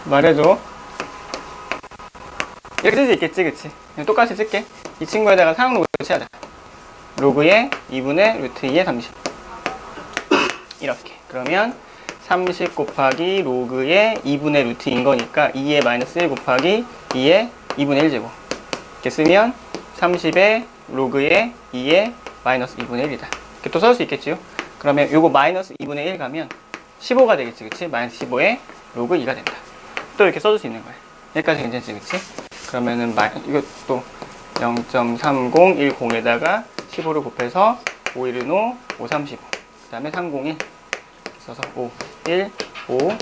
말해줘. 이렇게 쓸 수 있겠지, 그치? 그냥 똑같이 쓸게. 이 친구에다가 사용 로그를 치하자. 로그의 2분의 루트 2의 30. 이렇게. 그러면 30 곱하기 로그의 2분의 루트인 거니까 2의 마이너스 1 곱하기 2의 2분의 1제곱. 이렇게 쓰면 30의 로그의 2의 마이너스 2분의 1이다. 이렇게 또 써줄 수 있겠지요? 그러면 요거 마이너스 2분의 1 가면 15가 되겠지, 그치? 마이너스 15의 로그 2가 된다. 또 이렇게 써줄 수 있는 거야. 여기까지 괜찮지, 그치? 그러면은 이것도 0.3010에다가 15를 곱해서 5, 1, 5, 5, 35. 그 다음에 301 써서 5, 1, 5, 4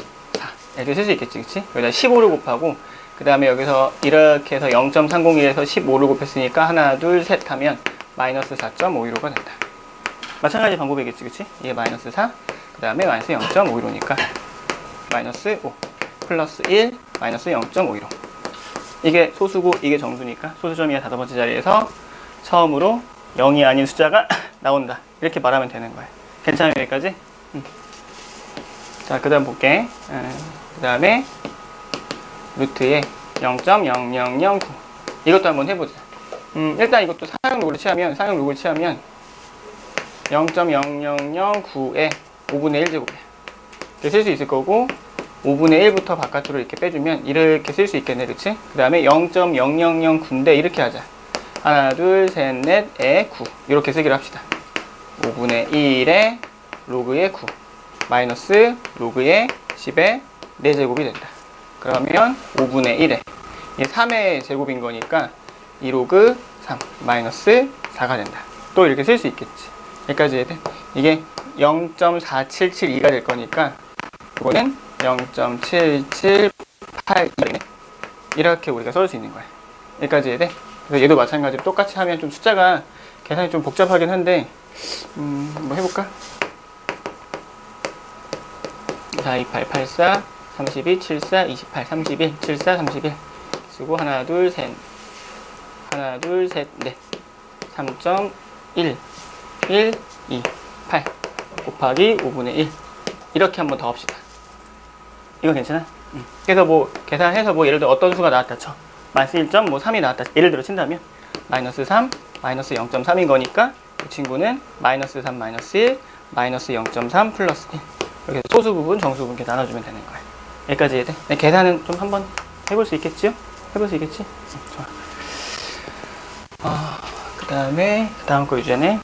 이렇게 쓸 수 있겠지, 그치? 여기다 15를 곱하고 그 다음에 여기서 이렇게 해서 0.301에서 15를 곱했으니까 하나, 둘, 셋 하면 마이너스 4.515가 된다. 마찬가지 방법이겠지, 그치? 이게 마이너스 4, 그 다음에 마이너스 0.515니까 마이너스 5 플러스 1 마이너스 0.515. 이게 소수고 이게 정수니까 소수점이 다섯 번째 자리에서 처음으로 0이 아닌 숫자가 나온다. 이렇게 말하면 되는 거야. 괜찮아요, 여기까지? 자, 그 다음 볼게. 그 다음에 루트에 0.0009 이것도 한번 해보자. 일단 이것도 사용 로그를 취하면 0.0009에 5분의 1제곱이야. 이렇게 쓸 수 있을 거고 5분의 1부터 바깥으로 이렇게 빼주면 이렇게 쓸 수 있겠네, 그치? 그 다음에 0.0009인데 이렇게 하자. 하나, 둘, 셋, 넷에 9 이렇게 쓰기로 합시다. 5분의 1에 로그의 9 마이너스 로그의 10의 4제곱이 된다. 그러면 5분의 1에 이게 3의 제곱인 거니까 2로그 3 마이너스 4가 된다. 또 이렇게 쓸 수 있겠지. 여기까지 해야 돼. 이게 0.4772가 될 거니까 이거는 0.7782 이렇게 우리가 써줄 수 있는 거야. 여기까지 해야 돼. 그래서 얘도 마찬가지로 똑같이 하면 좀 숫자가 계산이 좀 복잡하긴 한데 뭐 해볼까? 4, 2, 8, 8, 4, 32, 74, 28, 31, 74, 31 쓰고 하나, 둘, 셋 하나, 둘, 셋, 넷 3.1 1, 2, 8 곱하기 5분의 1 이렇게 한번 더 합시다. 이거 괜찮아? 그래서 뭐 계산해서 뭐 예를 들어 어떤 수가 나왔다 쳐. 마이너스 1.3이 나왔다. 예를 들어 친다면 마이너스 3, 마이너스 0.3인 거니까 이 친구는 마이너스 3, 마이너스 1, 마이너스 0.3 플러스 1 이렇게 소수 부분, 정수 부분 이렇게 나눠주면 되는 거야. 여기까지 해야 돼. 계산은 좀 한번 해볼 수 있겠지요? 해볼 수 있겠지? 좋아. 그 다음에 그 다음 거 유전에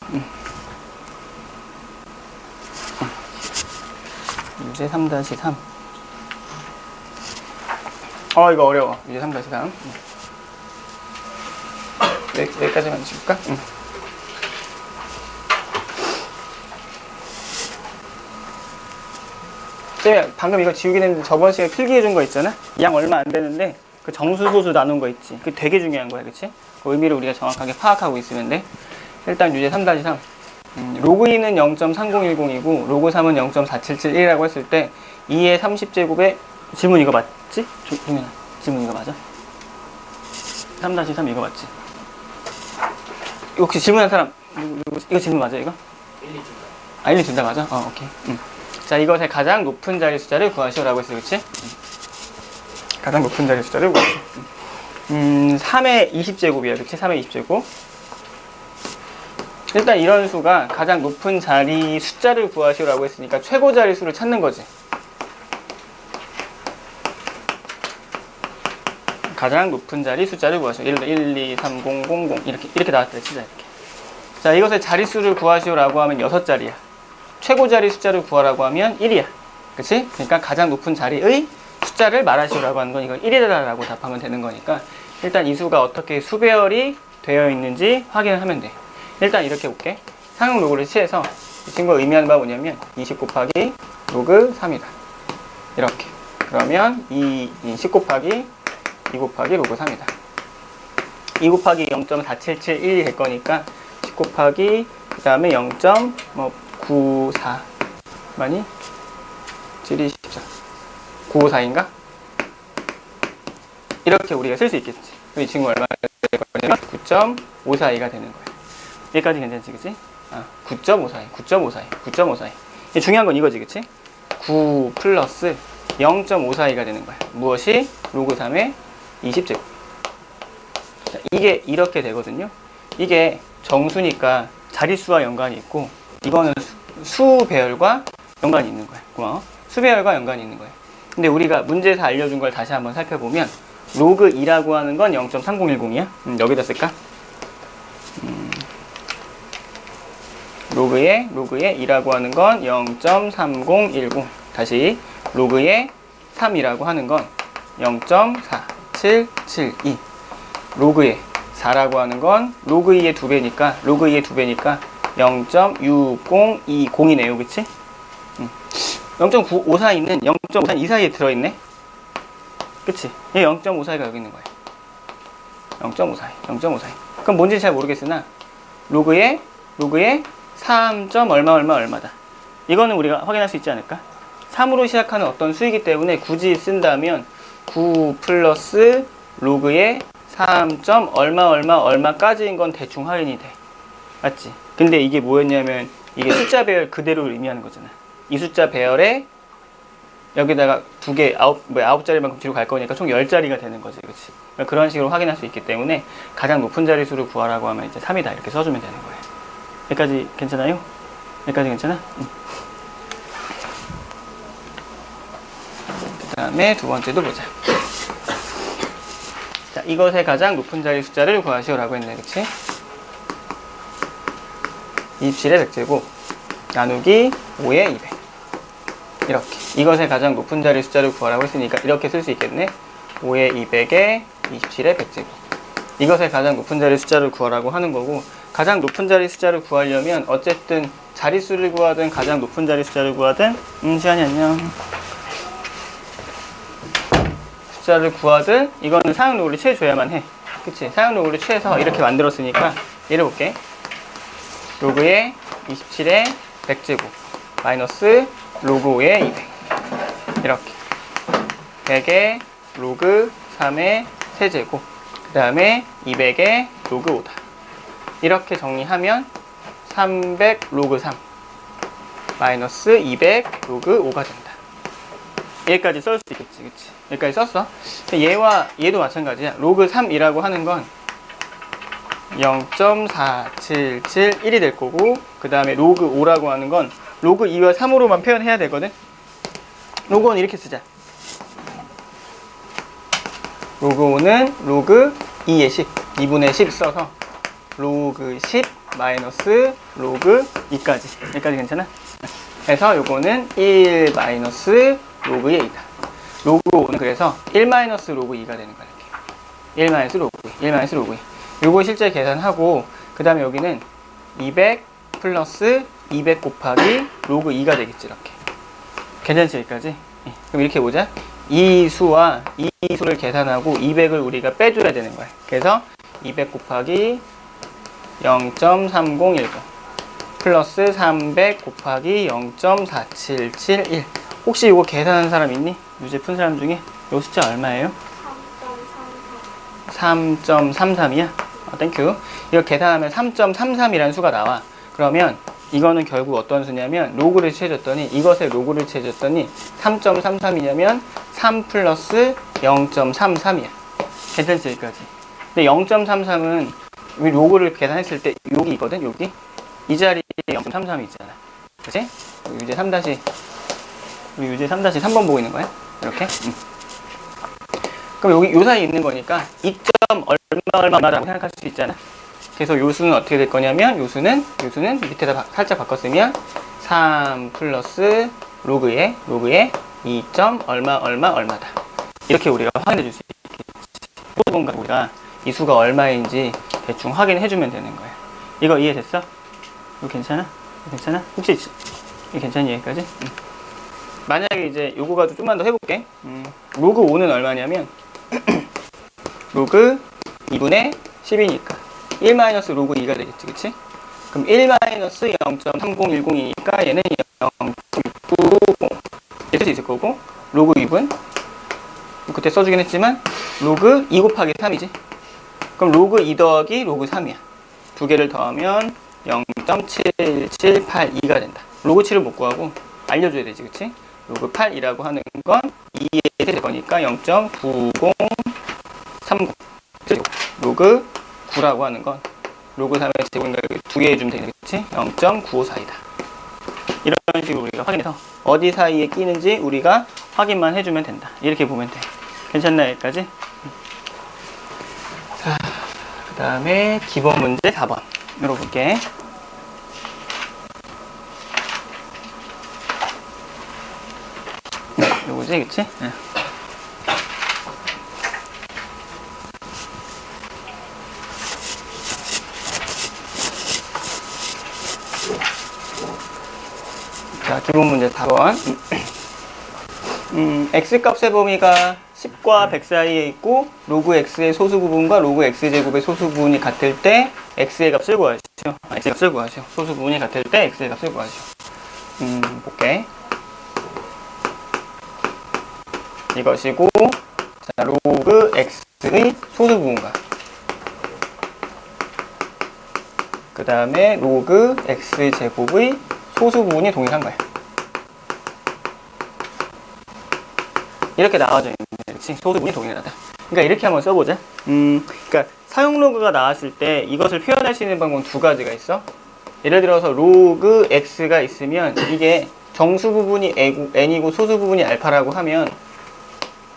유제 3-3 이거 어려워. 유제 3-3 여기까지만 찍을까? 쌤, 방금 이거 지우긴 했는데 저번 시간에 필기해 준 거 있잖아? 양 얼마 안 되는데 그 정수 소수 나눈 거 있지? 그게 되게 중요한 거야, 그치? 그 의미를 우리가 정확하게 파악하고 있으면 돼. 일단 유제 3-3 로그 2는 0.3010이고 로그 3은 0.4771이라고 했을 때 2의 30제곱에 질문 이거 맞지? 종현아, 질문 이거 맞아? 3-3 이거 맞지? 혹시 질문한 사람 이거 질문 맞아, 이거? 1, 2 준다. 아, 1, 2 준다 맞아? 오케이. 자, 이것의 가장 높은 자리 숫자를 구하시오라고 했어, 그치? 가장 높은 자리 숫자를 구하시오. 3의 20제곱이야, 그치? 3의 20제곱. 일단 이런 수가 가장 높은 자리 숫자를 구하시오라고 했으니까 최고 자리 수를 찾는 거지. 가장 높은 자리 숫자를 구하시오. 예를 들어 1, 2, 3, 0, 0, 0 이렇게 나왔을 때 치자, 이렇게. 자, 이것의 자릿수를 구하시오라고 하면 6자리야. 최고 자리 숫자를 구하라고 하면 1이야. 그치? 그러니까 가장 높은 자리의 숫자를 말하시오라고 하는 건 이건 1이다라고 답하면 되는 거니까 일단 이 수가 어떻게 수배열이 되어 있는지 확인을 하면 돼. 일단 이렇게 볼게. 상용 로그를 취해서 이 친구가 의미하는 바가 뭐냐면 20 곱하기 로그 3이다. 이렇게. 그러면 10 곱하기 2 곱하기 로그 3이다. 2 곱하기 0.4771이 될 거니까 10 곱하기 그 다음에 0.94 많이? 7, 24 954인가? 이렇게 우리가 쓸 수 있겠지. 이 친구 얼마 될 거냐면 9.542가 되는 거야. 여기까지 괜찮지, 그치? 9.542, 9.542, 9.542. 중요한 건 이거지, 그치? 9 플러스 0.542가 되는 거야. 무엇이? 로그 3의 20제곱. 이게 이렇게 되거든요. 이게 정수니까 자릿수와 연관이 있고, 이거는 수 배열과 연관이 있는 거야. 고마워. 수 배열과 연관이 있는 거야. 근데 우리가 문제에서 알려준 걸 다시 한번 살펴보면, 로그 2라고 하는 건 0.3010이야. 여기다 쓸까? 로그의 2라고 하는 건 0.3010. 다시 로그의 3이라고 하는 건 0.4772. 로그의 4라고 하는 건 로그 2의 2배니까 0.6020이네요. 그치? 0.954 있는 0.54 이 사이에 들어있네. 그치? 이 0.54가 여기 있는 거예요. 0.54. 그럼 뭔지 잘 모르겠으나 로그의 3. 얼마다. 이거는 우리가 확인할 수 있지 않을까? 3으로 시작하는 어떤 수이기 때문에 굳이 쓴다면 9 플러스 로그의 3. 얼마까지인 건 대충 확인이 돼. 맞지? 근데 이게 뭐였냐면 이게 숫자 배열 그대로를 의미하는 거잖아. 이 숫자 배열에 여기다가 2개, 9자리만큼 뒤로 갈 거니까 총 10자리가 되는 거지. 그치? 그러니까 그런 식으로 확인할 수 있기 때문에 가장 높은 자릿수를 구하라고 하면 이제 3이다. 이렇게 써주면 되는 거예요. 여기까지 괜찮아요? 여기까지 괜찮아? 그 다음에 두 번째도 보자. 자, 이것의 가장 높은 자리 숫자를 구하시오라고 했네. 그치? 27의 100제곱 나누기 5의 200. 이렇게. 이것의 가장 높은 자리 숫자를 구하라고 했으니까 이렇게 쓸 수 있겠네. 5의 200에 27의 100제곱. 이것의 가장 높은 자리 숫자를 구하라고 하는 거고, 가장 높은 자리 숫자를 구하려면 어쨌든 자릿수를 구하든 가장 높은 자리 숫자를 구하든 시간이 안녕. 숫자를 구하든 이거는 사용 로그를 취해줘야만 해. 그치? 사용 로그를 취해서 이렇게 만들었으니까 얘를 볼게. 로그의 27의 100제곱 마이너스 로그 5의 200. 이렇게 100의 로그 3의 세제곱 그 다음에 200의 로그 5다. 이렇게 정리하면 300 로그 3 마이너스 200 로그 5가 된다. 여기까지 쓸 수 있겠지. 그치? 여기까지 썼어. 얘와 얘도 마찬가지야. 로그 3이라고 하는 건 0.4771이 될 거고, 그 다음에 로그 5라고 하는 건 로그 2와 3으로만 표현해야 되거든. 로그 5는 이렇게 쓰자. 로그 5는 로그 2의 10, 2분의 10 써서 로그 10 마이너스 로그 2까지. 여기까지 괜찮아? 그래서 요거는 1 마이너스 로그 2다. 로그 5는 그래서 1 마이너스 로그 2가 되는 거야. 이렇게. 1 마이너스 로그 2, 1 마이너스 로그 2. 요거 실제 계산하고, 그 다음에 여기는 200 플러스 200 곱하기 로그 2가 되겠지. 이렇게. 괜찮지? 여기까지? 그럼 이렇게 보자. 이 수와 이 수를 계산하고 200을 우리가 빼줘야 되는 거야. 그래서 200 곱하기 0.3010 플러스 300 곱하기 0.4771. 혹시 이거 계산한 사람 있니? 유제 푼 사람 중에? 요 숫자 얼마예요? 3.33이야? 땡큐. 이거 계산하면 3.33이라는 수가 나와. 그러면 이거는 결국 어떤 수냐면 로그를 취해줬더니, 이것의 로그를 취해줬더니 3.33이냐면 3 플러스 0.33이야. 괜찮지? 여기까지. 근데 0.33은 우리 로그를 계산했을 때 여기 있거든. 여기 이 자리에 0.33이 있잖아. 그치? 유제 3- 우리 유제 3-3번 보고 있는 거야. 이렇게. 그럼 여기 요 사이에 있는 거니까 2. 얼마라고 생각할 수 있잖아. 그래서 요수는 어떻게 될 거냐면, 요수는 밑에다 살짝 바꿨으면 3 플러스 로그의 2. 얼마다. 이렇게 우리가 확인해 줄 수 있겠지. 뭔가 우리가 이 수가 얼마인지 대충 확인해 주면 되는 거야. 이거 이해됐어? 이거 괜찮아? 괜찮아? 혹시 이거 괜찮니? 여기까지? 만약에 이제 요거 가지고 좀만 더 해볼게. 로그 5는 얼마냐면 로그 2분의 10이니까 1 마이너스 로그 2가 되겠지. 그치? 그럼 1 마이너스 0.3010이니까 얘는 0.690 쓸 수 있을 거고, 로그 2분 그때 써주긴 했지만 로그 2 곱하기 3이지. 그럼 로그 2 더하기 로그 3이야. 두 개를 더하면 0.7782가 된다. 로그 7을 못 구하고 알려줘야 되지. 그치? 로그 8이라고 하는 건 2의 될 거니까 0.9030 로그 9라고 하는 건 로그 3의 제곱인가 두 개 해주면 되겠지? 0.954이다. 이런 식으로 우리가 확인해서 어디 사이에 끼는지 우리가 확인만 해주면 된다. 이렇게 보면 돼. 괜찮나 여기까지? 자, 그 다음에 기본 문제 4번으로 볼게. 요거지, 그치? 네. 자, 기본 문제 4번. x값의 범위가 10과 100 사이에 있고 로그 x의 소수 부분과 로그 x제곱의 소수 부분이 같을 때 x의 값을 구하시오. x의 값을 구하시오. 소수 부분이 같을 때 x의 값을 구하시오. 볼게. 이것이고, 자, 로그 x의 소수 부분과 그 다음에 로그 x제곱의 소수 부분이 동일한 거야. 이렇게 나와져 있는 거지. 소수 부분이 동일하다. 그러니까 이렇게 한번 써보자. 그러니까 사용 로그가 나왔을 때 이것을 표현할 수 있는 방법은 두 가지가 있어. 예를 들어서 로그 x가 있으면 이게 정수 부분이 n이고 소수 부분이 알파라고 하면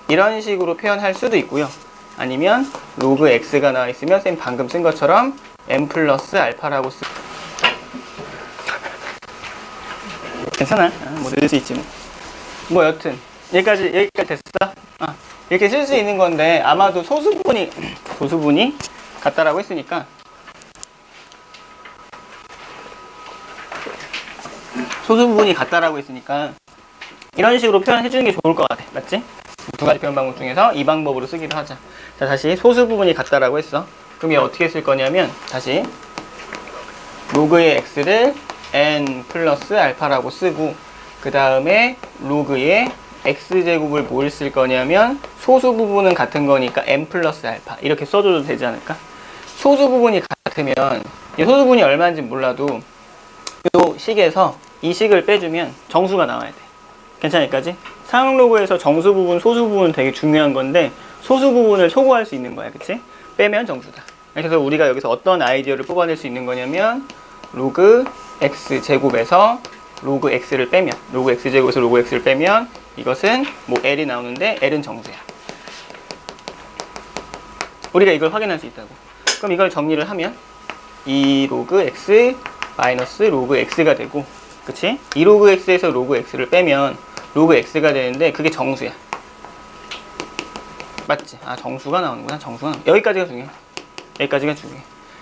이런 식으로 표현할 수도 있고요. 아니면 로그 x가 나와 있으면 쌤 방금 쓴 것처럼 n 플러스 알파라고 쓰고 괜찮아. 뭐 넣을 수 있지 뭐 여튼 여기까지 됐어. 이렇게 쓸 수 있는 건데 아마도 소수 부분이 같다라고 했으니까 이런 식으로 표현해 주는 게 좋을 것 같아. 맞지? 두 가지 표현 방법 중에서 이 방법으로 쓰기로 하자. 자, 다시 소수 부분이 같다라고 했어. 그럼 이 어떻게 쓸 거냐면 다시 로그의 x를 n 플러스 알파라고 쓰고 그 다음에 로그의 x제곱을 뭘 쓸 거냐면 소수 부분은 같은 거니까 n 플러스 알파 이렇게 써줘도 되지 않을까? 소수 부분이 같으면 이 소수 부분이 얼마인지 몰라도 이 식에서 이 식을 빼주면 정수가 나와야 돼. 괜찮을까지? 사용 로그에서 정수 부분, 소수 부분은 되게 중요한 건데 소수 부분을 소거할 수 있는 거야. 그치? 빼면 정수다. 그래서 우리가 여기서 어떤 아이디어를 뽑아낼 수 있는 거냐면 로그 x제곱에서 로그 x를 빼면 로그 x제곱에서 로그 x를 빼면 이것은 뭐 L이 나오는데 L은 정수야. 우리가 이걸 확인할 수 있다고. 그럼 이걸 정리를 하면 2 로그 x 마이너스 로그 x가 되고 그치? 2 로그 x에서 로그 x를 빼면 로그 x가 되는데 그게 정수야. 맞지? 정수가 나오는구나. 여기까지가 중요해.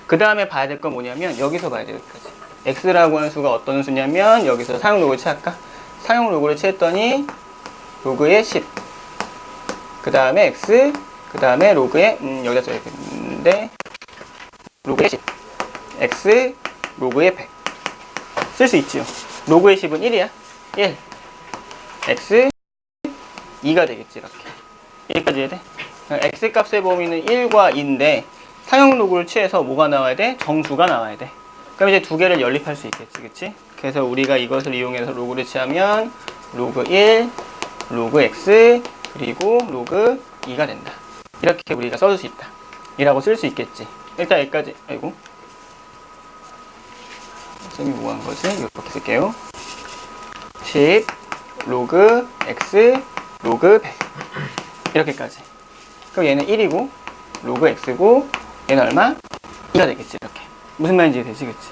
그 다음에 봐야 될 건 뭐냐면 여기서 봐야 돼. 여기까지. x라고 하는 수가 어떤 수냐면 여기서 사용 로그를 취할까? 사용 로그를 취했더니 로그의 10 그 다음에 x 그 다음에 로그의 여기다 써야겠는데 로그의 10 x 로그의 100 쓸 수 있지요. 로그의 10은 1이야 1 x 2가 되겠지. 이렇게 여기까지 해야 돼. x 값의 범위는 1과 2인데 사용 로그를 취해서 뭐가 나와야 돼? 정수가 나와야 돼. 그럼 이제 두 개를 연립할 수 있겠지. 그치? 그래서 우리가 이것을 이용해서 로그를 취하면 로그 1 로그 x 그리고 로그 2가 된다. 이렇게 우리가 써줄 수 있다. 이라고 쓸 수 있겠지. 일단 여기까지. 아이고. 쌤이 뭐 한 거지? 이렇게 쓸게요. 10 로그 x 로그 100 이렇게까지. 그럼 얘는 1이고 로그 x고 얘는 얼마? 2가 되겠지. 이렇게. 무슨 말인지 되지? 그치?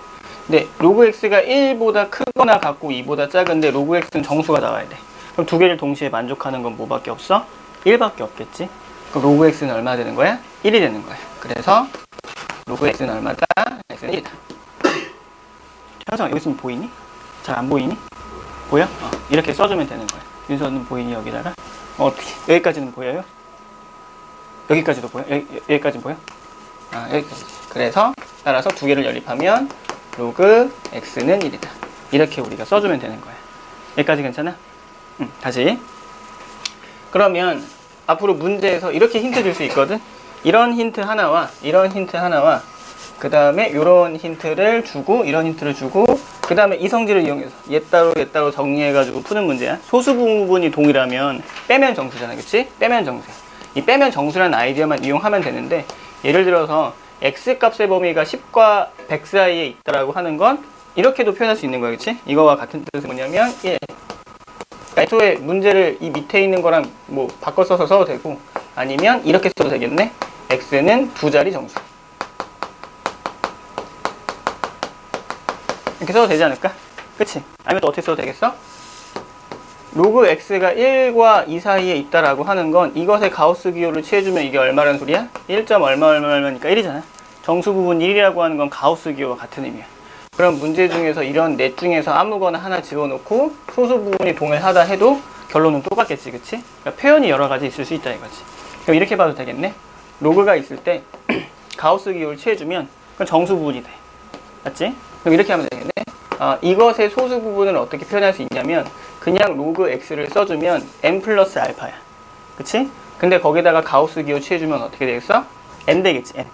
근데 로그 x가 1보다 크거나 같고 2보다 작은데 로그 x는 정수가 나와야 돼. 그럼 두 개를 동시에 만족하는 건 뭐밖에 없어? 1밖에 없겠지? 그럼 로그 x는 얼마 되는 거야? 1이 되는 거야. 그래서 로그 x는 얼마다? x는 1이다. 현성아, 여기 있으면 보이니? 잘 안 보이니? 보여? 이렇게 써주면 되는 거야. 윤서는 보이니? 여기다가? 어떻게? 여기까지는 보여요? 여기까지도 보여? 여기까지는 보여? 여기까지. 그래서 따라서 두 개를 연립하면 로그 x는 1이다. 이렇게 우리가 써주면 되는 거야. 여기까지 괜찮아? 다시. 그러면 앞으로 문제에서 이렇게 힌트 줄 수 있거든? 이런 힌트 하나와 그 다음에 이런 힌트를 주고 이런 힌트를 주고 그 다음에 이성질을 이용해서 얘 따로 정리해가지고 푸는 문제야. 소수 부분이 동일하면 빼면 정수잖아, 그치? 빼면 정수야. 이 빼면 정수라는 아이디어만 이용하면 되는데, 예를 들어서 x값의 범위가 10과 100 사이에 있다라고 하는 건 이렇게도 표현할 수 있는 거야, 그치? 이거와 같은 뜻은 뭐냐면 1. 애초에 문제를 이 밑에 있는 거랑 뭐 바꿔 써도 되고, 아니면 이렇게 써도 되겠네. x는 두 자리 정수. 이렇게 써도 되지 않을까? 그치? 아니면 또 어떻게 써도 되겠어? 로그 x가 1과 2 사이에 있다라고 하는 건 이것의 가우스 기호를 취해주면 이게 얼마라는 소리야? 1. 얼마니까 1이잖아. 정수 부분 1이라고 하는 건 가우스 기호와 같은 의미야. 그럼 문제 중에서 이런 넷 중에서 아무거나 하나 집어넣고 소수 부분이 동일하다 해도 결론은 똑같겠지, 그치? 그러니까 표현이 여러 가지 있을 수 있다 이거지. 그럼 이렇게 봐도 되겠네? 로그가 있을 때 가우스 기호를 취해주면 그건 정수 부분이 돼. 맞지? 그럼 이렇게 하면 되겠네? 이것의 소수 부분을 어떻게 표현할 수 있냐면 그냥 로그 x를 써주면 n 플러스 알파야. 그치? 근데 거기다가 가우스 기호 취해주면 어떻게 되겠어? n 되겠지, n.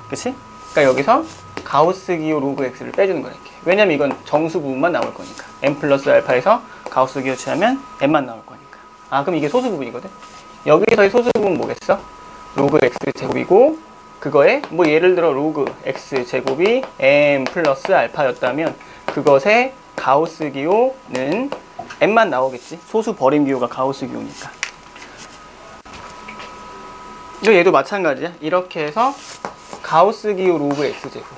그치? 그러니까 여기서 가우스 기호 로그 x를 빼주는 거야, 이렇게. 왜냐면 이건 정수 부분만 나올 거니까. n 플러스 알파에서 가우스 기호 취하면 n만 나올 거니까. 그럼 이게 소수 부분이거든? 여기서의 소수 부분은 뭐겠어? 로그 x 제곱이고, 그거에 뭐 예를 들어 로그 x 제곱이 n 플러스 알파였다면 그것의 가우스 기호는 n만 나오겠지. 소수 버림 기호가 가우스 기호니까. 얘도 마찬가지야. 이렇게 해서 가우스 기호 로그 x 제곱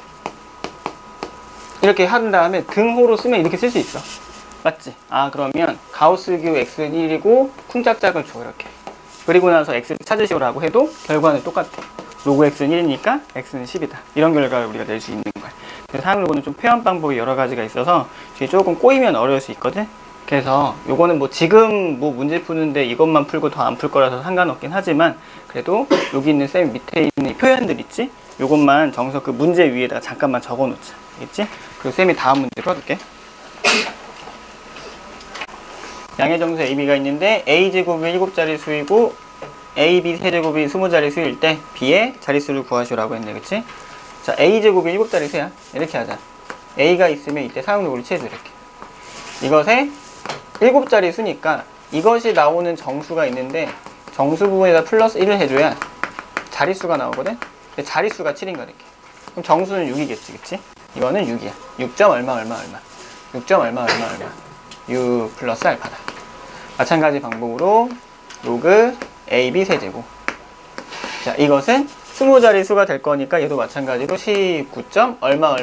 이렇게 한 다음에 등호로 쓰면 이렇게 쓸 수 있어. 맞지? 그러면 가우스 기호 x는 1이고 쿵짝짝을 줘, 이렇게. 그리고 나서 x를 찾으시오라고 해도 결과는 똑같아. 로그 x는 1이니까 x는 10이다. 이런 결과를 우리가 낼 수 있는 거야. 그래서 사용 로그는 좀 표현 방법이 여러 가지가 있어서 조금 꼬이면 어려울 수 있거든. 그래서 요거는 뭐 지금 뭐 문제 푸는데 이것만 풀고 더 안 풀 거라서 상관없긴 하지만, 그래도 여기 있는 쌤 밑에 있는 표현들 있지? 요것만 정석 그 문제 위에다가 잠깐만 적어 놓자. 알겠지? 그리고 쌤이 다음 문제 풀어줄게. 양의 정수 AB가 있는데 A제곱이 7자리 수이고 AB 세제곱이 20자리 수일 때 B의 자릿수를 구하시오라고 했네, 그치? 자, A제곱이 7자리 수야. 이렇게 하자. A가 있으면 이때 사용 로그를 취해줘, 이렇게. 이것에 7자리 수니까 이것이 나오는 정수가 있는데 정수 부분에다 플러스 1을 해줘야 자릿수가 나오거든? 근데 자릿수가 7인가, 이렇게. 그럼 정수는 6이겠지, 그치? 이거는 6이야. 6. 얼마. 6. 얼마. 6 플러스 알파다. 마찬가지 방법으로 로그 AB 세제곱. 자, 이것은 20자리 수가 될 거니까 얘도 마찬가지로 19. 얼마다.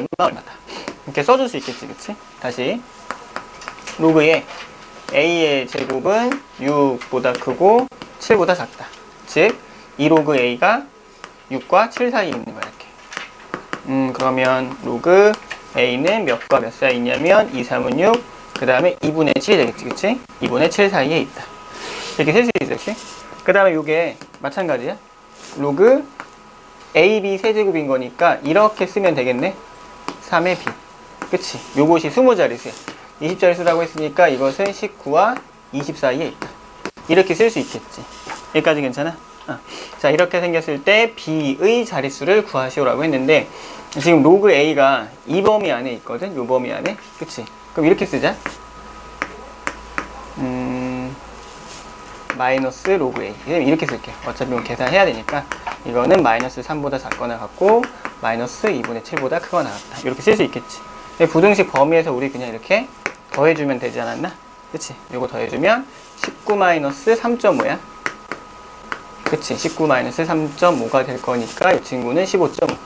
이렇게 써줄 수 있겠지, 그치? 다시. 로그에 A의 제곱은 6보다 크고 7보다 작다. 즉, 이 로그 A가 6과 7 사이에 있는 거야, 이렇게. 그러면 로그 A는 몇과 몇 사이에 있냐면 2, 3은 6, 그 다음에 2분의 7이 되겠지, 그치? 2분의 7 사이에 있다. 이렇게 쓸 수 있겠지? 그 다음에 요게 마찬가지야. 로그 AB 세제곱인 거니까 이렇게 쓰면 되겠네. 3의 B. 그치? 요것이 20자리 수야. 20자리 수라고 했으니까 이것은 19와 20 사이에 있다. 이렇게 쓸 수 있겠지. 여기까지 괜찮아? 자, 이렇게 생겼을 때 B의 자릿수를 구하시오라고 했는데 지금 로그 A가 이 범위 안에 있거든? 요 범위 안에. 그치? 그럼 이렇게 쓰자. 마이너스 로그 A. 이렇게 쓸게. 어차피 이건 계산해야 되니까. 이거는 마이너스 3보다 작거나 같고 마이너스 2분의 7보다 크거나 같다. 이렇게 쓸 수 있겠지. 부등식 범위에서 우리 그냥 이렇게 더해주면 되지 않았나? 그치? 요거 더해주면 19 마이너스 3.5야. 그치? 19 마이너스 3.5가 될 거니까 이 친구는 15.5.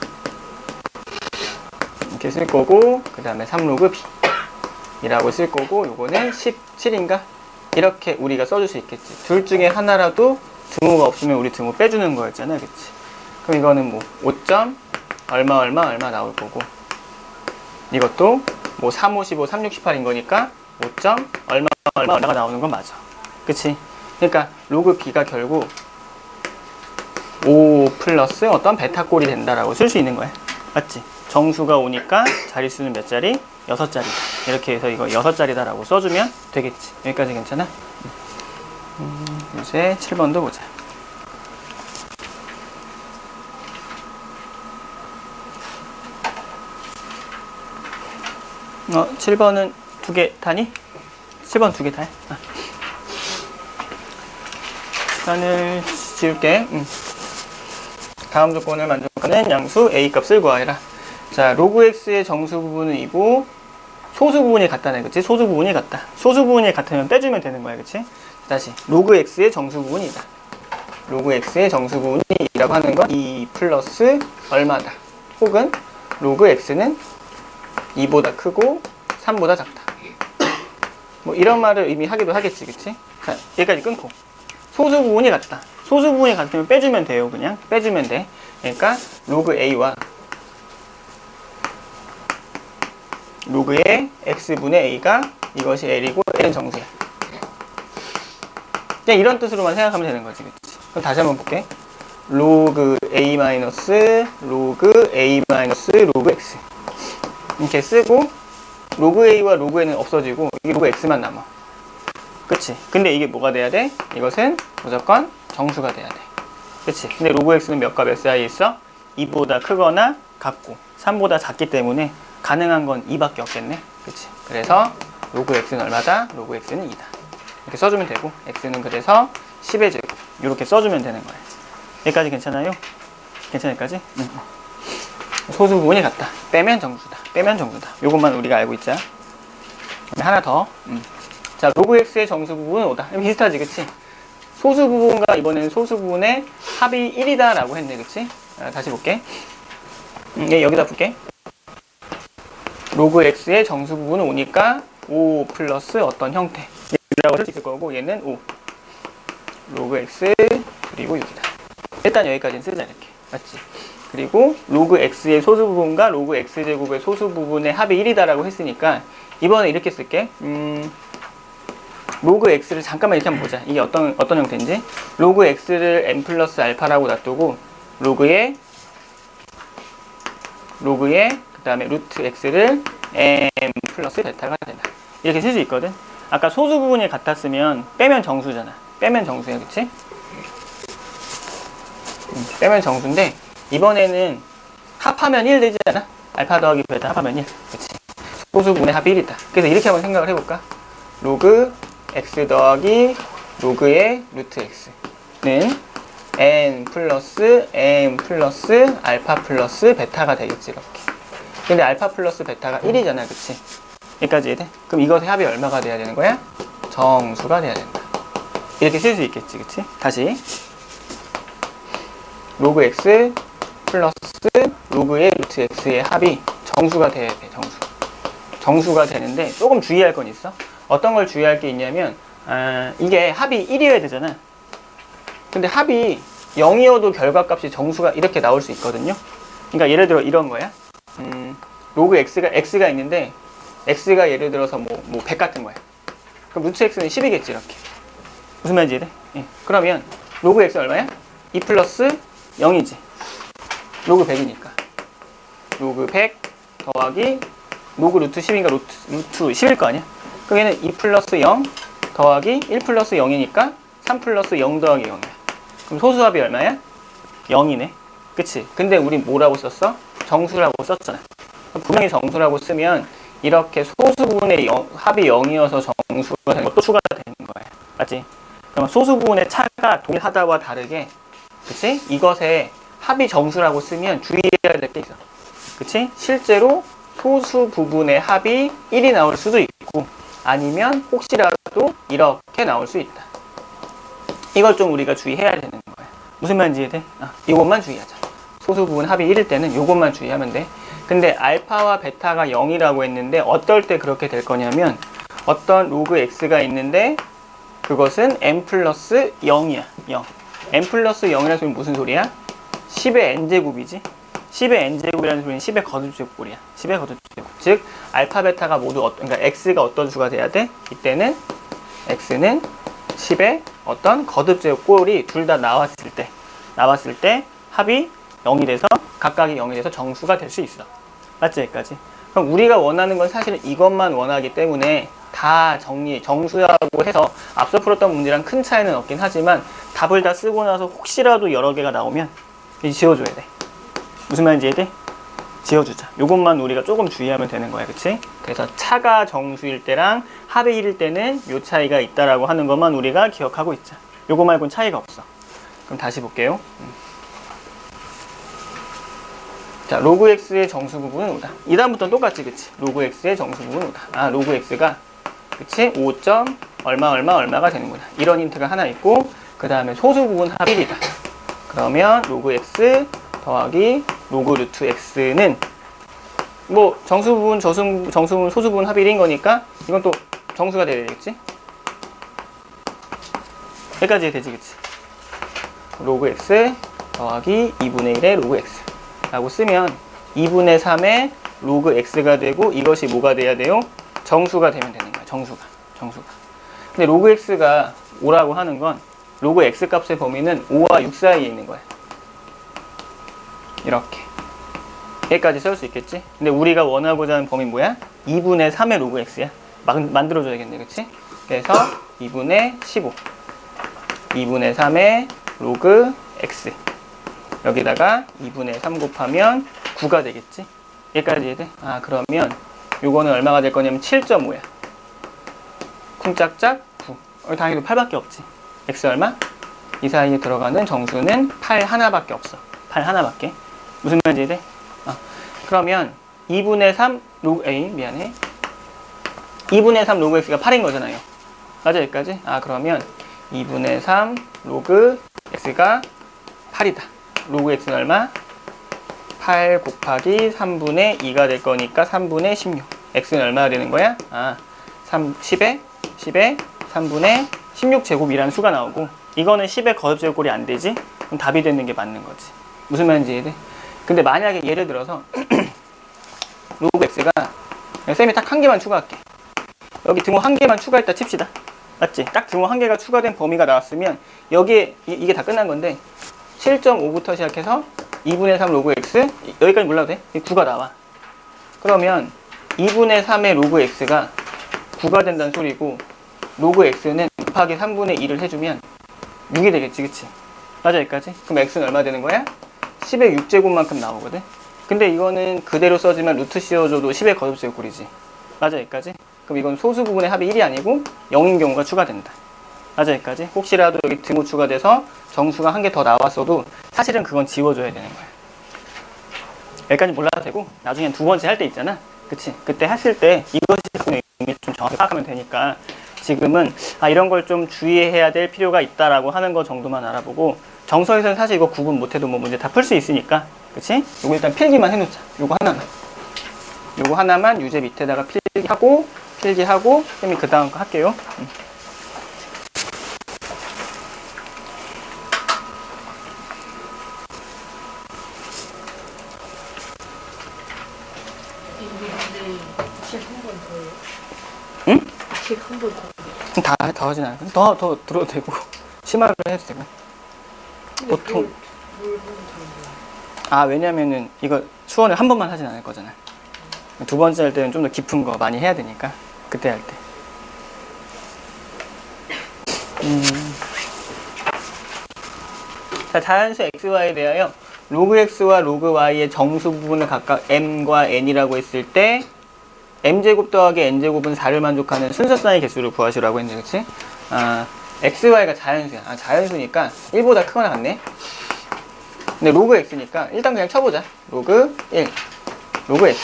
이렇게 쓸 거고, 그 다음에 3로그 B 이라고 쓸 거고, 요거는 17인가? 이렇게 우리가 써줄 수 있겠지. 둘 중에 하나라도 등호가 없으면 우리 등호 빼주는 거였잖아, 그치? 그럼 이거는 뭐 5. 얼마 나올 거고, 이것도 뭐 3, 5, 15, 3, 6, 18인 거니까 5. 얼마가 나오는 건 맞아. 그치? 그러니까 로그 B가 결국 5 플러스 어떤 베타꼴이 된다라고 쓸 수 있는 거야. 맞지? 정수가 오니까 자릿수는 몇 자리? 6자리. 이렇게 해서 이거 6자리다라고 써주면 되겠지. 여기까지 괜찮아? 이제 7번도 보자. 7번은 두 개 다니? 7번 두 개 다해? plan을 지울게. 다음 조건을 만족하는 양수 a 값을 구하여라. 자, 로그 x의 정수 부분은 이고 소수 부분이 같다네, 그치? 소수 부분이 같다. 소수 부분이 같으면 빼주면 되는 거야, 그치? 다시 로그 x의 정수 부분이다. 로그 x의 정수 부분이라고 하는 건 2 플러스 얼마다. 혹은 로그 x는 2보다 크고 3보다 작다. 뭐 이런 말을 이미 하기도 하겠지, 그치? 자, 여기까지 끊고. 소수 부분이 같다. 소수 부분이 같으면 빼주면 돼요, 그냥. 빼주면 돼. 그러니까 로그 a와 로그의 x분의 a가 이것이 l이고 l은 정수야. 그냥 이런 뜻으로만 생각하면 되는 거지, 그치? 그럼 다시 한번 볼게. 로그 a 마이너스 로그 a 마이너스 로그 x 이렇게 쓰고 로그 a와 로그 n은 없어지고 이게 로그 x만 남아. 그치? 근데 이게 뭐가 돼야 돼? 이것은 무조건 정수가 돼야 돼. 그치? 근데 로그 x는 몇과 몇 사이에 있어? 2보다 크거나 같고 3보다 작기 때문에 가능한 건 2밖에 없겠네. 그치? 그래서 로그 x는 얼마다? 로그 x는 2다. 이렇게 써주면 되고 x는 그래서 10의 제곱 이렇게 써주면 되는 거예요. 여기까지 괜찮아요? 괜찮을까지? 소수 부분이 같다. 빼면 정수다. 빼면 정수다. 요것만 우리가 알고 있자. 하나 더. 자, 로그 x의 정수 부분은 5다. 비슷하지, 그치? 소수 부분과 이번에는 소수 부분의 합이 1이다 라고 했네, 그치? 다시 볼게. 여기다 볼게. 로그 x의 정수 부분은 5니까 5 플러스 어떤 형태 이라고 할 수 있을 거고 얘는 5 로그 x 그리고 6이다. 일단 여기까지는 쓰자, 이렇게. 맞지? 그리고 로그 x의 소수 부분과 로그 x제곱의 소수 부분의 합이 1이다 라고 했으니까 이번에 이렇게 쓸게. 로그 x를 잠깐만 이렇게 한번 보자. 이게 어떤 형태인지. 로그 x를 n 플러스 알파라고 놔두고 로그의 그 다음에 루트 x를 n 플러스 베타가 된다. 이렇게 쓸 수 있거든. 아까 소수 부분이 같았으면 빼면 정수잖아. 빼면 정수야, 그치? 빼면 정수인데 이번에는 합하면 1 되지 않아? 알파 더하기 베타 합하면 1. 그치? 소수 부분의 합이 1이다. 그래서 이렇게 한번 생각을 해볼까? 로그 x 더하기 로그의 루트 x는 n 플러스 알파 플러스 베타가 되겠지, 이렇게. 근데 알파 플러스 베타가 1이잖아, 그치? 여기까지 이해돼? 그럼 이것의 합이 얼마가 돼야 되는 거야? 정수가 돼야 된다. 이렇게 쓸 수 있겠지, 그치? 다시 로그 x 플러스 로그의 루트 x의 합이 정수가 돼야 돼, 정수가 되는데 조금 주의할 건 있어. 어떤 걸 주의할 게 있냐면 이게 합이 1이어야 되잖아. 근데 합이 0이어도 결과값이 정수가 이렇게 나올 수 있거든요. 그러니까 예를 들어 이런 거야. 로그 x가 있는데 x가 예를 들어서 뭐 100 같은 거야. 그럼 루트 x는 10이겠지, 이렇게. 무슨 말인지 이해돼? 예. 그러면 로그 x 얼마야? 2 플러스 0이지. 로그 100이니까. 로그 100 더하기 로그 루트 10인가 루트 10일 거 아니야? 그럼 얘는 2 플러스 0 더하기 1 플러스 0이니까 3 플러스 0 더하기 0이야. 그럼 소수합이 얼마야? 0이네. 그치? 근데 우리 뭐라고 썼어? 정수라고 썼잖아. 분명히 정수라고 쓰면 이렇게 소수 부분의 합이 0이어서 정수가 되는 것도 추가가 되는 거야. 맞지? 그럼 소수 부분의 차가 동일하다와 다르게, 그치? 이것에 합이 정수라고 쓰면 주의해야 될 게 있어. 그치? 실제로 소수 부분의 합이 1이 나올 수도 있고 아니면 혹시라도 이렇게 나올 수 있다. 이걸 좀 우리가 주의해야 되는 거야. 무슨 말인지 이해돼? 이것만 주의하자. 소수 부분 합이 1일 때는 이것만 주의하면 돼. 근데 알파와 베타가 0이라고 했는데 어떨 때 그렇게 될 거냐면 어떤 로그 x가 있는데 그것은 n 플러스 0이야. 0. n 플러스 0이라는 소리는 무슨 소리야? 10의 n제곱이지. 10의 n제곱이라는 소리는 10의 거듭제곱꼴이야. 10의 거듭제곱. 즉 알파 베타가 모두 그러니까 x가 어떤 수가 돼야 돼? 이때는 x는 10의 어떤 거듭제곱꼴이 둘 다 나왔을 때 합이 0이 돼서 각각이 0이 돼서 정수가 될 수 있어. 맞지? 여기까지. 그럼 우리가 원하는 건 사실은 이것만 원하기 때문에 다 정수라고 해서 앞서 풀었던 문제랑 큰 차이는 없긴 하지만 답을 다 쓰고 나서 혹시라도 여러 개가 나오면 지워줘야 돼. 무슨 말인지 이해돼? 지워주자. 요것만 우리가 조금 주의하면 되는 거야. 그치? 그래서 차가 정수일 때랑 합의 1일 때는 요 차이가 있다라고 하는 것만 우리가 기억하고 있자. 요거 말고는 차이가 없어. 그럼 다시 볼게요. 자, 로그 x의 정수 부분은 5다. 이 다음부터는 똑같지, 그치? 로그 x의 정수 부분은 5다. 아, 로그 x가, 그치? 5. 얼마가 되는구나. 이런 힌트가 하나 있고, 그 다음에 소수 부분 합 1이다. 그러면 로그 x 더하기 로그 루트 x는 뭐 정수 부분, 정수 부분, 소수 부분 합 1인 거니까 이건 또 정수가 돼야 되겠지? 여기까지 되지, 그치? 로그 x 더하기 2분의 1의 로그 x 라고 쓰면 2분의 3의 로그 x가 되고 이것이 뭐가 돼야 돼요? 정수가 되면 되는 거야. 정수가. 근데 로그 x가 5라고 하는 건 로그 x 값의 범위는 5와 6 사이에 있는 거야. 이렇게. 여기까지 쓸 수 있겠지? 근데 우리가 원하고자 하는 범위 뭐야? 2분의 3의 로그 x야. 만들어줘야겠네, 그치? 그래서 2분의 15. 2분의 3의 로그 x. 여기다가 2분의 3 곱하면 9가 되겠지? 여기까지 이해돼? 아, 그러면 요거는 얼마가 될 거냐면 7.5야. 쿵짝짝 9. 당연히 8밖에 없지. x 얼마? 이 사이에 들어가는 정수는 8 하나밖에 없어. 8 하나밖에. 무슨 말인지 이해돼? 그러면 2분의 3 로그 a, 미안해. 2분의 3 로그 x가 8인 거잖아요. 맞아, 여기까지? 아, 그러면 2분의 3 로그 x가 8이다. 로그 x는 얼마? 8 곱하기 3분의 2가 될 거니까 3분의 16. x는 얼마가 되는 거야? 아, 10에 3분의 16제곱이라는 수가 나오고, 이거는 10의 거듭제곱꼴이 안 되지? 그럼 답이 되는 게 맞는 거지. 무슨 말인지 이해돼? 근데 만약에 예를 들어서 로그 x가 쌤이 딱 한 개만 추가할게. 여기 등호 한 개만 추가했다 칩시다. 맞지? 딱 등호 한 개가 추가된 범위가 나왔으면 여기에 이게 다 끝난 건데 7.5부터 시작해서 2분의 3 로그 x 여기까지 몰라도 돼? 9가 나와. 그러면 2분의 3의 로그 x가 9가 된다는 소리고, 로그 x는 곱하기 3분의 2를 해주면 6이 되겠지, 그치? 맞아, 여기까지? 그럼 x는 얼마 되는 거야? 10의 6제곱만큼 나오거든? 근데 이거는 그대로 써지만 루트 씌워줘도 10의 거듭제곱꼴이지. 맞아, 여기까지? 그럼 이건 소수 부분의 합이 1이 아니고 0인 경우가 추가된다. 맞아, 여기까지? 혹시라도 여기 등호 추가돼서 정수가 한 개 더 나왔어도 사실은 그건 지워줘야 되는 거야. 여기까지 몰라도 되고, 나중엔 두 번째 할 때 있잖아. 그치? 그때 하실 때 이것이 갖고 의미 좀 정확히 파악하면 되니까, 지금은 이런 걸 좀 주의해야 될 필요가 있다라고 하는 거 정도만 알아보고, 정서에서는 사실 이거 구분 못해도 뭐 문제 다 풀 수 있으니까, 그치? 요거 일단 필기만 해놓자. 요거 하나만 유제 밑에다가 필기하고 쌤이 그 다음 거 할게요. 응? 책 한 번 더. 다 하진 않아. 더 들어도 되고 심화를 해도 되고. 보통 왜냐면은 이거 수원을 한 번만 하진 않을 거잖아. 두 번째 할 때는 좀 더 깊은 거 많이 해야 되니까, 그때 할 때. 자, 자연수 xy에 대하여 로그 x와 로그 y의 정수 부분을 각각 m과 n이라고 했을 때 m제곱 더하기 n제곱은 4를 만족하는 순서쌍의 개수를 구하시라고 했는데, 그치? xy가 자연수야. 자연수니까 1보다 크거나 같네. 근데 로그 x니까 일단 그냥 쳐보자. 로그 1, 로그 x.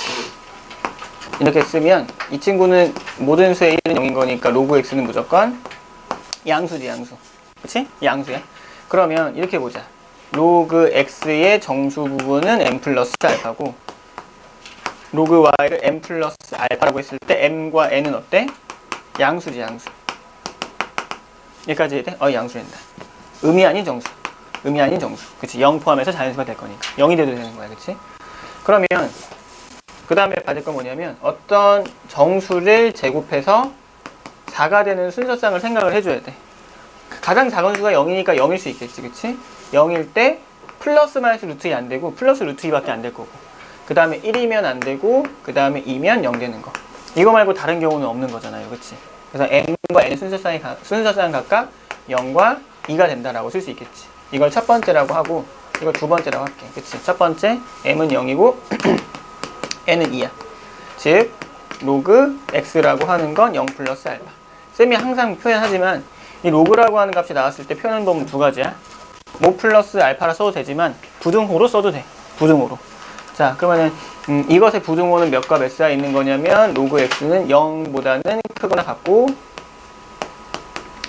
이렇게 쓰면 이 친구는 모든 수의 1은 0인 거니까 로그 x는 무조건 양수지, 양수. 그치? 양수야. 그러면 이렇게 보자. 로그 x의 정수 부분은 m 플러스 알파고, 로그 y를 m 플러스 알파라고 했을 때 m과 n은 어때? 양수지, 양수. 여기까지 해야 돼? 양수된다. 음이 아닌 정수. 그치? 0 포함해서 자연수가 될 거니까 0이 돼도 되는 거야, 그치? 그러면 그 다음에 받을 건 뭐냐면, 어떤 정수를 제곱해서 4가 되는 순서쌍을 생각을 해줘야 돼. 가장 작은 수가 0이니까 0일 수 있겠지, 그치? 0일 때 플러스 마이너스 루트 2 안 되고 플러스 루트 2밖에 안 될 거고, 그 다음에 1이면 안 되고, 그 다음에 2면 0 되는 거. 이거 말고 다른 경우는 없는 거잖아요, 그치? 그래서 m과 n의 순서쌍 각각 0과 2가 된다라고 쓸 수 있겠지. 이걸 첫 번째라고 하고, 이걸 두 번째라고 할게. 그치? 첫 번째 m은 0이고 n은 2야. 즉 로그 x라고 하는 건 0 플러스 알파. 쌤이 항상 표현하지만 이 로그라고 하는 값이 나왔을 때 표현하는 법은 두 가지야. 모 플러스 알파라 써도 되지만 부등호로 써도 돼. 부등호로. 자, 그러면은 이것의 부등호는 몇과 몇 사이에 있는 거냐면 로그 x는 0보다는 크거나 같고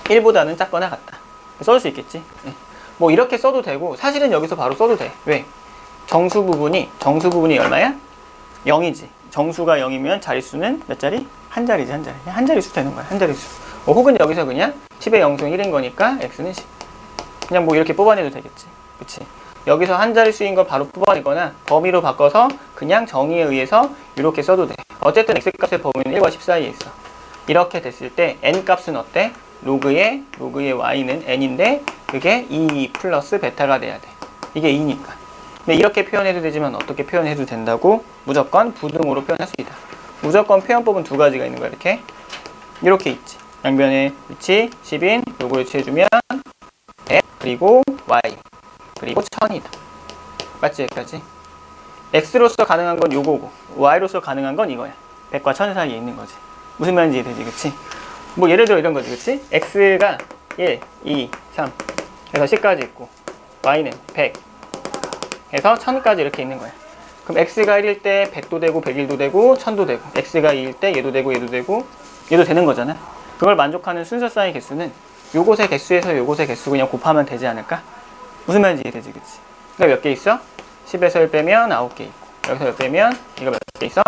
1보다는 작거나 같다. 써줄 수 있겠지. 뭐 이렇게 써도 되고 사실은 여기서 바로 써도 돼. 왜? 정수 부분이 얼마야? 0이지. 정수가 0이면 자릿수는 몇 자리? 한 자리지, 한 자리. 한 자릿수 되는 거야. 한 자릿수. 혹은 여기서 그냥 10의 0승 1인 거니까 x는 10. 그냥 뭐 이렇게 뽑아내도 되겠지. 그치? 여기서 한 자릿수인 걸 바로 뽑아내거나 범위로 바꿔서 그냥 정의에 의해서 이렇게 써도 돼. 어쨌든 x값의 범위는 1과 10 사이에 있어. 이렇게 됐을 때 n값은 어때? 로그의 y는 n인데 그게 2 플러스 베타가 돼야 돼. 이게 2니까. 근데 이렇게 표현해도 되지만 어떻게 표현해도 된다고? 무조건 부등호로 표현할 수 있다. 무조건 표현법은 두 가지가 있는 거야. 이렇게 있지. 양변의 위치 10인 요거를 취해주면 100 그리고 y 그리고 1000이다. 맞지? 여기까지? x로서 가능한 건 요거고 y로서 가능한 건 이거야. 100과 1000 사이에 있는 거지. 무슨 말인지 이해되지? 그치? 뭐 예를 들어 이런 거지. 그치? x가 1, 2, 3 해서 10까지 있고 y는 100 해서 1000까지 이렇게 있는 거야. 그럼 x가 1일 때 100도 되고 101도 되고 1000도 되고 x가 2일 때 얘도 되고 얘도 되고 얘도 되는 거잖아. 그걸 만족하는 순서 사이 개수는 요곳의 개수에서 요곳의 개수 그냥 곱하면 되지 않을까? 무슨 말인지 이해되지? 그치? 그러니까 몇 개 있어? 10에서 1 빼면 9개 있고 여기서 1 빼면 이거 몇 개 있어?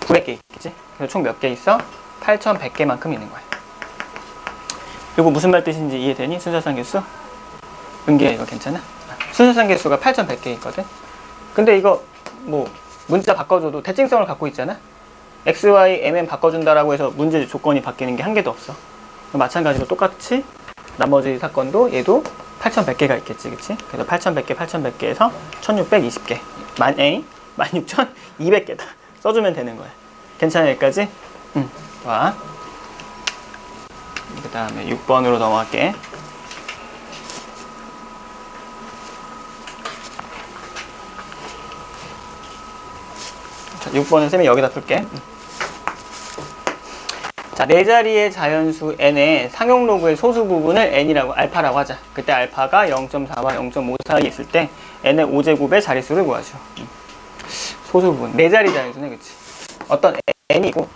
900개 있겠지? 그래서 총 몇 개 있어? 8100개만큼 있는 거야. 이거 무슨 말 뜻인지 이해되니? 순서상 개수? 은기야 이거 괜찮아? 순서상 개수가 8100개 있거든? 근데 이거 뭐 문자 바꿔줘도 대칭성을 갖고 있잖아? x, y, mn 바꿔준다라고 해서 문제 조건이 바뀌는 게 한 개도 없어. 마찬가지로 똑같이 나머지 사건도 얘도 8100개가 있겠지, 그치? 그래서 8100개에서 1620개 16200개다 써주면 되는 거야. 괜찮아 여기까지? 응. 와. 그 다음에 6번으로 넘어갈게. 자, 6번은 쌤이 여기다 풀게. 자, 네 자리의 자연수 n의 상용 로그의 소수 부분을 n이라고, 알파라고 하자. 그때 알파가 0.4와 0.5 사이에 있을 때 n의 5제곱의 자릿수를 구하죠. 소수 부분. 네 자리 자연수네, 그치? 어떤 n이 있고,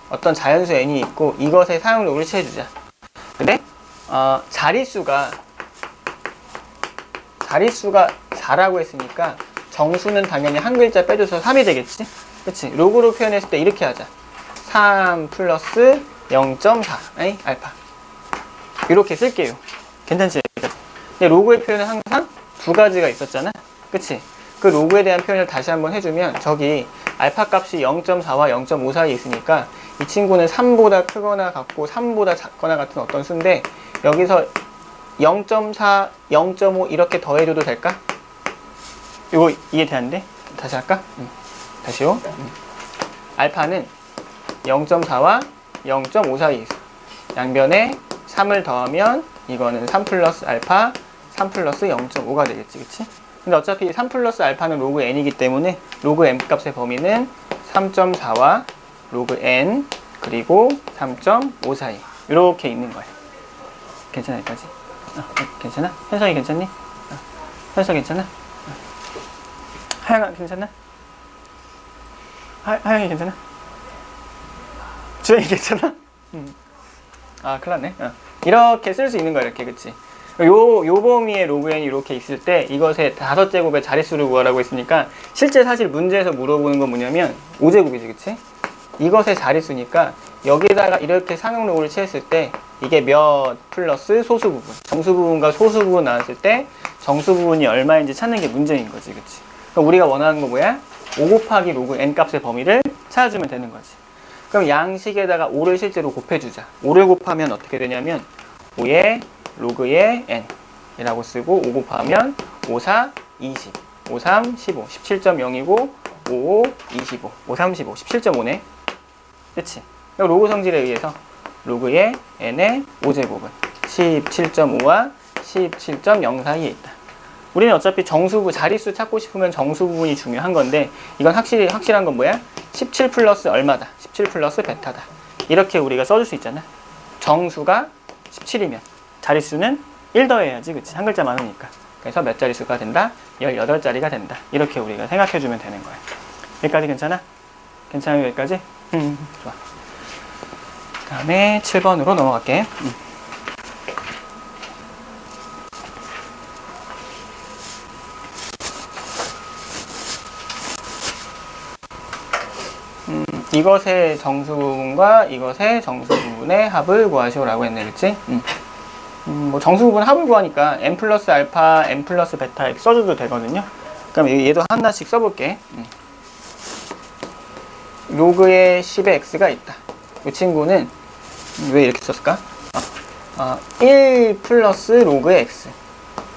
어떤 자연수 n이 있고, 이것의 상용 로그를 취해주자. 근데, 자릿수가 4라고 했으니까 정수는 당연히 한 글자 빼줘서 3이 되겠지? 그치? 로그로 표현했을 때 이렇게 하자. 3 플러스 0.4 알파 이렇게 쓸게요. 괜찮지? 근데 로그의 표현은 항상 두 가지가 있었잖아. 그치? 그 로그에 대한 표현을 다시 한번 해주면 저기 알파 값이 0.4와 0.5 사이에 있으니까 이 친구는 3보다 크거나 같고 3보다 작거나 같은 어떤 수인데 여기서 0.4, 0.5 이렇게 더해줘도 될까? 이거 이해되는데? 다시 할까? 다시요. 알파는 0.4와 0.5 사이에 있어. 양변에 3을 더하면 이거는 3 플러스 알파 3 플러스 0.5가 되겠지, 그치? 근데 어차피 3 플러스 알파는 로그 n이기 때문에 로그 m 값의 범위는 3.4와 로그 n 그리고 3.5 사이 이렇게 있는 거야. 괜찮아 여기까지? 괜찮아? 현석이 괜찮니? 현석 괜찮아? 하영아 괜찮아? 하영이 괜찮아? 주영이 괜찮아? 아, 큰일 났네. 이렇게 쓸 수 있는 거야, 이렇게, 그치? 요 범위의 로그 n이 이렇게 있을 때 이것의 5제곱의 자릿수를 구하라고 했으니까 실제 사실 문제에서 물어보는 건 뭐냐면 5제곱이지, 그치? 이것의 자릿수니까 여기다가 이렇게 상용 로그를 취했을 때 이게 몇 플러스 소수 부분, 정수 부분과 소수 부분 나왔을 때 정수 부분이 얼마인지 찾는 게 문제인 거지, 그치? 그럼 우리가 원하는 거 뭐야? 5 곱하기 로그 n 값의 범위를 찾아주면 되는 거지. 그럼 양식에다가 5를 실제로 곱해주자. 5를 곱하면 어떻게 되냐면 5의 로그의 n 이라고 쓰고 5 곱하면 5, 4, 20 5, 3, 15 17.0이고 5, 5, 25 5, 3, 15 17.5네. 그치? 로그 성질에 의해서 로그의 n의 5제곱은 17.5와 17.0 사이에 있다. 우리는 어차피 정수부, 자릿수 찾고 싶으면 정수 부분이 중요한 건데, 이건 확실한 건 뭐야? 17 플러스 얼마다? 17 플러스 베타다. 이렇게 우리가 써줄 수 있잖아. 정수가 17이면 자릿수는 1 더해야지, 그치? 한 글자 많으니까. 그래서 몇 자릿수가 된다? 18자리가 된다. 이렇게 우리가 생각해주면 되는 거야. 여기까지 괜찮아? 괜찮아요, 여기까지? 좋아. 그 다음에 7번으로 넘어갈게. 이것의 정수 부분과 이것의 정수 부분의 합을 구하시오라고 했네, 그치? 뭐 정수 부분 합을 구하니까 n 플러스 알파, n 플러스 베타 이렇게 써줘도 되거든요. 그럼 얘도 하나씩 써볼게. 로그의 10의 x가 있다. 이 친구는 왜 이렇게 썼을까? 1 플러스 로그의 x.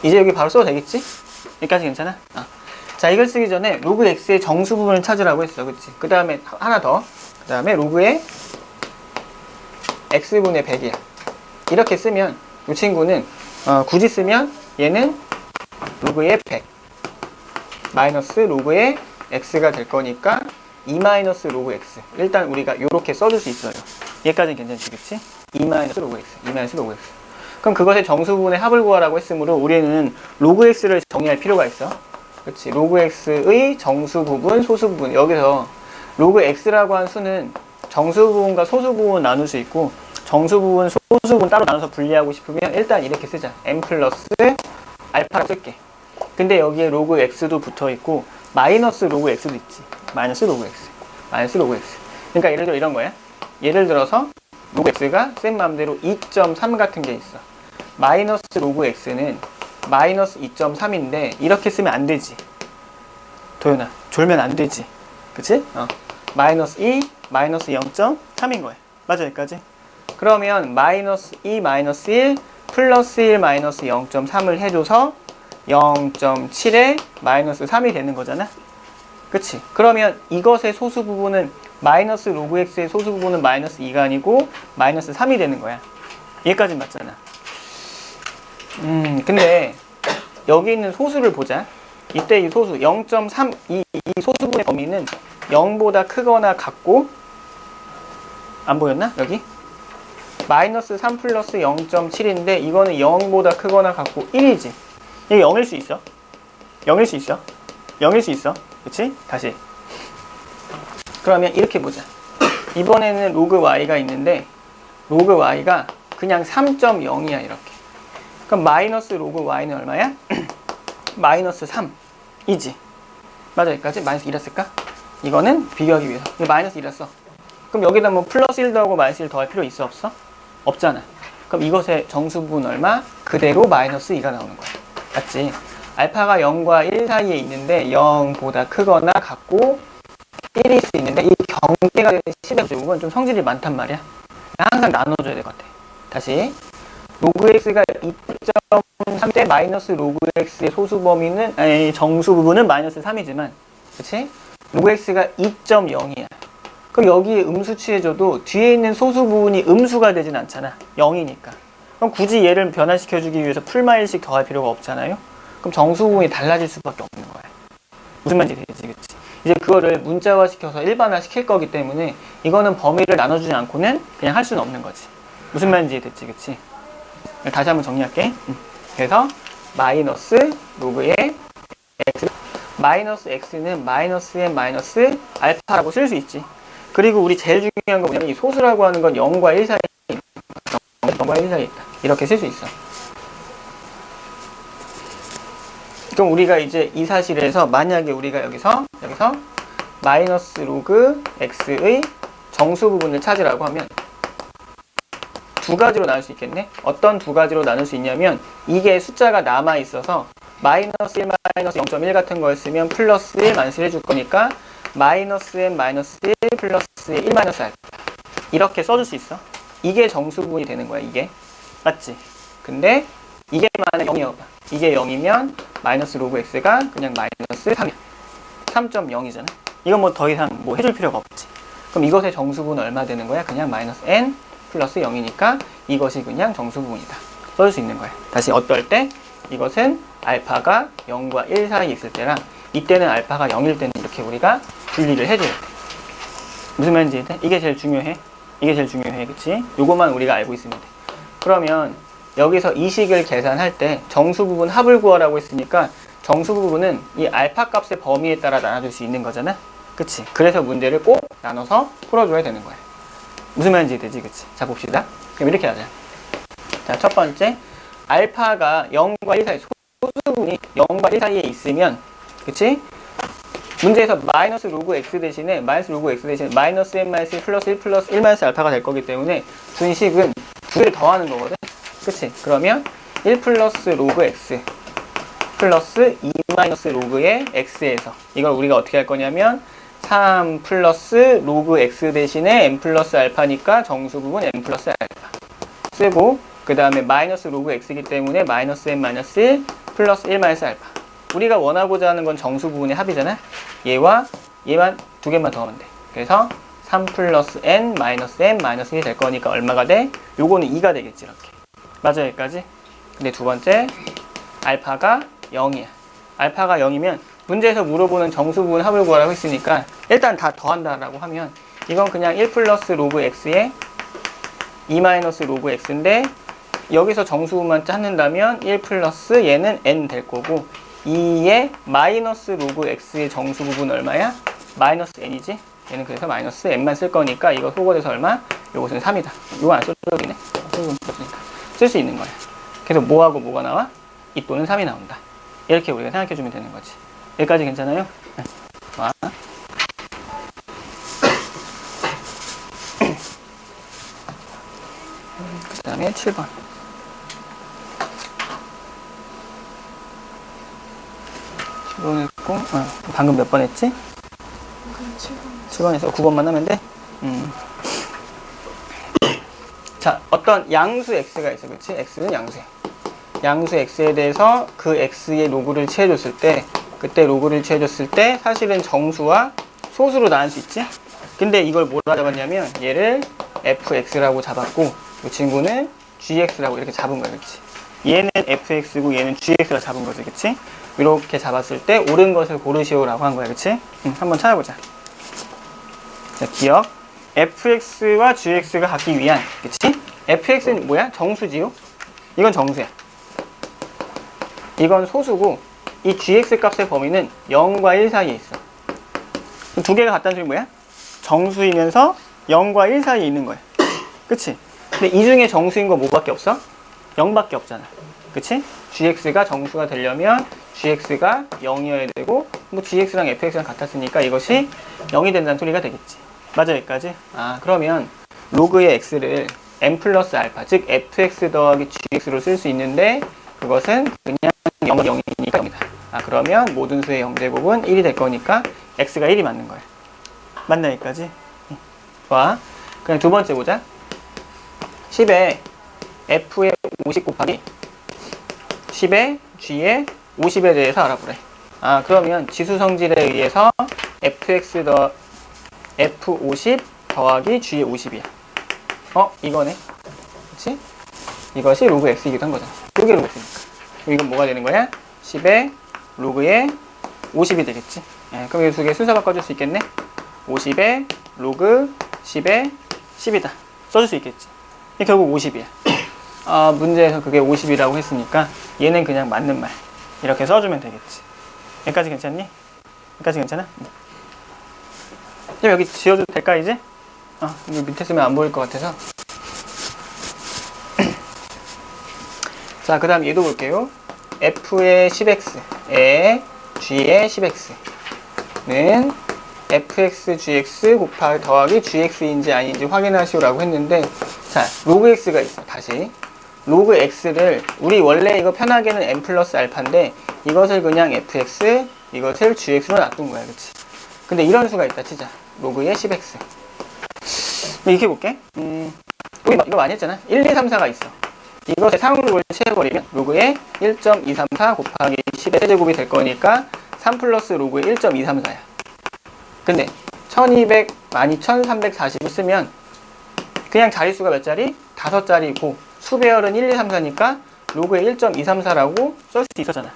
이제 여기 바로 써도 되겠지? 여기까지 괜찮아? 자, 이걸 쓰기 전에 로그 x의 정수 부분을 찾으라고 했어, 그치? 그 다음에 하나 더. 그 다음에 로그의 x분의 100이야. 이렇게 쓰면 이 친구는 굳이 쓰면 얘는 로그의 100 마이너스 로그의 x가 될 거니까 2 마이너스 로그 x. 일단 우리가 이렇게 써줄 수 있어요. 얘까지는 괜찮지, 그치? 2 마이너스 로그 x, 2 마이너스 로그 x. 그럼 그것의 정수 부분의 합을 구하라고 했으므로 우리는 로그 x를 정의할 필요가 있어. 그치? 로그 x의 정수 부분, 소수 부분. 여기서 로그 x라고 한 수는 정수 부분과 소수 부분 나눌 수 있고, 정수 부분, 소수 부분 따로 나눠서 분리하고 싶으면 일단 이렇게 쓰자. n 플러스 알파라고 쓸게. 근데 여기에 로그 x도 붙어 있고 마이너스 로그 x도 있지. 마이너스 로그 x, 마이너스 로그 x. 그러니까 예를 들어 이런 거야. 예를 들어서 로그 x가 쌤 마음대로 2.3 같은 게 있어. 마이너스 로그 x는 마이너스 2.3인데 이렇게 쓰면 안 되지. 도연아, 졸면 안 되지. 그치? 마이너스 2, 마이너스 0.3인 거야. 맞아, 여기까지? 그러면 마이너스 2, 마이너스 1, 플러스 1, 마이너스 0.3을 해줘서 0.7에 마이너스 3이 되는 거잖아. 그치? 그러면 이것의 소수 부분은 마이너스 로그 x의 소수 부분은 마이너스 2가 아니고 마이너스 3이 되는 거야. 얘까진 맞잖아. 근데 여기 있는 소수를 보자. 이때 이 소수 0.3, 이 소수분의 범위는 0보다 크거나 같고, 안 보였나? 여기? 마이너스 3 플러스 0.7인데 이거는 0보다 크거나 같고 1이지. 이게 0일 수 있어. 0일 수 있어. 0일 수 있어. 그치? 다시. 그러면 이렇게 보자. 이번에는 로그 y가 있는데 로그 y가 그냥 3.0이야, 이렇게. 그럼 마이너스 로그 y는 얼마야? 마이너스 3이지. 맞아, 여기까지? 마이너스 1을 쓸까? 이거는 비교하기 위해서. 이거 마이너스 1을 써. 그럼 여기다 뭐 플러스 1 더하고 마이너스 1 더할 필요 있어, 없어? 없잖아. 그럼 이것의 정수 부분 얼마? 그대로 마이너스 2가 나오는 거야. 맞지? 알파가 0과 1 사이에 있는데 0보다 크거나 같고 1일 수 있는데 이 경계가 10의 부분 좀 성질이 많단 말이야. 항상 나눠줘야 될 것 같아. 다시. 로그 x가 2.3대 마이너스 로그 x의 소수 범위는, 정수 부분은 마이너스 3이지만, 그치? 로그 x가 2.0이야. 그럼 여기에 음수 취해줘도 뒤에 있는 소수 부분이 음수가 되진 않잖아. 0이니까. 그럼 굳이 얘를 변화시켜주기 위해서 풀마일씩 더할 필요가 없잖아요. 그럼 정수 부분이 달라질 수밖에 없는 거야. 무슨 말인지 되지, 그치? 이제 그거를 문자화 시켜서 일반화 시킬 거기 때문에 이거는 범위를 나눠주지 않고는 그냥 할 수는 없는 거지. 무슨 말인지 됐지, 그치? 다시 한번 정리할게. 그래서 마이너스 로그의 x, 마이너스 x는 마이너스 n 마이너스 알파라고 쓸 수 있지. 그리고 우리 제일 중요한 거 뭐냐면 이 소수라고 하는 건 0과 1 사이에 있다. 0과 1 사이에 있다. 이렇게 쓸 수 있어. 그럼 우리가 이제 이 사실에서 만약에 우리가 여기서 마이너스 로그 x의 정수 부분을 찾으라고 하면 두 가지로 나눌 수 있겠네. 어떤 두 가지로 나눌 수 있냐면 이게 숫자가 남아 있어서 마이너스 1, 마이너스 0.1 같은 거였으면 플러스 1, 마이너스 1 해줄 거니까 마이너스 n, 마이너스 1, 플러스 1, 마이너스 알파. 이렇게 써줄 수 있어. 이게 정수 부분이 되는 거야, 이게. 맞지? 근데 이게 만약 0이어봐. 이게 0이면 마이너스 로그 x가 그냥 마이너스 3이야. 3.0이잖아. 이건 뭐 더 이상 뭐 해줄 필요가 없지. 그럼 이것의 정수 부분은 얼마 되는 거야? 그냥 마이너스 n 플러스 0이니까 이것이 그냥 정수 부분이다. 써줄 수 있는 거야. 다시 어떨 때? 이것은 알파가 0과 1 사이에 있을 때랑 이때는 알파가 0일 때는 이렇게 우리가 분리를 해줘야 돼. 무슨 말인지 이해? 이게 제일 중요해. 이게 제일 중요해. 그치? 요것만 우리가 알고 있으면 돼. 그러면 여기서 이 식을 계산할 때 정수 부분 합을 구하라고 했으니까 정수 부분은 이 알파 값의 범위에 따라 나눠줄 수 있는 거잖아. 그치? 그래서 문제를 꼭 나눠서 풀어줘야 되는 거야. 무슨 말인지 이해되지? 그치? 자, 봅시다. 그럼 이렇게 하자. 자, 첫 번째. 알파가 0과 1 사이, 소수분이 0과 1 사이에 있으면, 그치? 문제에서 마이너스 로그 x 대신에 마이너스 n 마이너스 1 플러스 1 플러스 1 마이너스 알파가 될 거기 때문에 준식은 두 개를 더하는 거거든. 그치? 그러면 1 플러스 로그 x 플러스 2 마이너스 로그의 x에서 이걸 우리가 어떻게 할 거냐면 3 플러스 로그 x 대신에 n 플러스 알파니까 정수 부분 n 플러스 알파 쓰고 그 다음에 마이너스 로그 x이기 때문에 마이너스 n 마이너스 1 플러스 1 마이너스 알파. 우리가 원하고자 하는 건 정수 부분의 합이잖아. 얘와 얘만 두 개만 더하면 돼. 그래서 3 플러스 n 마이너스 1이 될 거니까 얼마가 돼? 요거는 2가 되겠지. 이렇게. 맞아 여기까지? 근데 두 번째 알파가 0이야. 알파가 0이면 문제에서 물어보는 정수 부분 합을 구하라고 했으니까 일단 다 더한다라고 하면 이건 그냥 1 플러스 로그 x에 2 마이너스 로그 x인데 여기서 정수만 찾는다면 1 플러스 얘는 n 될 거고 2의 마이너스 로그 x의 정수 부분 얼마야? 마이너스 n이지? 얘는 그래서 마이너스 n만 쓸 거니까 이거 소거돼서 얼마? 요것은 3이다. 이거 안 써도 되네. 쓸 수 있는 거야. 그래서 뭐하고 뭐가 나와? 2 또는 3이 나온다. 이렇게 우리가 생각해주면 되는 거지. 여기까지 괜찮아요? 네. 와. 그 다음에 7번. 7번 했고, 방금 몇 번 했지? 7번에서 9번만 하면 돼? 자, 어떤 양수 x가 있어. 그치? x는 양수야. 양수 x에 대해서 그 x의 로그를 취해줬을 때, 그때 로그를 취해줬을 때 사실은 정수와 소수로 나눌 수 있지? 근데 이걸 뭐라 잡았냐면 얘를 fx라고 잡았고 이 친구는 gx라고 이렇게 잡은 거야. 그치? 얘는 fx고 얘는 gx가 잡은 거지. 그치? 이렇게 잡았을 때 옳은 것을 고르시오라고 한 거야. 그치? 한번 찾아보자. 자, 기억. fx와 gx가 갖기 위한, 그치? fx는 뭐야? 정수지요? 이건 정수야. 이건 소수고 이 gx 값의 범위는 0과 1 사이에 있어. 두 개가 같다는 소리 뭐야? 정수이면서 0과 1 사이에 있는 거야. 그치? 근데 이 중에 정수인 거 뭐밖에 없어? 0밖에 없잖아. 그치? gx가 정수가 되려면 gx가 0이어야 되고 뭐 gx랑 fx랑 같았으니까 이것이 0이 된다는 소리가 되겠지. 맞아 여기까지? 아 그러면 로그의 x를 n 플러스 알파 즉 fx 더하기 gx로 쓸 수 있는데 그것은 그냥 0이니까 0이다. 아 그러면 모든 수의 영제곱은 1이 될 거니까 x가 1이 맞는 거야. 맞나 여기까지? 좋아. 그냥 두 번째 보자. 10에 f의 50 곱하기 10에 g의 50에 대해서 알아보래. 아 그러면 지수 성질에 의해서 fx 더 f50 더하기 g의 50이야. 이거네. 그치? 이것이 로그 x이기도 한 거잖아. 요게 로그 x니까. 이건 뭐가 되는 거야? 10에 로그의 50이 되겠지. 그럼 이 두 개 순서 바꿔줄 수 있겠네. 50에 로그 10에 10이다. 써줄 수 있겠지. 이게 결국 50이야. 문제에서 그게 50이라고 했으니까 얘는 그냥 맞는 말. 이렇게 써주면 되겠지. 여기까지 괜찮니? 여기까지 괜찮아? 그럼 여기 지워도 될까 이제? 여기 밑에 쓰면 안 보일 것 같아서. 자, 그 다음 얘도 볼게요. f의 10x에 g의 10x는 fx gx 곱하기 더하기 gx인지 아닌지 확인하시오라고 했는데 자, 로그 x가 있어. 다시 로그 x를 우리 원래 이거 편하게는 n 플러스 알파인데 이것을 그냥 fx 이것을 gx로 놔둔 거야. 그치? 근데 이런 수가 있다 치자. 로그의 10x 이렇게 볼게. 우리 이거 많이 했잖아. 1, 2, 3, 4가 있어. 이것의 상로를 채워버리면 로그의 1.234 곱하기 10의 세제곱이 될 거니까 3 플러스 로그의 1.234야. 근데 1200, 12340을 쓰면 그냥 자릿수가 몇 자리? 5자리고 수배열은 1, 2, 3, 4니까 로그의 1.234라고 쓸 수 있었잖아.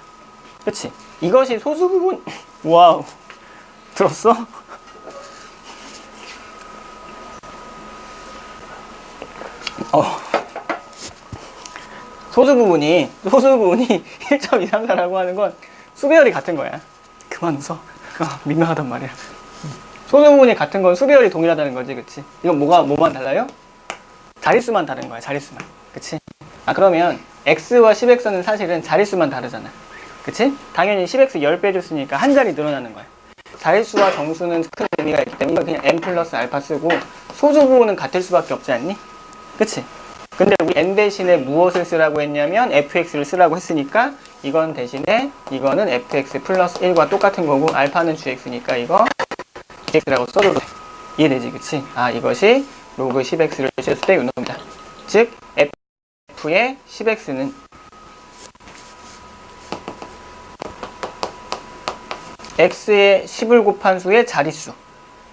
그치? 이것이 소수 부분, 와우. 들었어? 소수 부분이 1.234라고 하는 건 수배열이 같은 거야. 그만 웃어. 민망하단 말이야. 소수 부분이 같은 건 수배열이 동일하다는 거지, 그치? 이건 뭐만 달라요? 자릿수만 다른 거야, 자릿수만. 그치? 그러면 x와 10x는 사실은 자릿수만 다르잖아. 그치? 당연히 10x 10배 줬으니까 한 자리 늘어나는 거야. 자릿수와 정수는 큰 의미가 있기 때문에 이건 그냥 n 플러스 알파 쓰고 소수 부분은 같을 수밖에 없지 않니? 그치? 근데 우리 n 대신에 무엇을 쓰라고 했냐면 fx를 쓰라고 했으니까 이건 대신에 이거는 fx 플러스 1과 똑같은 거고 알파는 gx니까 이거 gx라고 써도 돼. 이해되지? 그치? 이것이 로그 10x를 썼을 때 운동이다. 즉 f의 10x는 x의 10을 곱한 수의 자릿수의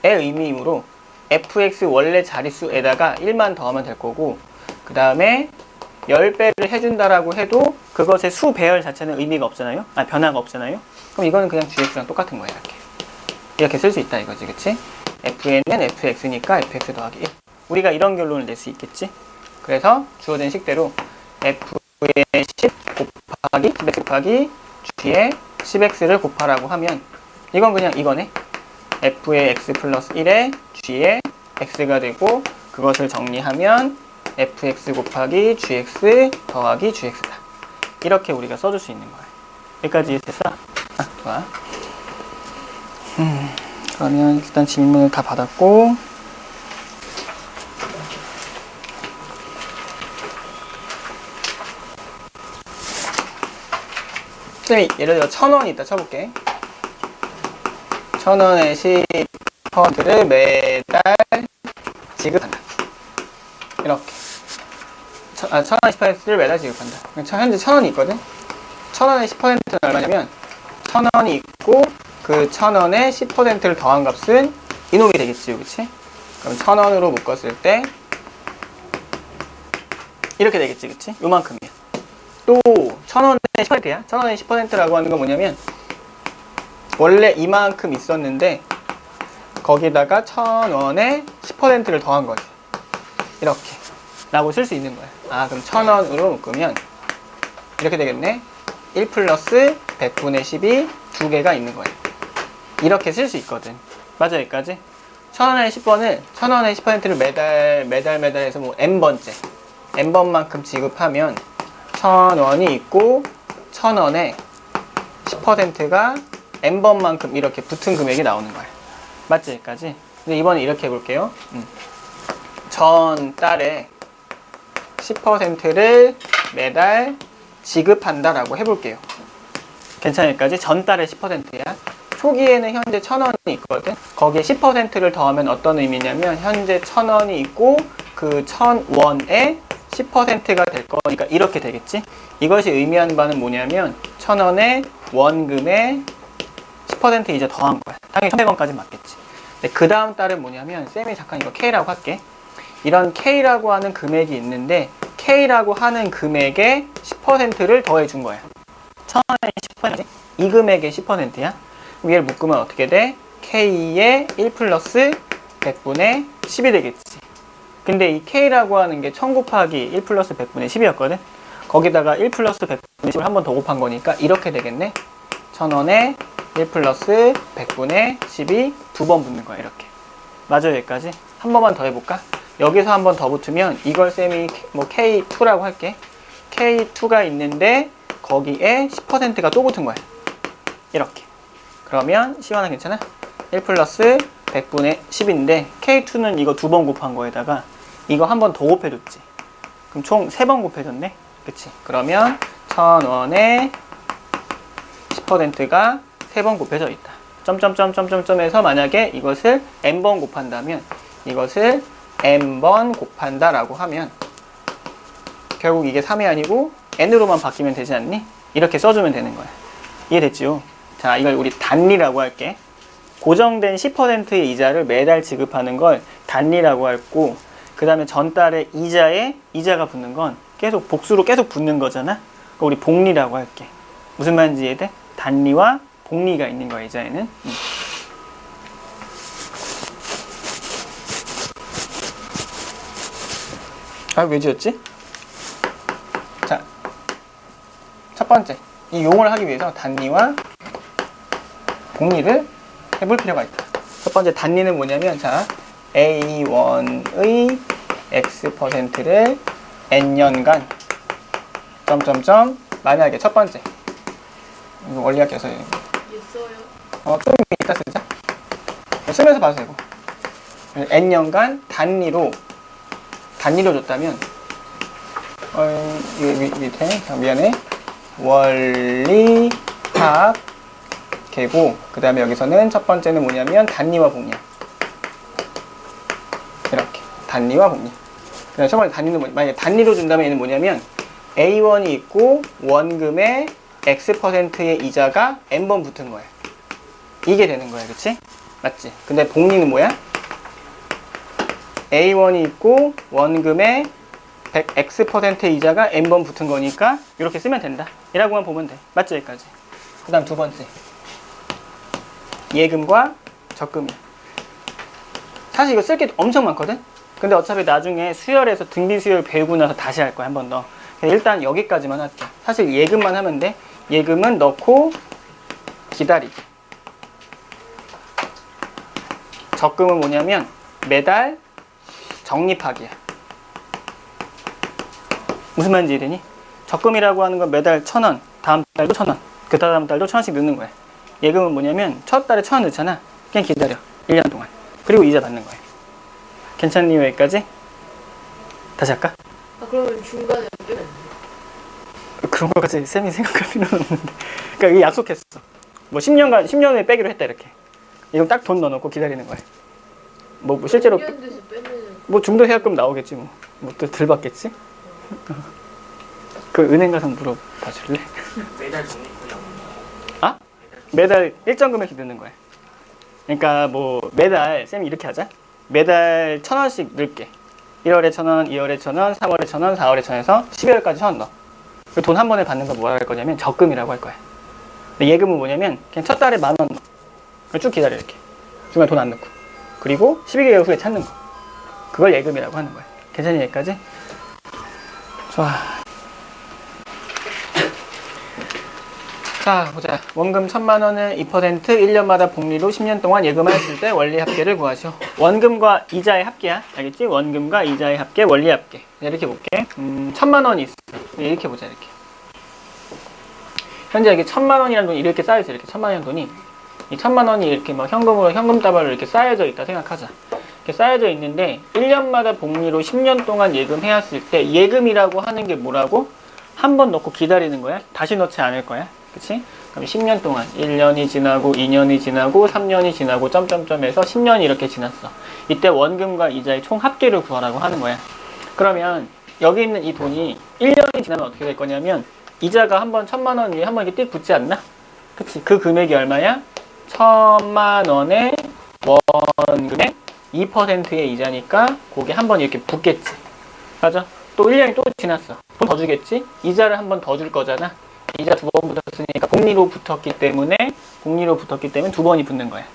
의미이므로 fx 원래 자릿수에다가 1만 더하면 될 거고 그 다음에 10배를 해준다라고 해도 그것의 수 배열 자체는 의미가 없잖아요. 변화가 없잖아요. 그럼 이거는 그냥 gx랑 똑같은 거야. 이렇게 쓸 수 있다 이거지. 그치? fn은 fx니까 fx 더하기 1. 우리가 이런 결론을 낼 수 있겠지? 그래서 주어진 식대로 f의 10 곱하기 10x 곱하기 g의 10x를 곱하라고 하면 이건 그냥 이거네. f의 x 플러스 1에 g의 x가 되고 그것을 정리하면 fx 곱하기 gx 더하기 gx다. 이렇게 우리가 써줄 수 있는 거야. 여기까지 이해됐어? 좋아. 그러면 일단 질문을 다 받았고 쌤이 예를 들어 1,000원이 있다 쳐볼게. 1,000원의 10%를 매달 지급한다. 이렇게 1,000원의 10%를 매달 지급한다. 현재 1,000원이 있거든. 1,000원의 10%는 얼마냐면 1,000원이 있고 그 1,000원의 10%를 더한 값은 이놈이 되겠지, 그치? 그럼 1,000원으로 묶었을 때 이렇게 되겠지, 그치? 요만큼이야. 또 1,000원의 10%야. 1,000원의 10%라고 하는 건 뭐냐면 원래 이만큼 있었는데 거기다가 1,000원의 10%를 더한 거지. 이렇게 라고 쓸 수 있는 거야. 그럼 1,000원으로 묶으면 이렇게 되겠네. 1 플러스 100분의 10이 두 개가 있는 거야. 이렇게 쓸 수 있거든. 맞아, 여기까지? 1,000원의 10번을 1,000원의 10%를 매달 해서 뭐 n번째 n번만큼 지급하면 1,000원이 있고 1,000원에 10%가 n번만큼 이렇게 붙은 금액이 나오는 거야. 맞지, 여기까지? 근데 이번에 이렇게 해볼게요. 전 달에 10%를 매달 지급한다라고 해볼게요. 괜찮을까지? 전 달에 10%야. 초기에는 현재 1,000원이 있거든. 거기에 10%를 더하면 어떤 의미냐면 현재 1,000원이 있고 그 1,000원에 10%가 될 거니까 이렇게 되겠지. 이것이 의미하는 바는 뭐냐면 1,000원의 원금에 10% 이자 더한 거야. 당연히 1,100원까지 맞겠지. 근데 그 다음 달은 뭐냐면 쌤이 잠깐 이거 K라고 할게. 이런 K라고 하는 금액이 있는데 K라고 하는 금액에 10%를 더해 준 거야. 1,000원에 10%지? 이 금액의 10%야. 그럼 얘를 묶으면 어떻게 돼? K의 1 플러스 100분의 10이 되겠지. 근데 이 K라고 하는 게 1,000 곱하기 1 플러스 100분의 10이었거든. 거기다가 1 플러스 100분의 10을 한 번 더 곱한 거니까 이렇게 되겠네. 1,000원에 1 플러스 100분의 10이 두 번 붙는 거야. 이렇게. 맞아요, 여기까지? 한 번만 더 해볼까? 여기서 한 번 더 붙으면 이걸 쌤이 뭐 K2라고 할게. K2가 있는데 거기에 10%가 또 붙은 거야. 이렇게. 그러면 시원하 괜찮아? 1 플러스 100분의 10인데 K2는 이거 두 번 곱한 거에다가 이거 한 번 더 곱해줬지. 그럼 총 3번 곱해줬네? 그치? 그러면 1,000원에 10%가 3번 곱해져 있다. 점점점점점점에서 만약에 이것을 n번 곱한다면 이것을 n번 곱한다라고 하면 결국 이게 3이 아니고 n으로만 바뀌면 되지 않니? 이렇게 써주면 되는 거야. 이해됐지요? 자, 이걸 우리 단리라고 할게. 고정된 10%의 이자를 매달 지급하는 걸 단리라고 했고 그 다음에 전달에 이자에 이자가 붙는 건 계속 복수로 계속 붙는 거잖아. 그거 우리 복리라고 할게. 무슨 말인지 이해돼? 단리와 복리가 있는 거야, 이자에는. 아, 왜 지었지? 자, 첫 번째. 이 용어를 하기 위해서 단리와 복리를 해볼 필요가 있다. 첫 번째 단리는 뭐냐면, 자, A1의 X%를 N년간, 점점점, 만약에 첫 번째. 이거 원리학에서 있어요. 좀 이따 쓰자. 쓰면서 봐도 되고. N년간 단리로 줬다면, 밑에, 미안해. 원리합 계고, 그 다음에 여기서는 첫 번째는 뭐냐면, 단리와 복리야. 이렇게. 단리와 복리. 그 다음에 첫 번째 단리는 만약에 단리로 준다면 얘는 뭐냐면, A1이 있고, 원금의 X%의 이자가 N번 붙은 거야. 이게 되는 거야, 그치? 맞지? 근데 복리는 뭐야? A1이 있고 원금의 X%의 이자가 N번 붙은 거니까 이렇게 쓰면 된다. 이라고만 보면 돼. 맞지? 여기까지. 그 다음 두 번째. 예금과 적금이야. 사실 이거 쓸 게 엄청 많거든? 근데 어차피 나중에 수열에서 등비 수열 배우고 나서 다시 할 거야, 한 번 더. 일단 여기까지만 할게. 사실 예금만 하면 돼. 예금은 넣고 기다리기. 적금은 뭐냐면 매달 적립하기야. 무슨 말인지 이해되니? 적금이라고 하는 건 매달 1,000원, 다음 달도 1,000원, 그 다음 달도 1,000원씩 넣는 거야. 예금은 뭐냐면 첫 달에 1,000원 넣잖아. 그냥 기다려. 1년 동안. 그리고 이자 받는 거야. 괜찮니? 여기까지? 다시 할까? 그러면 중간에 빼면 그런 거까지 쌤이 생각할 필요는 없는데. 그러니까 이게 약속했어. 뭐 10년 후에 빼기로 했다 이렇게. 이건 딱 돈 넣어놓고 기다리는 거야. 뭐 실제로 중간에서 빼면 뭐 중도 해약금 나오겠지 뭐. 뭐 또 덜 받겠지? 그 은행 가서 물어봐 줄래? 매달 적립금이 아? 매달 일정 금액이 드는 거야. 그러니까 뭐 매달 쌤이 이렇게 하자. 매달 1,000원씩 넣을게. 1월에 1,000원, 2월에 1,000원, 3월에 1,000원, 4월에 1,000원에서 12월까지 1,000원 넣어. 돈 한 번에 받는 거 뭐라 할 거냐면 적금이라고 할 거야. 근데 예금은 뭐냐면 그냥 첫 달에 10,000원 넣어. 쭉 기다려 이렇게. 중간에 돈 안 넣고. 그리고 12개월 후에 찾는 거. 그걸 예금이라고 하는 거야. 괜찮니 여기까지? 좋아. 자 보자. 원금 1,000만 원을 2% 1년마다 복리로 10년 동안 예금하였을 때 원리 합계를 구하시오. 원금과 이자의 합계야. 알겠지? 원금과 이자의 합계, 원리 합계. 이렇게 볼게. 1,000만 원이 있어. 이렇게 보자 이렇게. 현재 여기 1,000만 원이라는 돈이 이렇게 쌓여있어. 이렇게 1,000만 원이라는 돈이 이 1,000만 원이 이렇게 막 현금으로 현금 다발로 이렇게 쌓여져 있다 생각하자. 이렇게 쌓여져 있는데 1년마다 복리로 10년 동안 예금해왔을 때 예금이라고 하는 게 뭐라고? 한 번 넣고 기다리는 거야. 다시 넣지 않을 거야. 그치? 그럼 10년 동안 1년이 지나고 2년이 지나고 3년이 지나고 점점점에서 10년이 이렇게 지났어. 이때 원금과 이자의 총 합계를 구하라고 하는 거야. 그러면 여기 있는 이 돈이 1년이 지나면 어떻게 될 거냐면 이자가 한 번 1,000만 원 위에 한 번 이렇게 띡 붙지 않나? 그치? 그 금액이 얼마야? 1,000만 원의 원금의 2%의 이자니까 그게 한 번 이렇게 붙겠지. 맞아? 또 1년이 또 지났어. 돈 더 주겠지? 이자를 한 번 더 줄 거잖아. 이자 2번 붙었으니까 복리로 붙었기 때문에 두 번이 붙는 거야.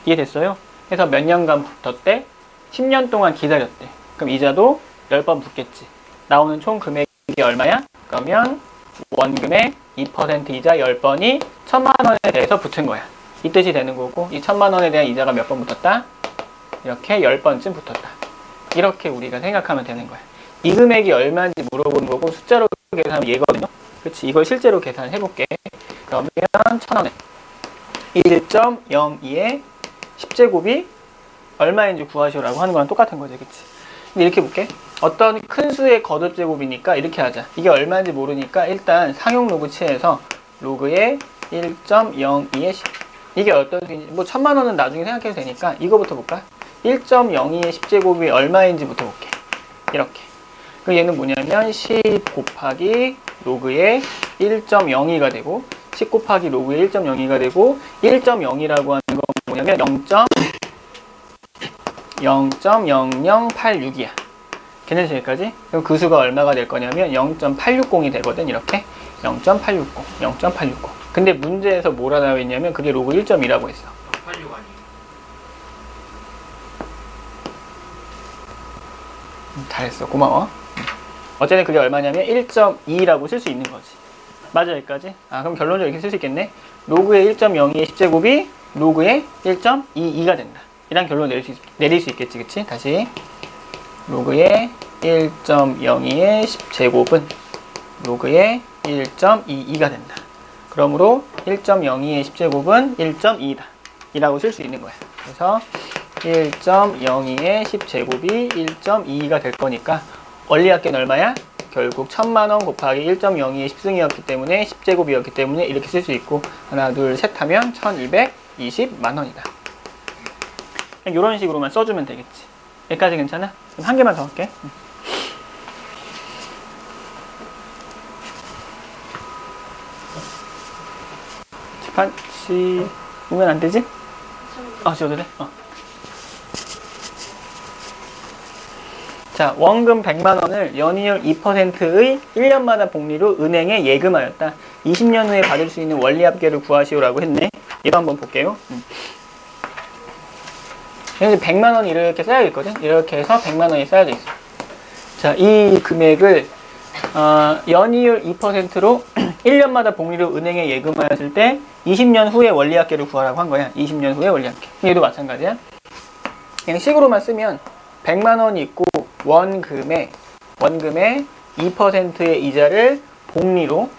이해됐어요? 그래서 몇 년간 붙었대? 10년 동안 기다렸대. 그럼 이자도 10번 붙겠지. 나오는 총 금액이 얼마야? 그러면 원금의 2% 이자 10번이 1,000만 원에 대해서 붙은 거야. 이 뜻이 되는 거고, 이 1,000만 원에 대한 이자가 몇 번 붙었다? 이렇게 10번쯤 붙었다. 이렇게 우리가 생각하면 되는 거야. 이 금액이 얼마인지 물어보는 거고 숫자로 계산하면 얘거든요. 그치? 이걸 실제로 계산해 볼게. 그러면 1,000원에 1.02의 10제곱이 얼마인지 구하시오라고 하는 거랑 똑같은 거지. 그치? 근데 이렇게 볼게. 어떤 큰 수의 거듭 제곱이니까 이렇게 하자. 이게 얼마인지 모르니까 일단 상용 로그 취해서 로그의 1.02의 10. 이게 어떤 수인지, 뭐 1,000만 원은 나중에 생각해도 되니까 이거부터 볼까? 1.02의 10제곱이 얼마인지부터 볼게. 이렇게. 그 얘는 뭐냐면 10 곱하기 로그의 1.02가 되고 10 곱하기 로그의 1.02가 되고 1.0이라고 하는 건 뭐냐면 0.0086이야. 괜찮지 여기까지? 그럼 그 수가 얼마가 될 거냐면 0.860이 되거든. 이렇게 0.860, 0.860. 근데 문제에서 뭐라 나와 있냐면 그게 로그 1.2라고 했어. 86 아니에요? 잘했어. 고마워. 어쨌든 그게 얼마냐면 1.2라고 쓸 수 있는 거지. 맞아, 여기까지? 그럼 결론적으로 이렇게 쓸 수 있겠네. 로그의 1.02의 10제곱이 로그의 1.22가 된다. 이란 결론을 내릴 수 있겠지, 그치? 다시. 로그의 1.02의 10제곱은 로그의 1.22가 된다. 그러므로 1.02의 10제곱은 1.2다. 이라고 쓸 수 있는 거야. 그래서 1.02의 10제곱이 1.22가 될 거니까 원리합계는 얼마야? 결국 1000만원 곱하기 1.02의 10승이었기 때문에 10제곱이었기 때문에 이렇게 쓸 수 있고 하나 둘 셋 하면 1220만원이다. 이런 식으로만 써주면 되겠지. 여기까지 괜찮아? 그럼 한 개만 더 할게. 집한치 오면 안 되지? 지워도 돼? 자, 원금 100만원을 연이율 2%의 1년마다 복리로 은행에 예금하였다. 20년 후에 받을 수 있는 원리합계를 구하시오라고 했네. 얘도 한번 볼게요. 여기 100만원 이렇게 써야겠거든? 이렇게 해서 100만원이 써야져 있어. 자, 이 금액을 연이율 2%로 1년마다 복리로 은행에 예금하였을 때 20년 후에 원리합계를 구하라고 한 거야. 20년 후에 원리합계. 얘도 마찬가지야. 그냥 식으로만 쓰면 100만원이 있고 원금에 2%의 이자를 복리로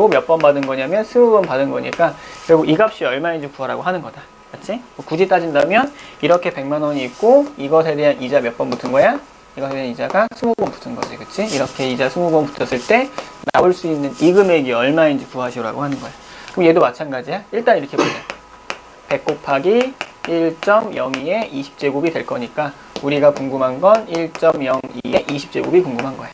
몇 번 받은 거냐면 20번 받은 거니까 결국 이 값이 얼마인지 구하라고 하는 거다. 맞지? 굳이 따진다면 이렇게 100만원이 있고 이것에 대한 이자 몇 번 붙은 거야? 이것에 대한 이자가 20번 붙은 거지. 그치? 이렇게 이자 20번 붙었을 때 나올 수 있는 이 금액이 얼마인지 구하시오라고 하는 거야. 그럼 얘도 마찬가지야. 일단 이렇게 보자. 100 곱하기 1.02의 20제곱이 될 거니까 우리가 궁금한 건 1.02의 20제곱이 궁금한 거야.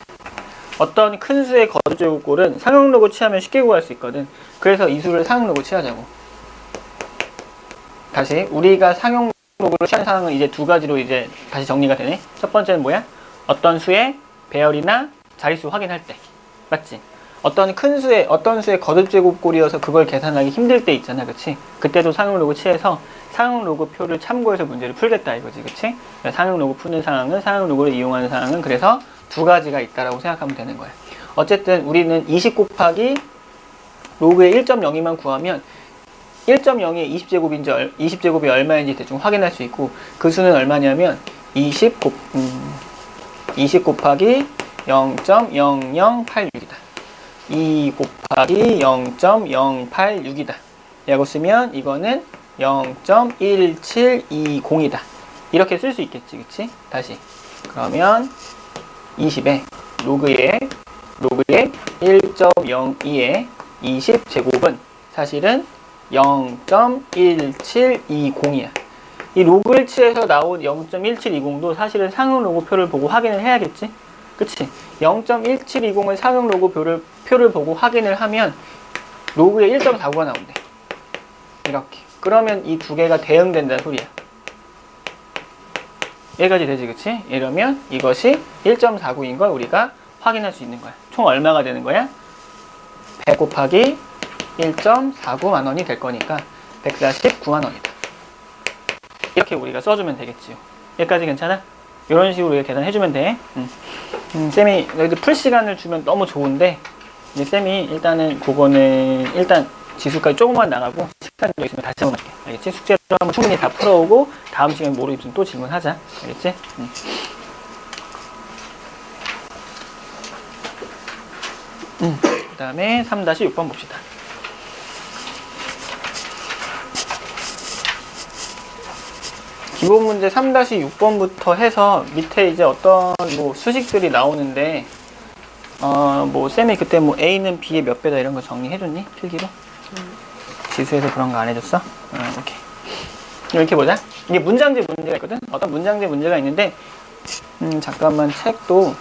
어떤 큰 수의 거듭제곱꼴은 상용로고 취하면 쉽게 구할 수 있거든. 그래서 이 수를 상용로고 취하자고. 다시 우리가 상용로고를 취한 상황은 이제 두 가지로 이제 다시 정리가 되네. 첫 번째는 뭐야? 어떤 수의 배열이나 자릿수 확인할 때. 맞지? 어떤 수의 거듭제곱꼴이어서 그걸 계산하기 힘들 때 있잖아. 그치? 그때도 상용로고 취해서 상용로고 표를 참고해서 문제를 풀겠다 이거지. 그치? 상용로고 푸는 상황은 상용로고를 이용하는 상황은 그래서 두 가지가 있다라고 생각하면 되는 거야. 어쨌든 우리는 20 곱하기 로그의 1.02만 구하면 1.02의 20제곱이 얼마인지 대충 확인할 수 있고 그 수는 얼마냐면 20 곱하기 0.0086이다. 2 곱하기 0.086이다. 라고 쓰면 이거는 0.1720이다. 이렇게 쓸 수 있겠지, 그치? 다시. 그러면 20에 로그의 1.02의 20제곱은 사실은 0.1720이야. 이 로그를 취해서 나온 0.1720도 사실은 상용 로고표를 보고 확인을 해야겠지? 그치? 0.1720을 상용 로고표를 보고 확인을 하면 로그에 1.49가 나온대. 이렇게. 그러면 이 두 개가 대응된다는 소리야. 여기까지 되지, 그치? 이러면 이것이 1.49인 걸 우리가 확인할 수 있는 거야. 총 얼마가 되는 거야? 100 곱하기 1.49만 원이 될 거니까 149만 원이다. 이렇게 우리가 써주면 되겠지요. 여기까지 괜찮아? 이런 식으로 우리가 계산해주면 돼. 쌤이 너희들 풀 시간을 주면 너무 좋은데 이제 쌤이 일단은 그거는 일단 지수까지 조금만 나가고 시간이 더 있으면 다시 한번 할게. 알겠지? 숙제를 한번 충분히 다 풀어오고 다음 시간에 모르겠으면 또 질문하자. 알겠지? 그 다음에 3-6번 봅시다. 기본 문제 3-6번부터 해서 밑에 이제 어떤 뭐 수식들이 나오는데 뭐 쌤이 그때 뭐 A는 B의 몇 배다 이런 거 정리해줬니? 필기로? 지수에서 그런 거 안 해줬어? 오케이. 이렇게 보자. 이게 문장제 문제가 있거든? 어떤 문장제 문제가 있는데 잠깐만 책도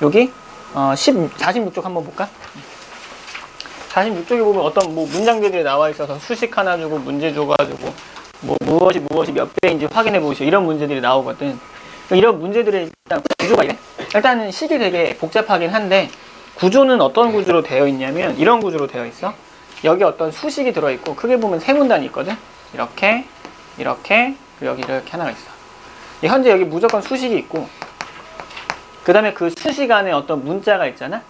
여기 46쪽 한번 볼까? 46쪽에 보면 어떤 뭐 문장제들이 나와 있어서 수식 하나 주고 문제 줘가지고 뭐 무엇이 몇 배인지 확인해 보시오 이런 문제들이 나오거든. 이런 문제들의 일단 구조가 이래. 일단은 식이 되게 복잡하긴 한데 구조는 어떤 구조로 되어 있냐면 이런 구조로 되어 있어. 여기 어떤 수식이 들어있고 크게 보면 세 문단이 있거든. 이렇게 이렇게 그리고 여기 이렇게 하나가 있어. 현재 여기 무조건 수식이 있고 그 다음에 그 수식 안에 어떤 문자가 있잖아.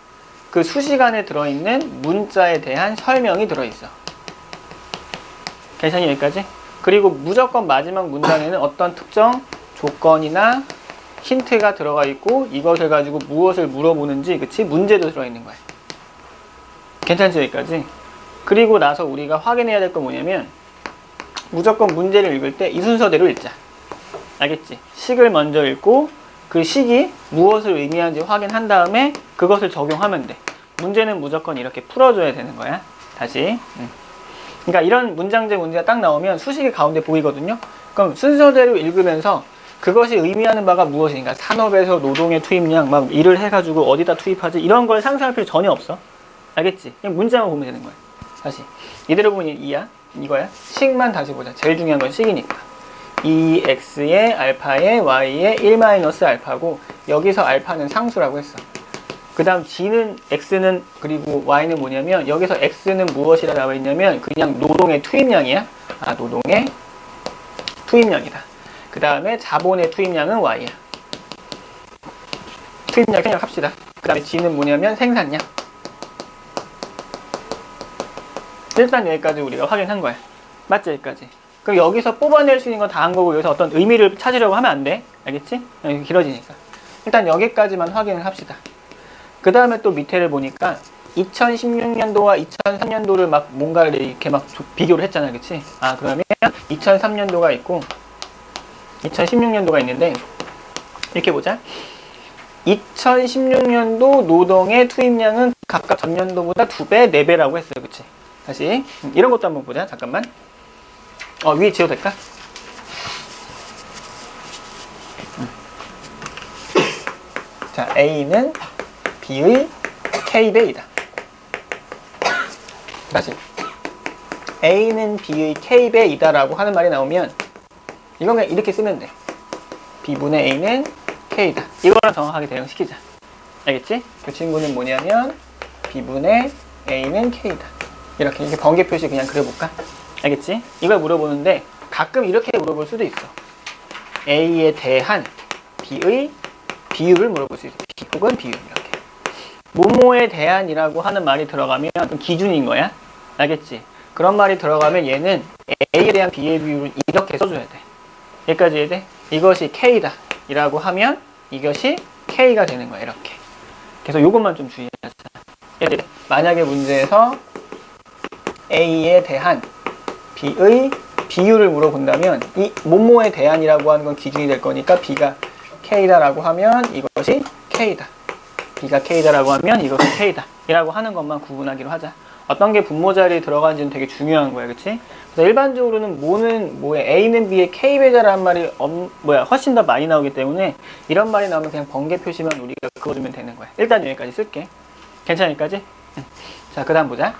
그 수식 안에 들어있는 문자에 대한 설명이 들어있어. 괜찮니 여기까지? 그리고 무조건 마지막 문장에는 어떤 특정 조건이나 힌트가 들어가 있고 이것을 가지고 무엇을 물어보는지 그치? 문제도 들어있는 거야. 괜찮지 여기까지? 그리고 나서 우리가 확인해야 될 건 뭐냐면 무조건 문제를 읽을 때 이 순서대로 읽자. 알겠지? 식을 먼저 읽고 그 식이 무엇을 의미하는지 확인한 다음에 그것을 적용하면 돼. 문제는 무조건 이렇게 풀어줘야 되는 거야. 다시. 그러니까 이런 문장제 문제가 딱 나오면 수식이 가운데 보이거든요. 그럼 순서대로 읽으면서 그것이 의미하는 바가 무엇인가, 산업에서 노동의 투입량 막 일을 해가지고 어디다 투입하지 이런 걸 상상할 필요 전혀 없어. 알겠지? 그냥 문장만 보면 되는 거야. 다시 이대로 보면 이야 이거야. 식만 다시 보자. 제일 중요한 건 식이니까. 2x의 알파의 y의 1-알파고 여기서 알파는 상수라고 했어. 그 다음 g는 x는 그리고 y는 뭐냐면 여기서 x는 무엇이라 나와 있냐면 그냥 노동의 투입량이야. 아 노동의 투입량이다. 그 다음에 자본의 투입량은 y야. 투입량 생략합시다. 그 다음에 g는 뭐냐면 생산량. 일단 여기까지 우리가 확인한 거야. 맞지 여기까지? 그럼 여기서 뽑아낼 수 있는 건 다 한 거고 여기서 어떤 의미를 찾으려고 하면 안 돼. 알겠지? 여기 길어지니까. 일단 여기까지만 확인을 합시다. 그 다음에 또 밑에를 보니까 2016년도와 2003년도를 막 뭔가를 이렇게 막 비교를 했잖아. 그치? 아 그러면 2003년도가 있고 2016년도가 있는데 이렇게 보자. 2016년도 노동의 투입량은 각각 전년도보다 2배, 4배라고 했어요. 그치? 다시 이런 것도 한번 보자. 잠깐만. 위에 지워도 될까? 자, A는 B의 K배이다. 다시 A는 B의 K배이다 라고 하는 말이 나오면 이건 그냥 이렇게 쓰면 돼. B분의 A는 K다. 이거랑 정확하게 대응시키자. 알겠지? 그 친구는 뭐냐면 B분의 A는 K다. 이렇게 번개 표시 그냥 그려볼까? 알겠지? 이걸 물어보는데 가끔 이렇게 물어볼 수도 있어. A에 대한 B의 비율을 물어볼 수 있어. B 혹은 비율 이렇게. 뭐뭐에 대한이라고 하는 말이 들어가면 기준인 거야. 알겠지? 그런 말이 들어가면 얘는 A에 대한 B의 비율을 이렇게 써줘야 돼. 여기까지 해야 돼? 이것이 K다 이라고 하면 이것이 K가 되는 거야. 이렇게. 그래서 이것만 좀 주의하자. 만약에 문제에서 A에 대한 B의 비율을 물어본다면 이 뭐뭐에 대한이라고 하는 건 기준이 될 거니까 B가 K다라고 하면 이것이 K다. B가 K다라고 하면 이것이 K다. 이라고 하는 것만 구분하기로 하자. 어떤 게 분모 자리에 들어가는지는 되게 중요한 거야. 그치? 그래서 일반적으로는 뭐는 뭐에 A는 B의 K배자라는 말이 훨씬 더 많이 나오기 때문에 이런 말이 나오면 그냥 번개 표시만 우리가 그어주면 되는 거야. 일단 여기까지 쓸게. 괜찮을까지? 자, 그 다음 보자.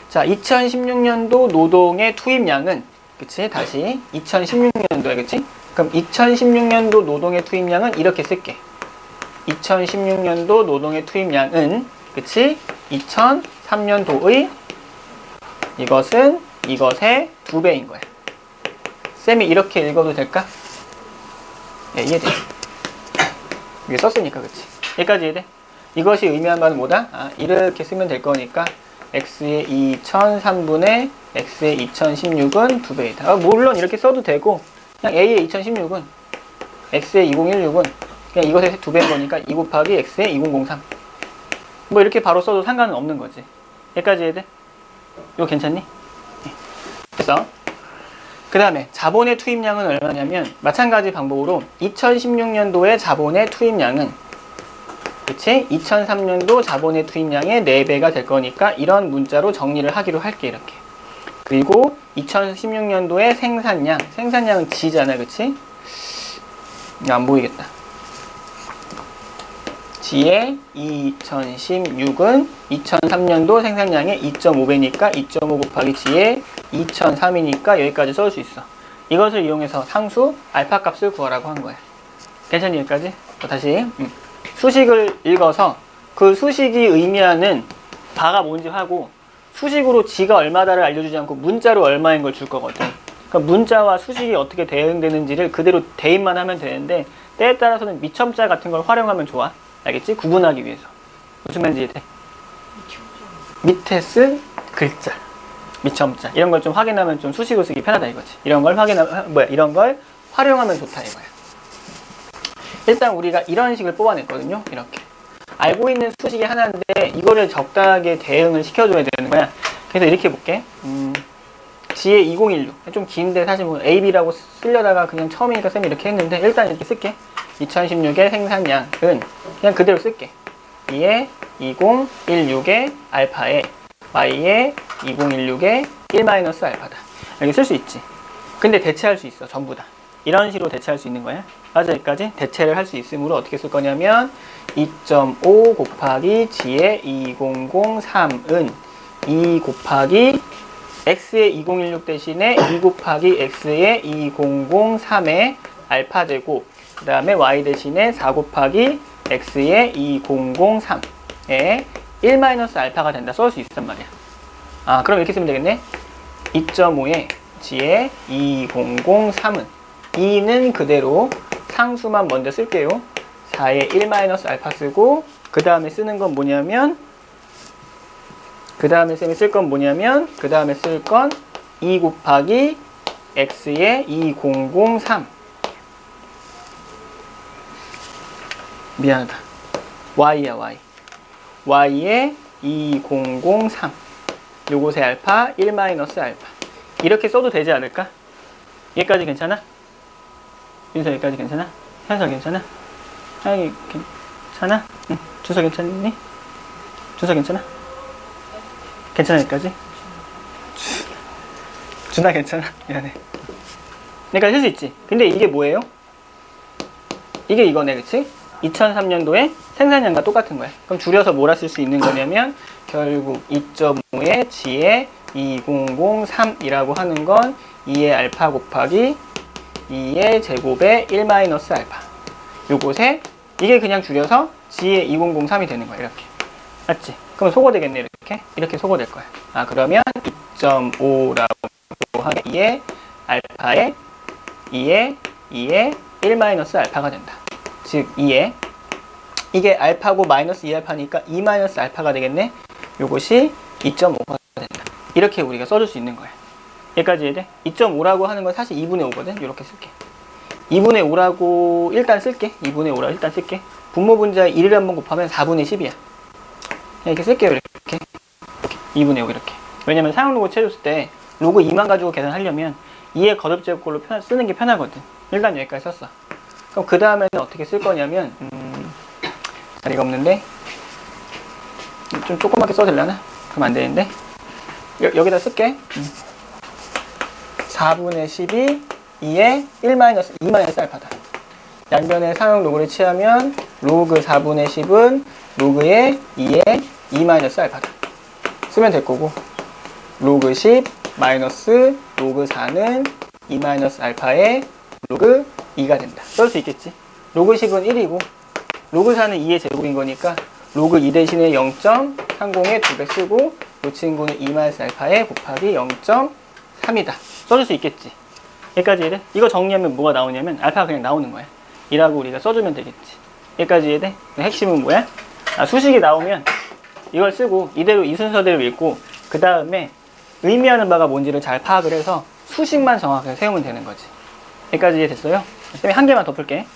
자, 2016년도 노동의 투입량은, 그치? 다시 2016년도에, 그치? 그럼 2016년도 노동의 투입량은 이렇게 쓸게. 2016년도 노동의 투입량은, 그치? 2003년도의 이것은 이것의 2배인 거야. 쌤이 이렇게 읽어도 될까? 예, 이해돼. 이게 썼으니까, 그치? 여기까지 이해돼? 이것이 의미하는 바는 뭐다? 아, 이렇게 쓰면 될 거니까 x의 2003분의 x의 2016은 2배이다. 물론 이렇게 써도 되고 그냥 a의 2016은 x의 2016은 그냥 이것의 2배인 거니까 2 곱하기 x의 2003 뭐 이렇게 바로 써도 상관은 없는 거지. 여기까지 해야 돼? 이거 괜찮니? 네. 됐어. 그 다음에 자본의 투입량은 얼마냐면 마찬가지 방법으로 2016년도의 자본의 투입량은 그치? 2003년도 자본의 투입량의 4배가 될 거니까 이런 문자로 정리를 하기로 할게. 이렇게. 그리고 2016년도의 생산량은 G잖아. 그치? 안 보이겠다. G의 2016은 2003년도 생산량의 2.5배니까 2.5 곱하기 G의 2003이니까 여기까지 써줄 수 있어. 이것을 이용해서 상수 알파 값을 구하라고 한 거야. 괜찮니? 여기까지? 다시 수식을 읽어서 그 수식이 의미하는 바가 뭔지 하고 수식으로 지가 얼마다를 알려주지 않고 문자로 얼마인 걸 줄 거거든. 그러니까 문자와 수식이 어떻게 대응되는지를 그대로 대입만 하면 되는데 때에 따라서는 미첨자 같은 걸 활용하면 좋아. 알겠지? 구분하기 위해서. 무슨 말인지 이해돼? 밑에 쓴 글자, 미첨자 이런 걸 좀 확인하면 좀 수식을 쓰기 편하다 이거지. 이런 걸 이런 걸 활용하면 좋다 이거야. 일단 우리가 이런 식을 뽑아냈거든요. 이렇게 알고 있는 수식이 하나인데 이거를 적당하게 대응을 시켜줘야 되는 거야. 그래서 이렇게 볼게. 지혜 2016. 좀 긴데 사실 뭐 AB라고 쓰려다가 그냥 처음이니까 쌤이 이렇게 했는데 일단 이렇게 쓸게. 2016의 생산량은 그냥 그대로 쓸게. 2의 2016의 알파에 Y의 2016의 1-알파다. 이렇게 쓸 수 있지. 근데 대체할 수 있어. 전부 다. 이런 식으로 대체할 수 있는 거야. 맞아, 여기까지 대체를 할 수 있으므로 어떻게 쓸 거냐면 2.5 곱하기 G의 2003은 2 곱하기 X의 2016 대신에 2 곱하기 X의 2003의 알파 제곱 그 다음에 Y 대신에 4 곱하기 X의 2003의 1-알파가 된다. 써올 수 있단 말이야. 아, 그럼 이렇게 쓰면 되겠네. 2.5의 G의 2003은 2는 그대로 상수만 먼저 쓸게요. 4의 1-알파 쓰고 그 다음에 쓰는 건 뭐냐면 그 다음에 쓸 건 2 곱하기 X의 2003 미안하다. Y야 Y. Y의 2003 요것의 알파 1-알파 이렇게 써도 되지 않을까? 여기까지 괜찮아? 윤서 여기까지 괜찮아? 현서 괜찮아? 하영이 괜찮아? 응. 준서 괜찮니? 준서 괜찮아? 괜찮아 여기까지? 준아 괜찮아? 미안해. 그러니까 쓸 수 있지. 근데 이게 뭐예요? 이게 이거네, 그치? 2003년도에 생산량과 똑같은 거야. 그럼 줄여서 뭐라 쓸 수 있는 거냐면 결국 2.5의 G의 2003이라고 하는 건 2의 알파 곱하기 2의 제곱의 1-알파 요것에 이게 그냥 줄여서 G의 2003이 되는 거야. 이렇게 맞지? 그럼 소거되겠네. 이렇게 소거될 거야. 아, 그러면 2.5라고 하게 2의 알파에 2의 1-알파가 된다. 즉 2의 이게 알파고 마이너스 2알파니까 2-알파가 되겠네. 요것이 2.5가 된다. 이렇게 우리가 써줄 수 있는 거야. 여기까지 이해돼? 2.5라고 하는 건 사실 2분의 5거든. 이렇게 쓸게. 2분의 5라고 일단 쓸게. 2분의 5라고 일단 쓸게. 분모 분자에 1을 한번 곱하면 4분의 10이야. 이렇게 쓸게요. 이렇게 2분의 5 이렇게. 왜냐면 사용 로그 채줬을 때 로그 2만 가지고 계산하려면 2의 거듭 제곱꼴로 쓰는 게 편하거든. 일단 여기까지 썼어. 그럼 그 다음에는 어떻게 쓸 거냐면 자리가 없는데 좀 조그맣게 써질려나? 그럼 안 되는데 여기다 쓸게. 4분의 10이 2의 2-알파다. 양변에 사용 로그를 취하면 로그 4분의 10은 로그의 2의 2-알파다. 쓰면 될 거고 로그 10 마이너스 로그 4는 2-알파의 로그 2가 된다. 쓸 수 있겠지. 로그 10은 1이고 로그 4는 2의 제곱인 거니까 로그 2 대신에 0.30에 2배 쓰고 이 친구는 2-알파에 곱하기 0.3이다. 써줄 수 있겠지. 여기까지 이해돼? 이거 정리하면 뭐가 나오냐면 알파가 그냥 나오는 거야. 이라고 우리가 써주면 되겠지. 여기까지 이해돼? 핵심은 뭐야? 아, 수식이 나오면 이걸 쓰고 이대로 이 순서대로 읽고 그 다음에 의미하는 바가 뭔지를 잘 파악을 해서 수식만 정확하게 세우면 되는 거지. 여기까지 이해됐어요? 쌤이 한 개만 더 풀게.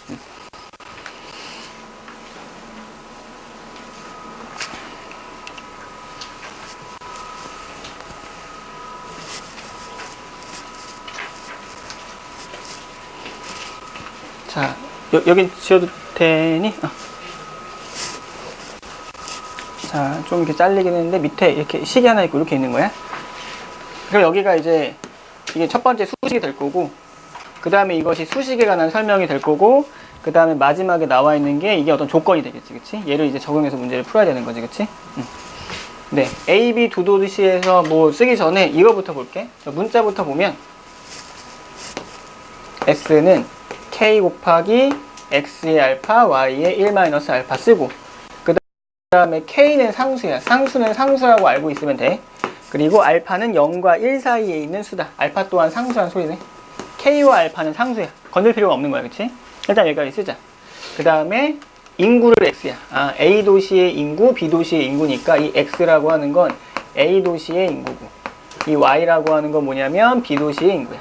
자, 여긴 지워도 되니? 자, 좀 이렇게 잘리긴 했는데 밑에 이렇게 식이 하나 있고 이렇게 있는 거야. 그럼 여기가 이제 이게 첫 번째 수식이 될 거고 그 다음에 이것이 수식에 관한 설명이 될 거고 그 다음에 마지막에 나와 있는 게 이게 어떤 조건이 되겠지, 그치? 얘를 이제 적용해서 문제를 풀어야 되는 거지, 그치? 네, A, B 두 도시에서 뭐 쓰기 전에 이거부터 볼게. 문자부터 보면 S는 K 곱하기 X의 알파, Y의 1-알파 쓰고 다음에 K는 상수야. 상수는 상수라고 알고 있으면 돼. 그리고 알파는 0과 1 사이에 있는 수다. 알파 또한 상수란 소리네. K와 알파는 상수야. 건들 필요가 없는 거야. 그치? 일단 여기까지 쓰자. 그 다음에 인구를 X야. A 도시의 인구, B 도시의 인구니까 이 X라고 하는 건 A 도시의 인구고, 이 Y라고 하는 건 뭐냐면 B 도시의 인구야.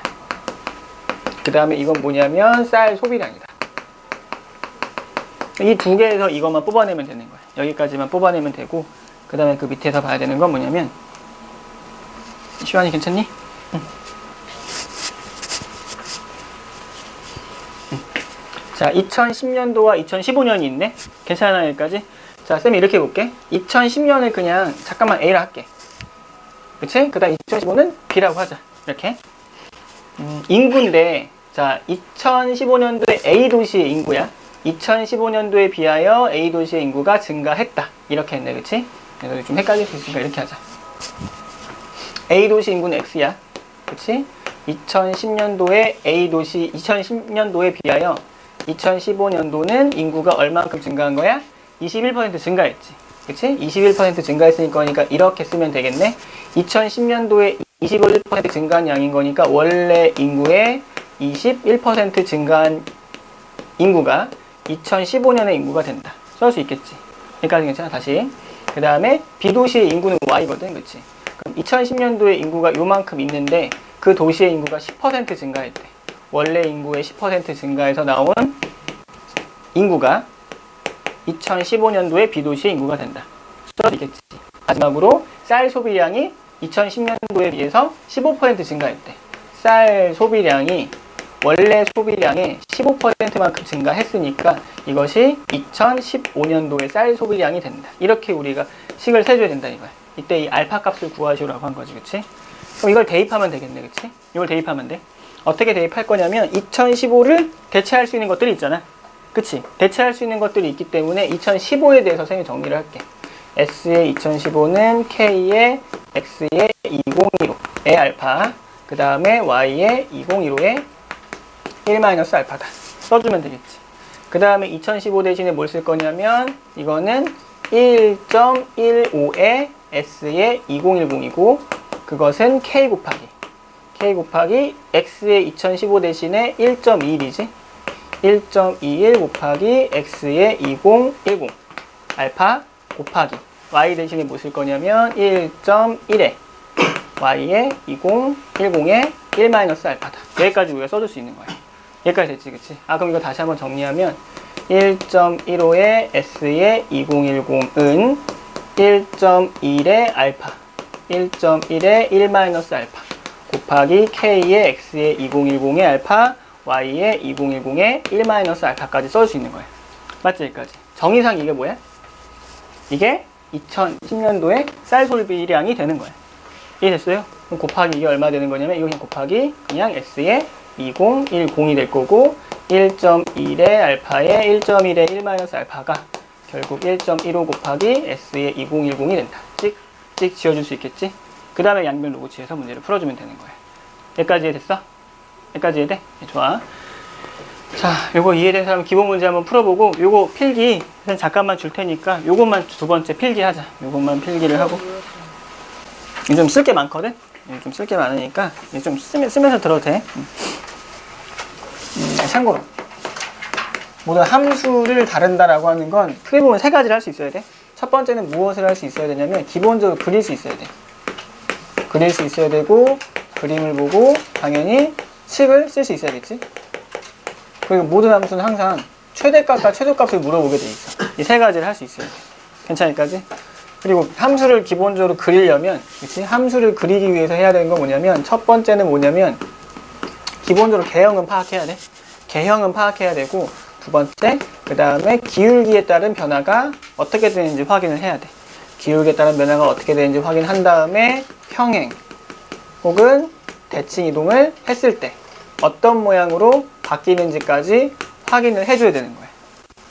그 다음에 이건 뭐냐면 쌀 소비량이다. 이 두 개에서 이것만 뽑아내면 되는 거야. 여기까지만 뽑아내면 되고, 그 다음에 그 밑에서 봐야 되는 건 뭐냐면, 시환이 괜찮니? 응. 자, 2010년도와 2015년이 있네? 괜찮아, 여기까지? 자, 쌤이 이렇게 해볼게. 2010년을 그냥 잠깐만 A라 할게. 그치? 그 다음 2015는 B라고 하자. 이렇게. 인구인데, 자, 2015년도에 A 도시의 인구야. 2015년도에 비하여 A 도시의 인구가 증가했다. 이렇게 했네, 그치? 그래서 좀 헷갈릴 수 있으니까 이렇게 하자. A 도시 인구는 X야. 그치? 2010년도에 A 도시, 2010년도에 비하여 2015년도는 인구가 얼만큼 증가한 거야? 21% 증가했지. 그치? 21% 증가했으니까 그러니까 이렇게 쓰면 되겠네. 2010년도에 21% 증가한 양인 거니까 원래 인구의 21% 증가한 인구가 2015년의 인구가 된다. 쓸 수 있겠지. 여기까지 괜찮아? 다시. 그 다음에 B도시의 인구는 Y거든. 그치? 그럼 2010년도에 인구가 요만큼 있는데 그 도시의 인구가 10% 증가했대. 원래 인구의 10% 증가해서 나온 인구가 2015년도에 B도시의 인구가 된다. 쓸 수 있겠지. 마지막으로 쌀 소비량이 2010년도에 비해서 15% 증가했대. 쌀 소비량이 원래 소비량의 15%만큼 증가했으니까 이것이 2015년도의 쌀 소비량이 된다. 이렇게 우리가 식을 세줘야 된다 이거야. 이때 이 알파 값을 구하시오라고 한 거지, 그치? 그럼 이걸 대입하면 되겠네, 그치? 이걸 대입하면 돼. 어떻게 대입할 거냐면 2015를 대체할 수 있는 것들이 있잖아. 그치? 대체할 수 있는 것들이 있기 때문에 2015에 대해서 선생님이 정리를 할게. S의 2015는 K의 X의 2015의 알파, 그 다음에 Y의 2015의 1-알파다. 써주면 되겠지. 그 다음에 2015 대신에 뭘 쓸 거냐면 이거는 1.15의 S의 2010이고 그것은 K 곱하기 X의 2015 대신에 1.21이지. 1.21 곱하기 X의 2010 알파 곱하기 Y 대신에 뭐 쓸 거냐면 1.1에 Y의 2010의 1-알파다. 여기까지 우리가 써줄 수 있는 거야. 여기까지 됐지, 그치? 그럼 이거 다시 한번 정리하면 1.15의 S의 2010은 1.1의 알파 1.1의 1-알파 곱하기 K의 X의 2010의 알파 Y의 2010의 1-알파까지 써줄 수 있는 거야. 맞지? 여기까지. 정의상 이게 뭐야? 이게 2010년도에 쌀 소비량이 되는 거야. 이해됐어요? 그럼 곱하기 이게 얼마 되는 거냐면 이거 그냥 곱하기 그냥 S의 2010이 될 거고 1.1의 알파의 1.1의 1-알파가 결국 1.15 곱하기 S의 2010이 된다. 찍 지어줄 수 있겠지? 그 다음에 양변 로고치에서 문제를 풀어주면 되는 거야. 여기까지 이해됐어? 여기까지 이해돼? 네, 좋아. 자, 요거 이해된 사람 기본 문제 한번 풀어보고 요거 필기 잠깐만 줄 테니까 요것만 두 번째 필기 하자. 요것만 필기를 하고 좀 쓸 게 많거든? 좀 쓸 게 많으니까 좀 쓰면서 들어도 돼. 참고로 모든 함수를 다룬다라고 하는 건 크게 보면 세 가지를 할 수 있어야 돼. 첫 번째는 무엇을 할 수 있어야 되냐면 기본적으로 그릴 수 있어야 돼. 그릴 수 있어야 되고 그림을 보고 당연히 식을 쓸 수 있어야겠지. 그리고 모든 함수는 항상 최대값과 최소값을 물어보게 돼 있어. 이 세 가지를 할 수 있어야 돼. 괜찮을까지? 그리고 함수를 기본적으로 그리려면, 그치? 함수를 그리기 위해서 해야 되는 건 뭐냐면, 첫 번째는 뭐냐면, 기본적으로 개형은 파악해야 돼. 개형은 파악해야 되고, 두 번째, 그 다음에 기울기에 따른 변화가 어떻게 되는지 확인을 해야 돼. 기울기에 따른 변화가 어떻게 되는지 확인한 다음에, 평행, 혹은 대칭 이동을 했을 때, 어떤 모양으로 바뀌는지까지 확인을 해줘야 되는 거야.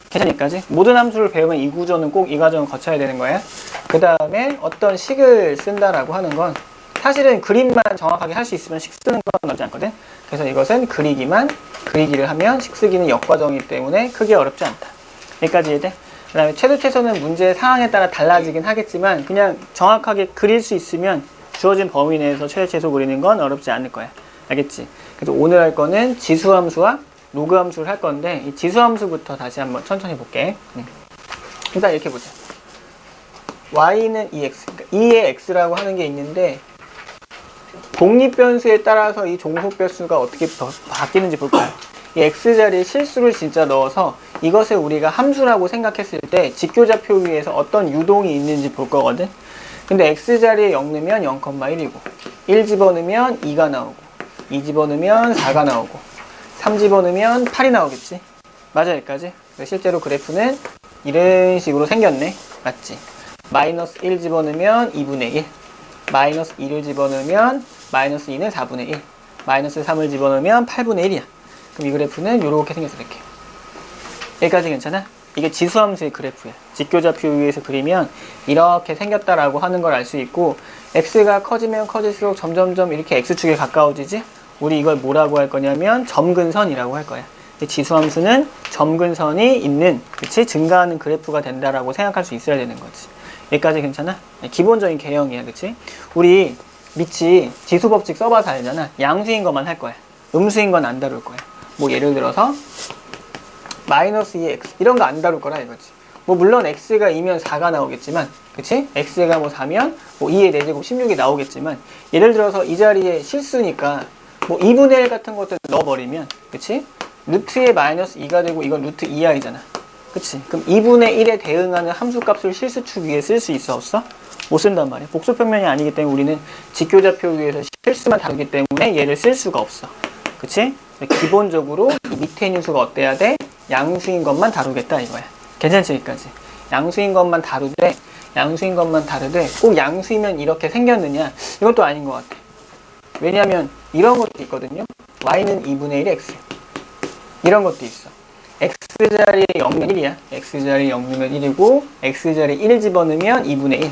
괜찮을까지? 모든 함수를 배우면 이 구조는 꼭 이 과정을 거쳐야 되는 거야. 그 다음에 어떤 식을 쓴다라고 하는 건 사실은 그림만 정확하게 할 수 있으면 식 쓰는 건 어렵지 않거든. 그래서 이것은 그리기를 하면 식 쓰기는 역과정이기 때문에 크게 어렵지 않다. 여기까지 이해돼? 그 다음에 최소 최소는 문제 상황에 따라 달라지긴 하겠지만 그냥 정확하게 그릴 수 있으면 주어진 범위 내에서 최소 최소 그리는 건 어렵지 않을 거야. 알겠지? 그래서 오늘 할 거는 지수함수와 로그함수를 할 건데 이 지수함수부터 다시 한번 천천히 볼게. 일단 이렇게 보자. y는 2x, 그러니까 2의 x라고 하는 게 있는데 독립변수에 따라서 이 종속변수가 어떻게 바뀌는지 볼 거야. 이 x자리에 실수를 진짜 넣어서 이것을 우리가 함수라고 생각했을 때 직교좌표 위에서 어떤 유동이 있는지 볼 거거든. 근데 x자리에 0 넣으면 0,1이고 1 집어넣으면 2가 나오고 2 집어넣으면 4가 나오고 3 집어넣으면 8이 나오겠지. 맞아 여기까지? 실제로 그래프는 이런 식으로 생겼네. 맞지? 마이너스 1 집어넣으면 2분의 1 마이너스 2를 집어넣으면 마이너스 2는 4분의 1 마이너스 3을 집어넣으면 8분의 1이야. 그럼 이 그래프는 이렇게 생겼어. 이렇게. 여기까지 괜찮아? 이게 지수함수의 그래프야. 직교좌표 위에서 그리면 이렇게 생겼다라고 하는 걸 알 수 있고 x가 커지면 커질수록 점점점 이렇게 x축에 가까워지지? 우리 이걸 뭐라고 할 거냐면 점근선이라고 할 거야. 지수함수는 점근선이 있는, 그치? 증가하는 그래프가 된다라고 생각할 수 있어야 되는 거지. 여기까지 괜찮아? 기본적인 개형이야, 그치? 우리 밑이 지수법칙 써봐서 알잖아. 양수인 것만 할 거야. 음수인 건 안 다룰 거야. 뭐 예를 들어서 마이너스 2x 이런 거 안 다룰 거라 이거지. 뭐 물론 x가 2면 4가 나오겠지만, 그치? x가 뭐 4면 뭐 2의 4제곱 16이 나오겠지만, 예를 들어서 이 자리에 실수니까 뭐 2분의 1 같은 것들 넣어버리면, 그치? 루트에 마이너스 2가 되고 이건 루트 2i잖아. 그치? 그럼 2분의 1에 대응하는 함수값을 실수축 위에 쓸 수 있어 없어? 못 쓴단 말이야. 복수평면이 아니기 때문에 우리는 직교좌표 위에서 실수만 다루기 때문에 얘를 쓸 수가 없어. 그치? 기본적으로 이 밑에 있는 수가 어때야 돼? 양수인 것만 다루겠다 이거야. 괜찮지 여기까지? 양수인 것만 다루되 꼭 양수이면 이렇게 생겼느냐? 이건 또 아닌 것 같아. 왜냐면 이런 것도 있거든요. y는 2분의 1 x 이런 것도 있어. x자리에 0면 1이야. x자리에 0면 1이고 x자리에 1을 집어넣으면 2분의 1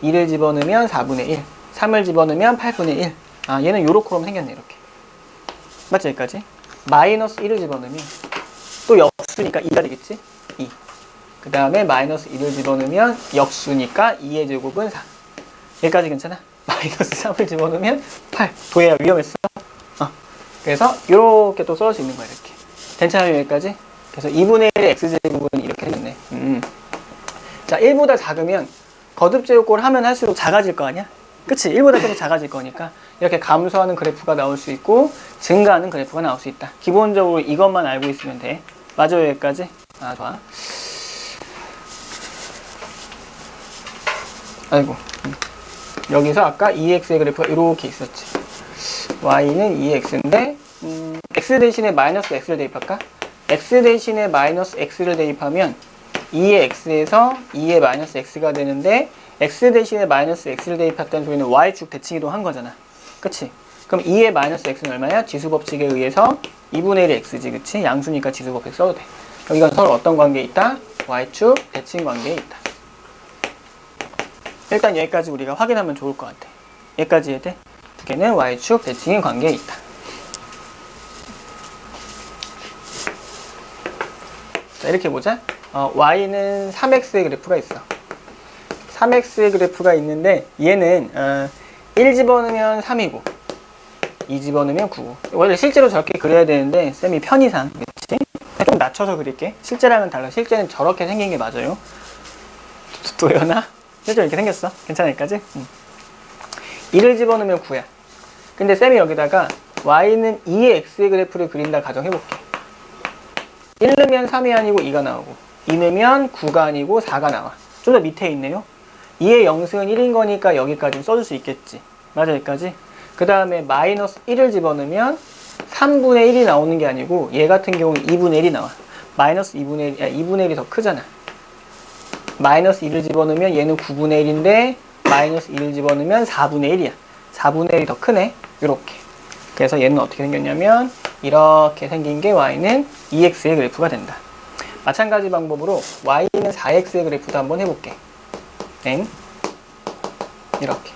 2를 집어넣으면 4분의 1 3을 집어넣으면 8분의 1 아 얘는 요렇게럼 생겼네 이렇게. 맞지 여기까지? 마이너스 1을 집어넣으면 또 역수니까 2가 되겠지? 2 그 다음에 마이너스 1을 집어넣으면 역수니까 2의 제곱은 4 여기까지 괜찮아? 마이너스 3을 집어넣으면 8 도혜야 위험했어? 그래서 이렇게 또 써올 수 있는 거야 이렇게. 괜찮아요 여기까지? 그래서 2분의 1의 x제곱은 이렇게 생겼네. 자 1보다 작으면 거듭제곱골 하면 할수록 작아질 거 아니야? 그치? 1보다 계속 작아질 거니까 이렇게 감소하는 그래프가 나올 수 있고 증가하는 그래프가 나올 수 있다. 기본적으로 이것만 알고 있으면 돼. 맞아요 여기까지? 아 좋아. 아이고 여기서 아까 2x의 그래프가 이렇게 있었지. y는 2x인데 x 대신에 마이너스 x를 대입할까? x 대신에 마이너스 x를 대입하면 2의 x에서 2의 마이너스 x가 되는데 x 대신에 마이너스 x를 대입했다는 소리는 y축 대칭이동 한 거잖아. 그치? 그럼 2의 마이너스 x는 얼마야? 지수법칙에 의해서 2분의 1의 x지. 그치? 양수니까 지수법칙 써도 돼. 그럼 이건 서로 어떤 관계에 있다? y축 대칭 관계에 있다. 일단 여기까지 우리가 확인하면 좋을 것 같아. 여기까지 이해돼? 두 개는 y축 대칭의 관계에 있다. 자 이렇게 보자. y는 3x의 그래프가 있어. 3x의 그래프가 있는데 얘는 1 집어넣으면 3이고 2 집어넣으면 9고 원래 실제로 저렇게 그려야 되는데 쌤이 편의상 그치? 좀 낮춰서 그릴게. 실제랑은 달라. 실제는 저렇게 생긴 게 맞아요. 도연아? 실제 이렇게 생겼어. 괜찮아 여기까지? 1을 집어넣으면 9야. 근데 쌤이 여기다가 y는 2의 x의 그래프를 그린다 가정해볼게. 1 넣으면 3이 아니고 2가 나오고 2 넣으면 9가 아니고 4가 나와. 좀 더 밑에 있네요. 2의 영승은 1인 거니까 여기까지 써줄 수 있겠지. 맞아 여기까지? 그 다음에 마이너스 1을 집어넣으면 3분의 1이 나오는 게 아니고 얘 같은 경우는 2분의 1이 나와. 마이너스 2분의 1, 2분의 1이 더 크잖아. 마이너스 1을 집어넣으면 얘는 9분의 1인데 마이너스 1을 집어넣으면 4분의 1이야. 4분의 1이 더 크네. 이렇게. 그래서 얘는 어떻게 생겼냐면 이렇게 생긴 게 y는 2x의 그래프가 된다. 마찬가지 방법으로 y는 4x의 그래프도 한번 해볼게. 땡. 이렇게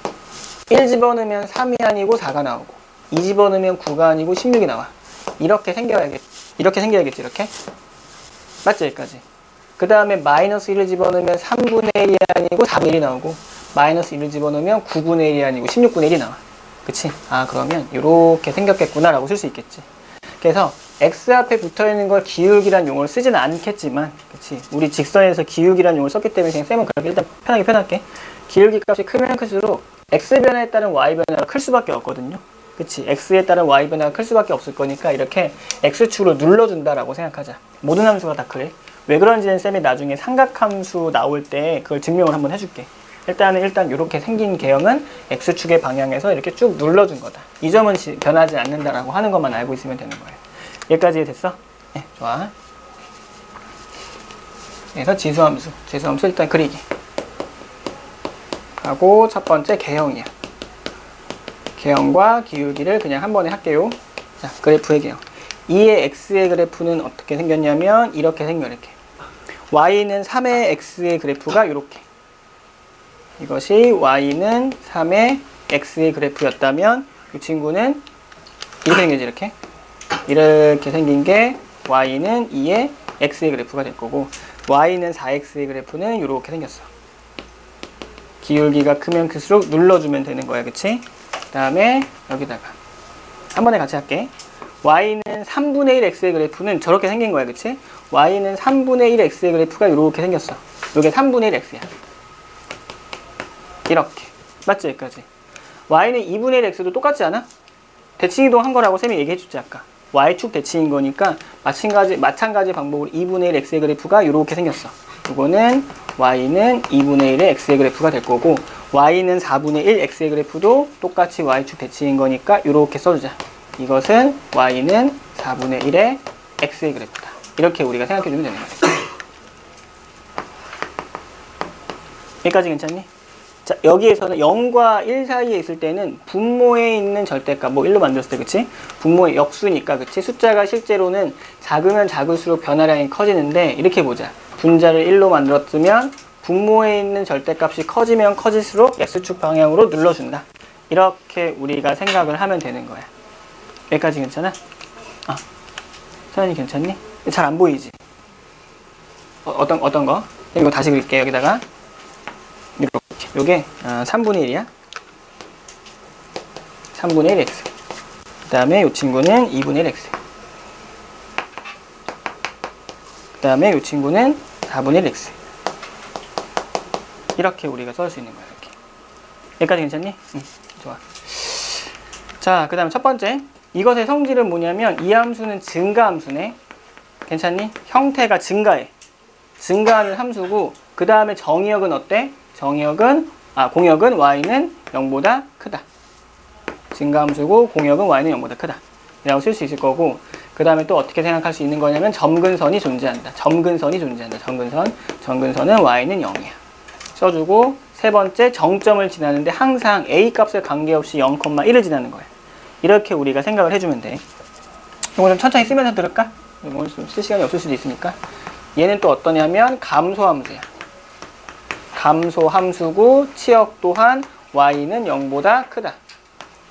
1 집어넣으면 3이 아니고 4가 나오고 2 집어넣으면 9가 아니고 16이 나와. 이렇게 생겨야겠지. 이렇게 맞지 여기까지? 그 다음에 마이너스 1을 집어넣으면 3분의 1이 아니고 4분의 1이 나오고, 마이너스 1을 집어넣으면 9분의 1이 아니고 16분의 1이 나와. 그치? 아, 그러면 이렇게 생겼겠구나 라고 쓸 수 있겠지. 그래서 x 앞에 붙어있는 걸 기울기란 용어를 쓰지는 않겠지만, 그치? 우리 직선에서 기울기란 용어를 썼기 때문에 그냥 쌤은 그렇게 일단 편하게 표현할게. 기울기 값이 크면 클수록 x변화에 따른 y변화가 클 수밖에 없거든요. 그치? x에 따른 y변화가 클 수밖에 없을 거니까 이렇게 x축으로 눌러준다라고 생각하자. 모든 함수가 다 그래. 왜 그런지는 쌤이 나중에 삼각함수 나올 때 그걸 증명을 한번 해줄게. 일단 이렇게 생긴 개형은 x축의 방향에서 이렇게 쭉 눌러준 거다. 이 점은 변하지 않는다라고 하는 것만 알고 있으면 되는 거예요. 여기까지 됐어? 네, 좋아. 그래서 지수함수 일단 그리기 하고, 첫 번째 개형이야. 개형과 기울기를 그냥 한 번에 할게요. 자, 그래프의 개형. 2의 x의 그래프는 어떻게 생겼냐면 이렇게 생겨. 이렇게 y는 3의 x의 그래프가 이렇게, 이것이 y는 3의 x의 그래프였다면 이 친구는 이렇게 생겨지. 이렇게 생긴 게 y는 2의 x의 그래프가 될 거고, y는 4x의 그래프는 이렇게 생겼어. 기울기가 크면 클수록 눌러주면 되는 거야. 그치? 그 다음에 여기다가 한 번에 같이 할게. y는 3분의 1 x의 그래프는 저렇게 생긴 거야. 그치? y는 3분의 1 x의 그래프가 이렇게 생겼어. 이게 3분의 1 x야. 이렇게. 맞지? 여기까지. y는 2분의 1 x도 똑같지 않아? 대칭이동 한 거라고 쌤이 얘기해줬지 아까. y축 대칭인 거니까 마찬가지 방법으로 2분의 1 x의 그래프가 이렇게 생겼어. 이거는 y는 2분의 1의 x의 그래프가 될 거고, y는 4분의 1 x의 그래프도 똑같이 y축 대칭인 거니까 이렇게 써주자. 이것은 y는 4분의 1의 x의 그래프다. 이렇게 우리가 생각해주면 되는 거야. 여기까지 괜찮니? 자, 여기에서는 0과 1 사이에 있을 때는 분모에 있는 절대값, 뭐 1로 만들었을 때, 그치? 분모의 역수니까, 그치? 숫자가 실제로는 작으면 작을수록 변화량이 커지는데, 이렇게 보자. 분자를 1로 만들었으면 분모에 있는 절대값이 커지면 커질수록 x축 방향으로 눌러준다. 이렇게 우리가 생각을 하면 되는 거야. 여기까지 괜찮아? 서연이 괜찮니? 잘 안 보이지? 어떤 거? 이거 다시 그릴게. 여기다가 이렇게. 요게 3분의 1이야. 3분의 1 x. 그 다음에 이 친구는 2분의 1 x. 그 다음에 이 친구는 4분의 1 x. 이렇게 우리가 쓸 수 있는 거야. 이렇게. 여기까지 괜찮니? 응, 좋아. 자, 그 다음에 첫 번째. 이것의 성질은 뭐냐면 이 함수는 증가함수네. 괜찮니? 형태가 증가해. 증가하는 함수고, 그 다음에 정의역은 어때? 공역은 y는 0보다 크다. 증가함수고 공역은 y는 0보다 크다. 이라고 쓸 수 있을 거고, 그 다음에 또 어떻게 생각할 수 있는 거냐면 점근선이 존재한다. 점근선은 y는 0이야. 써주고, 세 번째 정점을 지나는데 항상 a 값에 관계없이 0,1을 지나는 거야. 이렇게 우리가 생각을 해주면 돼. 이거 좀 천천히 쓰면서 들을까? 오늘 좀 쓸 시간이 없을 수도 있으니까. 얘는 또 어떠냐면 감소함수야. 감소함수고 치역 또한 y는 0보다 크다.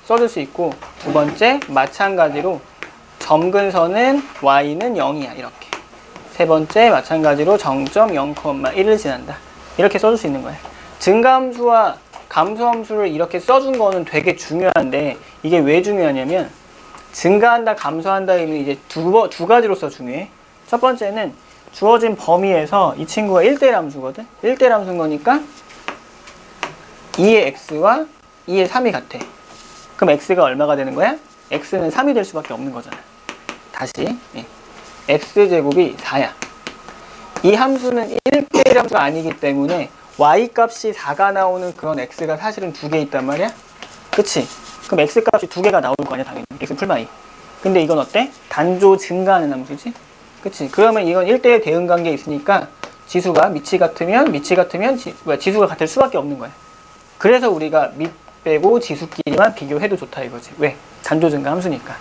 써줄 수 있고, 두 번째 마찬가지로 점근선은 y는 0이야. 이렇게. 세 번째 마찬가지로 정점 0,1을 지난다. 이렇게 써줄 수 있는 거야. 증가함수와 감소함수를 이렇게 써준 거는 되게 중요한데, 이게 왜 중요하냐면 증가한다 감소한다 의미는 이제 두 가지로서 중요해. 첫 번째는 주어진 범위에서 이 친구가 1대1 함수거든. 1대1 함수인 거니까 2의 x와 2의 3이 같아. 그럼 x가 얼마가 되는 거야? x는 3이 될 수밖에 없는 거잖아. 다시 x제곱이 4야. 이 함수는 1대1 함수가 아니기 때문에 y값이 4가 나오는 그런 x가 사실은 2개 있단 말이야. 그치? 그럼 x값이 2개가 나올 거 아니야 당연히. x 풀마이. 근데 이건 어때? 단조 증가하는 함수지? 그치? 그러면 이건 1대1 대응관계에 있으니까 지수가 밑이 같으면 지수가 같을 수밖에 없는 거야. 그래서 우리가 밑 빼고 지수끼리만 비교해도 좋다 이거지. 왜? 단조 증가 함수니까.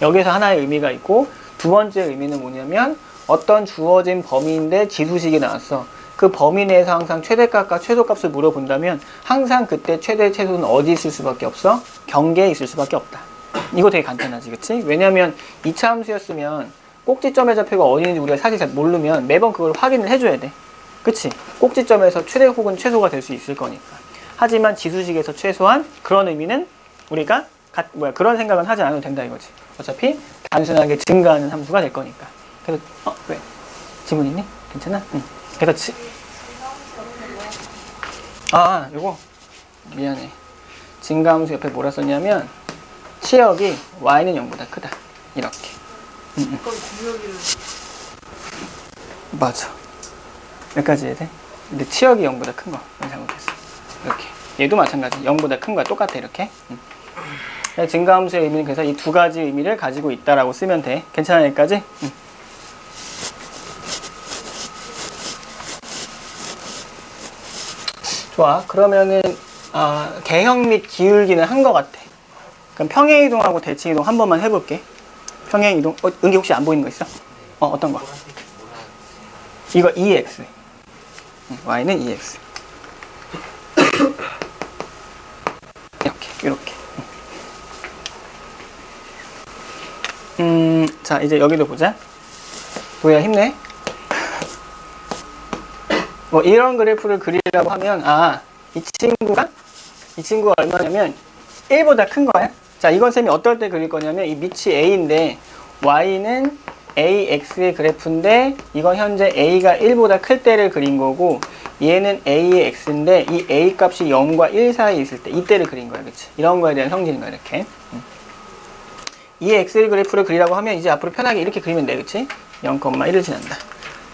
여기서 하나의 의미가 있고, 두 번째 의미는 뭐냐면 어떤 주어진 범위인데 지수식이 나왔어. 그 범위 내에서 항상 최대값과 최소값을 물어본다면 항상 그때 최대 최소는 어디 있을 수밖에 없어? 경계에 있을 수밖에 없다. 이거 되게 간단하지, 그치? 왜냐면 2차 함수였으면 꼭지점의 좌표가 어디인지 우리가 사실 잘 모르면 매번 그걸 확인을 해줘야 돼. 그치? 꼭지점에서 최대 혹은 최소가 될 수 있을 거니까. 하지만 지수식에서 최소한 그런 의미는 우리가 그런 생각은 하지 않아도 된다 이거지. 어차피 단순하게 증가하는 함수가 될 거니까. 그래서 왜? 지문 있니? 괜찮아? 응. 그래서 요거 미안해. 증가함수 옆에 뭐라 썼냐면 치역이 y는 0보다 크다. 이렇게. 그럼 구역이를 맞아. 여기까지 해야 돼? 근데 치역이 0보다 큰 거. 잘못했어. 이렇게. 얘도 마찬가지. 0보다 큰 거야. 똑같아 이렇게. 증가함수의 의미는 그래서 이 두 가지 의미를 가지고 있다라고 쓰면 돼. 괜찮아 여기까지? 좋아. 그러면은 개형 및 기울기는 한 것 같아. 그럼 평행이동하고 대칭이동 한 번만 해볼게. 평행이동. 은기 혹시 안 보이는 거 있어? 어떤 거? 이거 2x. y는 2x. 이렇게. 자, 이제 여기도 보자. 도야 힘내. 뭐 이런 그래프를 그리려고 하면 이 친구가 얼마냐면 1보다 큰 거야. 자, 이건 쌤이 어떨 때 그릴 거냐면 이 밑이 a인데 y는 ax의 그래프인데 이건 현재 a가 1보다 클 때를 그린 거고 얘는 a의 x인데 이 a 값이 0과 1 사이에 있을 때 이때를 그린 거야. 그치? 이런 거에 대한 성질인 거야. 이렇게. 이 x의 그래프를 그리라고 하면 이제 앞으로 편하게 이렇게 그리면 돼. 그치? 0,1을 지난다.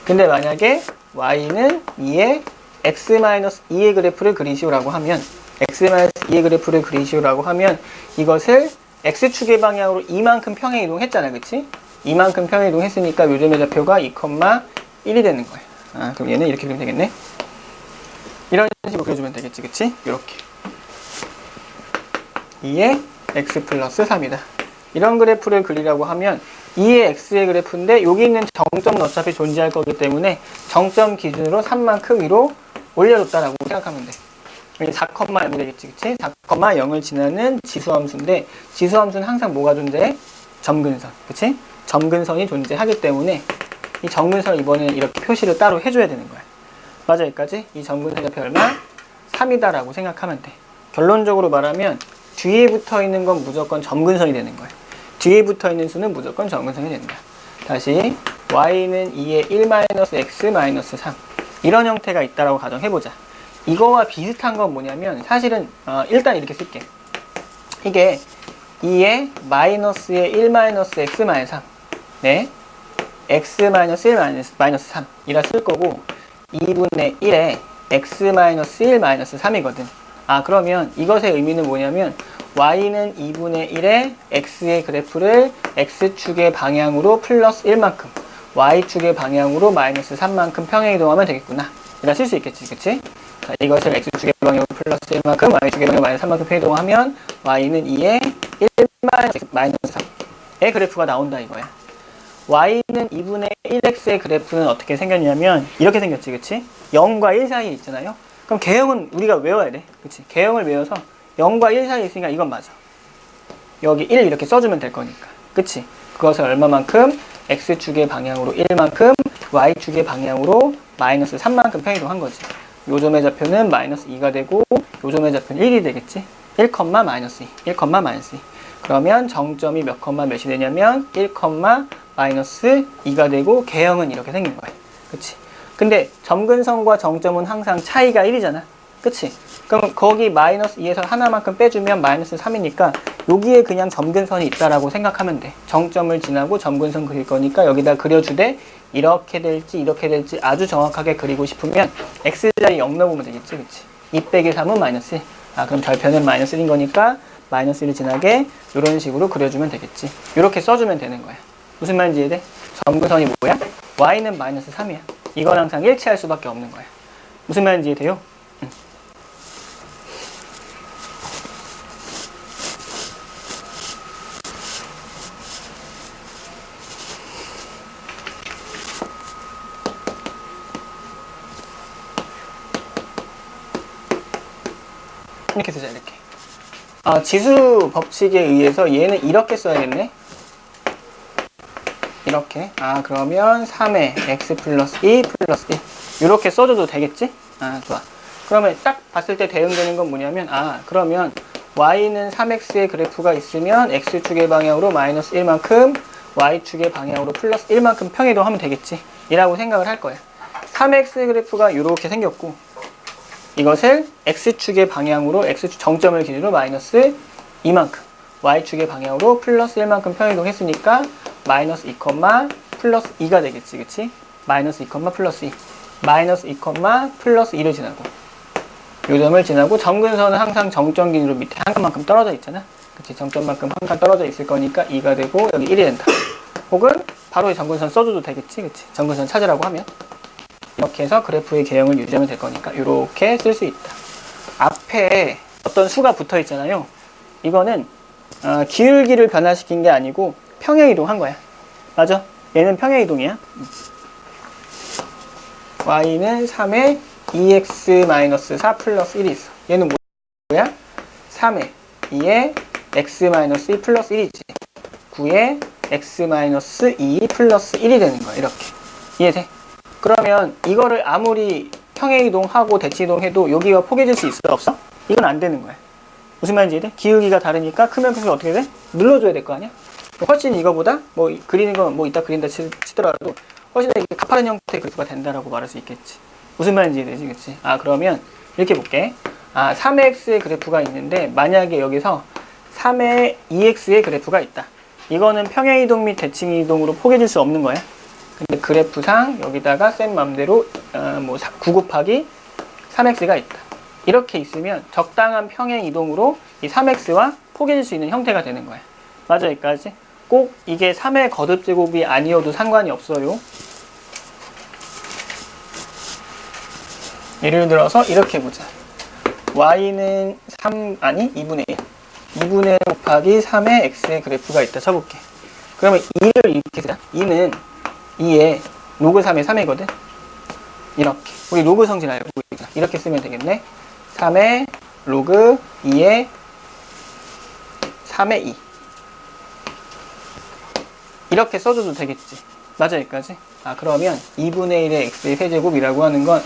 근데 만약에 y는 2의 x-2의 그래프를 그리시오라고 하면 x-2의 그래프를 그리시오라고 하면 이것을 x축의 방향으로 이만큼 평행이동 했잖아. 그치? 이만큼 평행이동 했으니까 요점의 좌표가 2,1이 되는 거야. 그럼 얘는 이렇게 그리면 되겠네. 이런 식으로 그려주면 되겠지. 그치? 이렇게 2의 x 플러스 3이다. 이런 그래프를 그리라고 하면 2의 x의 그래프인데 여기 있는 정점은 어차피 존재할 거기 때문에 정점 기준으로 3만큼 위로 올려줬다라고 생각하면 돼. 4,0이 되겠지. 그치? 4,0을 지나는 지수함수인데 지수함수는 항상 뭐가 존재해? 점근선. 그치? 점근선이 존재하기 때문에 이 점근선을 이번에는 이렇게 표시를 따로 해줘야 되는 거야. 맞아, 여기까지? 이 점근선 좌표 얼마? 3이다라고 생각하면 돼. 결론적으로 말하면 뒤에 붙어 있는 건 무조건 점근선이 되는 거야. 뒤에 붙어 있는 수는 무조건 점근선이 된다. 다시 y는 2의 1-x-3 이런 형태가 있다라고 가정해보자. 이거와 비슷한 건 뭐냐면 사실은 일단 이렇게 쓸게. 이게 2의 마이너스의 1-x-3 네, x-1-3 이라 쓸 거고 2분의 1에 x-1-3이거든. 그러면 이것의 의미는 뭐냐면 y는 2분의 1에 x의 그래프를 x축의 방향으로 플러스 1만큼 y축의 방향으로 마이너스 3만큼 평행이동하면 되겠구나. 이라 쓸 수 있겠지. 그치? 자, 이것을 x축의 방향으로 플러스 1만큼 y축의 방향으로 마이너스 3만큼 평행이동하면 y는 2의 1-3의 그래프가 나온다 이거야. y는 2분의 1x의 그래프는 어떻게 생겼냐면 이렇게 생겼지. 그치? 0과 1 사이에 있잖아요. 그럼 개형은 우리가 외워야 돼. 그치? 개형을 외워서 0과 1 사이에 있으니까 이건 맞아. 여기 1 이렇게 써주면 될 거니까. 그치? 그것을 얼마만큼? x축의 방향으로 1만큼 y축의 방향으로 마이너스 3만큼 평행이동한 거지. 요점의 좌표는 마이너스 2가 되고 요점의 좌표는 1이 되겠지. 1, 마이너스 2, 1, 마이너스 2. 그러면 정점이 몇 몇이 되냐면 1, 마이너스 2가 되고 개형은 이렇게 생긴 거야. 그치? 근데 점근선과 정점은 항상 차이가 1이잖아. 그치? 그럼 거기 마이너스 2에서 하나만큼 빼주면 마이너스 3이니까 여기에 그냥 점근선이 있다라고 생각하면 돼. 정점을 지나고 점근선 그릴 거니까 여기다 그려주되 이렇게 될지 아주 정확하게 그리고 싶으면 x자리 0 넣으면 되겠지. 그치? 2 빼기 3은 마이너스 1. 그럼 절편은 마이너스 1인 거니까 마이너스 1을 지나게 이런 식으로 그려주면 되겠지. 이렇게 써주면 되는 거야. 무슨 말인지 이해돼? 점근선이 뭐야? y는 마이너스 3이야. 이건 항상 일치할 수밖에 없는 거야. 무슨 말인지 이해돼요? 이렇게 쓰자. 이렇게. 지수 법칙에 의해서 얘는 이렇게 써야겠네. 이렇게. 그러면 3의 x 플러스 2 플러스 1 이렇게 써줘도 되겠지? 좋아. 그러면 딱 봤을 때 대응되는 건 뭐냐면 그러면 y는 3x의 그래프가 있으면 x축의 방향으로 마이너스 1만큼 y축의 방향으로 플러스 1만큼 평이동하면 되겠지 이라고 생각을 할 거야. 3x 그래프가 이렇게 생겼고 이것을 x축의 방향으로 x축 정점을 기준으로 마이너스 2만큼 y축의 방향으로 플러스 1만큼 평이동했으니까 마이너스 2, 플러스 2가 되겠지. 그치? 마이너스 2, 플러스 2 마이너스 2, 플러스 2를 지나고 요 점을 지나고 점근선은 항상 정점 기준으로 밑에 한 칸만큼 떨어져 있잖아. 그치? 정점만큼 한 칸 떨어져 있을 거니까 2가 되고 여기 1이 된다. 혹은 바로 이 점근선 써줘도 되겠지. 그치? 점근선 찾으라고 하면 이렇게 해서 그래프의 개형을 유지하면 될 거니까 이렇게 쓸 수 있다. 앞에 어떤 수가 붙어 있잖아요. 이거는 기울기를 변화시킨 게 아니고 평행이동한 거야. 맞아? 얘는 평행이동이야. y는 3의 2x-4 플러스 1이 있어. 얘는 뭐야? 3의 2의 x-2 플러스 1이지. 9의 x-2 플러스 1이 되는 거야. 이렇게. 이해돼? 그러면 이거를 아무리 평행이동하고 대치이동해도 여기가 포개질 수 있어? 없어? 이건 안 되는 거야. 무슨 말인지 이해돼? 기울기가 다르니까 크면 클수록 어떻게 돼? 눌러줘야 될 거 아니야? 훨씬 이거보다 뭐 그리는 건 뭐 이따 그린다 치더라도 훨씬 더 이게 가파른 형태의 그래프가 된다라고 말할 수 있겠지. 무슨 말인지 이해되지? 그치? 그러면 이렇게 볼게. 3의 x의 그래프가 있는데 만약에 여기서 3의 2x의 그래프가 있다. 이거는 평행이동 및 대칭이동으로 포개질 수 없는 거야. 근데 그래프상 여기다가 쌤 맘대로 9 곱하기 3x가 있다. 이렇게 있으면 적당한 평행 이동으로 이 3x와 포개질 수 있는 형태가 되는 거야. 맞아, 여기까지? 꼭 이게 3의 거듭 제곱이 아니어도 상관이 없어요. 예를 들어서 이렇게 보자. y는 2분의 1. 2분의 1 곱하기 3의 x의 그래프가 있다 쳐볼게. 그러면 2를 이렇게 쓰자. 2는 2에 로그 3의 3이거든. 이렇게. 우리 로그 성질 알고 있잖아. 이렇게 쓰면 되겠네. 3의 로그 2의 3의 2. 이렇게 써줘도 되겠지. 맞아, 여기까지? 그러면 2분의 1의 x의 세제곱이라고 하는 건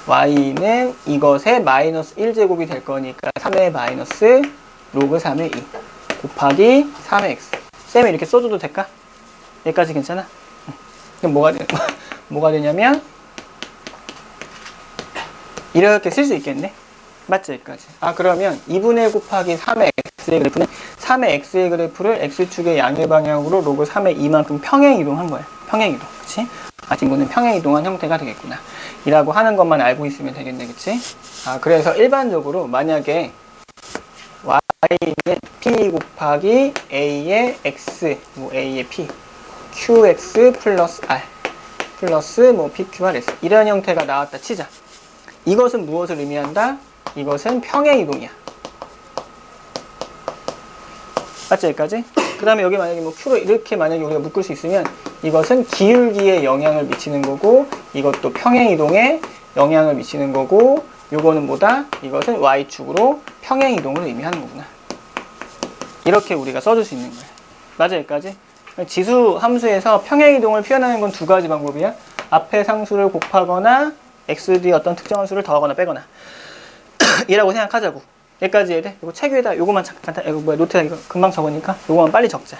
y는 이것의 마이너스 1제곱이 될 거니까 3의 마이너스 로그 3의 2 곱하기 3의 x. 쌤이 이렇게 써줘도 될까? 여기까지 괜찮아? 그럼 뭐가 되냐면 이렇게 쓸 수 있겠네? 맞죠? 여기까지. 그러면 2분의 1 곱하기 3의 x의 그래프는 3의 x의 그래프를 x축의 양의 방향으로 로그 3의 2만큼 평행이동한 거야. 평행이동. 그치? 친구는 평행이동한 형태가 되겠구나. 이라고 하는 것만 알고 있으면 되겠네. 그치? 그래서 일반적으로 만약에 y는 p 곱하기 a의 x, a의 p, qx 플러스 r 플러스 pqrs 이런 형태가 나왔다 치자. 이것은 무엇을 의미한다? 이것은 평행이동이야. 맞죠? 여기까지? 그 다음에 여기 만약에 q로 이렇게 만약에 우리가 묶을 수 있으면 이것은 기울기에 영향을 미치는 거고 이것도 평행이동에 영향을 미치는 거고 요거는 뭐다? 이것은 y축으로 평행이동을 의미하는 거구나. 이렇게 우리가 써줄 수 있는 거야. 맞아, 여기까지? 지수 함수에서 평행이동을 표현하는 건 두 가지 방법이야. 앞에 상수를 곱하거나 x 뒤에 어떤 특정한 수를 더하거나 빼거나 이라고 생각하자고. 여기까지 해야 돼? 이거 책 위에다 요거만 잠깐 노트에다 이거 금방 적으니까 요거만 빨리 적자.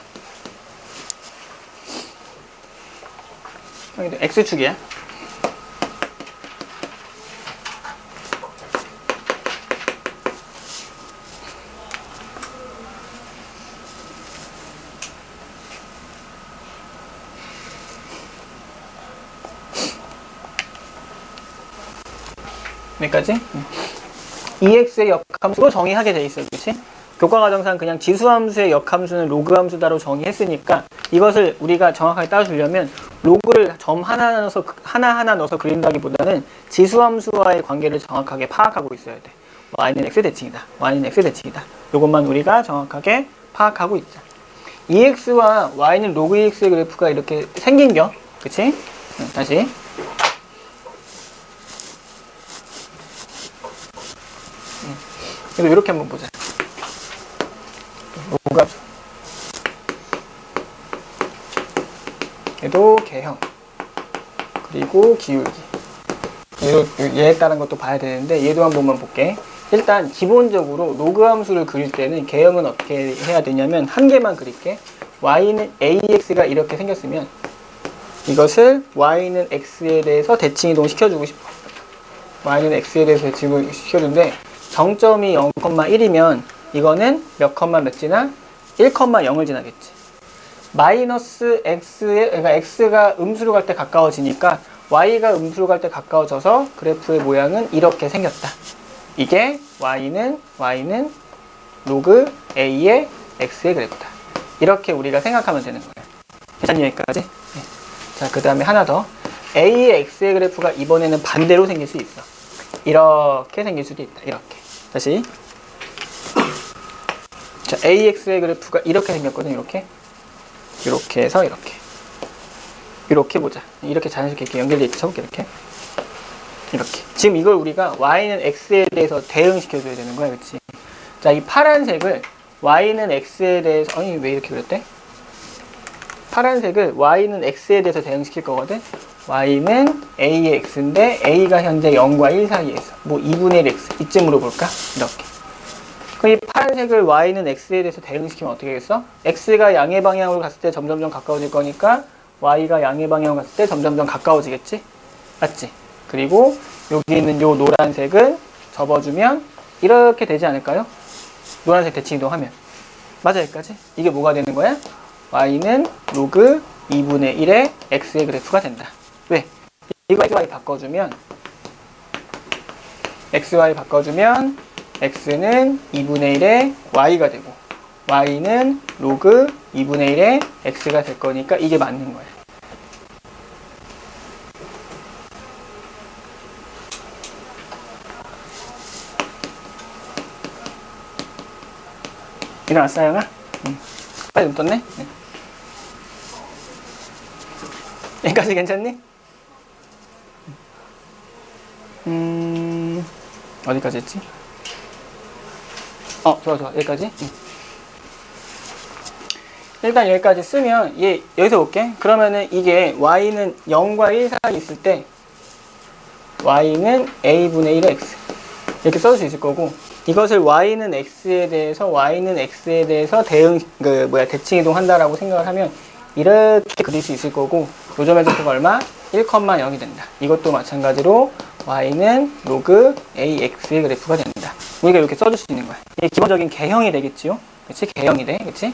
여기도 x축이야. 여기까지? EX의 역함수로 정의하게 돼 있어요. 그치? 교과과정상 그냥 지수함수의 역함수는 로그함수다로 정의했으니까 이것을 우리가 정확하게 따져주려면 로그를 점 하나하나 넣어서 그린다기보다는 지수함수와의 관계를 정확하게 파악하고 있어야 돼. y는 x 대칭이다. y는 x 대칭이다. 이것만 우리가 정확하게 파악하고 있자. EX와 y는 로그 EX의 그래프가 이렇게 생긴겨. 그치? 다시. 그래서 이렇게 한번 보자. 로그함수. 얘도 개형. 그리고 기울기. 얘에 따른 것도 봐야 되는데 얘도 한 번만 볼게. 일단 기본적으로 로그 함수를 그릴 때는 개형은 어떻게 해야 되냐면 한 개만 그릴게. y는 ax가 이렇게 생겼으면 이것을 y는 x에 대해서 대칭 이동 시켜주고 싶어. y는 x에 대해서 대칭 이동 시켜주는데 정점이 0,1이면 이거는 몇 컴마 몇 지나? 1,0을 지나겠지. 마이너스 x에, 그러니까 x가 음수로 갈 때 가까워지니까 y가 음수로 갈 때 가까워져서 그래프의 모양은 이렇게 생겼다. 이게 y는 로그 a의 x의 그래프다. 이렇게 우리가 생각하면 되는 거예요. 괜찮니 여기까지? 네. 자, 그 다음에 하나 더. a의 x의 그래프가 이번에는 반대로 생길 수 있어. 이렇게 생길 수도 있다. 이렇게. 다시. 자, ax의 그래프가 이렇게 생겼거든. 이렇게 해서 이렇게 보자. 이렇게 자연스럽게 이렇게 연결돼 있게 쳐볼게. 이렇게. 지금 이걸 우리가 y는 x에 대해서 대응시켜줘야 되는 거야. 그치? 자, 이 파란색을 y는 x에 대해서, 아니, 왜 이렇게 그렸대? 파란색을 y는 x에 대해서 대응시킬 거거든? y는 a의 x인데, a가 현재 0과 1 사이에 있어. 뭐 2분의 1 x. 이쯤으로 볼까? 이렇게. 그럼 이 파란색을 y는 x에 대해서 대응시키면 어떻게 되겠어? x가 양의 방향으로 갔을 때 점점점 가까워질 거니까, y가 양의 방향으로 갔을 때 점점점 가까워지겠지? 맞지? 그리고 여기 있는 요 노란색은 접어주면 이렇게 되지 않을까요? 노란색 대칭 이동하면. 맞아, 여기까지? 이게 뭐가 되는 거야? y는 로그 2분의 1의 x의 그래프가 된다. 왜? 이거 xy 바꿔주면 x는 2분의 1의 y가 되고 y는 로그 2분의 1의 x가 될 거니까 이게 맞는 거야. 일어났어, 영아? 응. 빨리 눈 떴네? 네. 여기까지 괜찮니? 어디까지 했지? 좋아. 여기까지? 응. 일단 여기까지 쓰면, 여기서 볼게. 그러면은 이게 y는 0과 1 사이에 있을 때, y는 a분의 1의 x. 이렇게 써줄 수 있을 거고, 이것을 y는 x에 대해서 대칭 이동한다라고 생각을 하면 이렇게 그릴 수 있을 거고, 요점의 좌표가 얼마? 1,0이 된다. 이것도 마찬가지로 y는 로그 ax의 그래프가 된다. 우리가 이렇게 써줄 수 있는 거야. 이게 기본적인 개형이 되겠지요? 그치? 개형이 돼. 그치?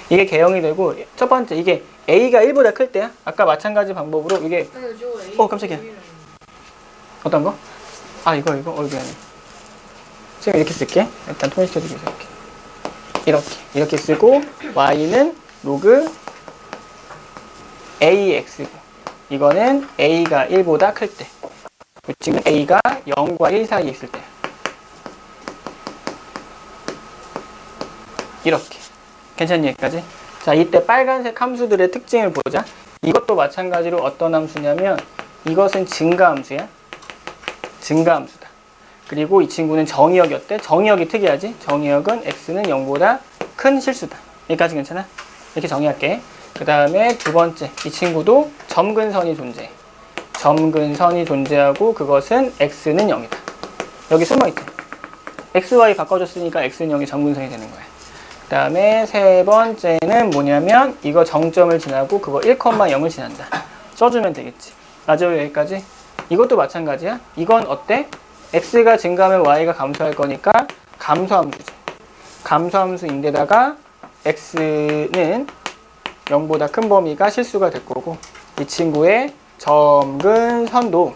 이게 개형이 되고, 첫 번째, 이게 a가 1보다 클 때야. 아까 마찬가지 방법으로 이게, 깜짝이야. 어떤 거? 이거, 미안해. 지금 이렇게 쓸게. 일단 통일시켜주기 위해서 이렇게 쓰고, y는 로그 ax고, 이거는 a가 1보다 클 때, 지금 a가 0과 1 사이에 있을 때, 이렇게. 괜찮니, 여기까지? 자, 이때 빨간색 함수들의 특징을 보자. 이것도 마찬가지로 어떤 함수냐면, 이것은 증가함수야. 증가함수다. 그리고 이 친구는 정의역이었대. 정의역이 특이하지? 정의역은 x는 0보다 큰 실수다. 여기까지 괜찮아? 이렇게 정의할게. 그 다음에 두 번째, 이 친구도 점근선이 존재해. 점근선이 존재하고 그것은 x는 0이다. 여기 숨어있대. xy 바꿔줬으니까 x는 0이 점근선이 되는 거야. 그 다음에 세 번째는 뭐냐면 이거 정점을 지나고 그거 1,0을 지난다. 써주면 되겠지. 맞아요, 여기까지? 이것도 마찬가지야. 이건 어때? x가 증가하면 y가 감소할 거니까 감소함수지. 감소함수인데다가 x는 0보다 큰 범위가 실수가 될 거고, 이 친구의 점근선도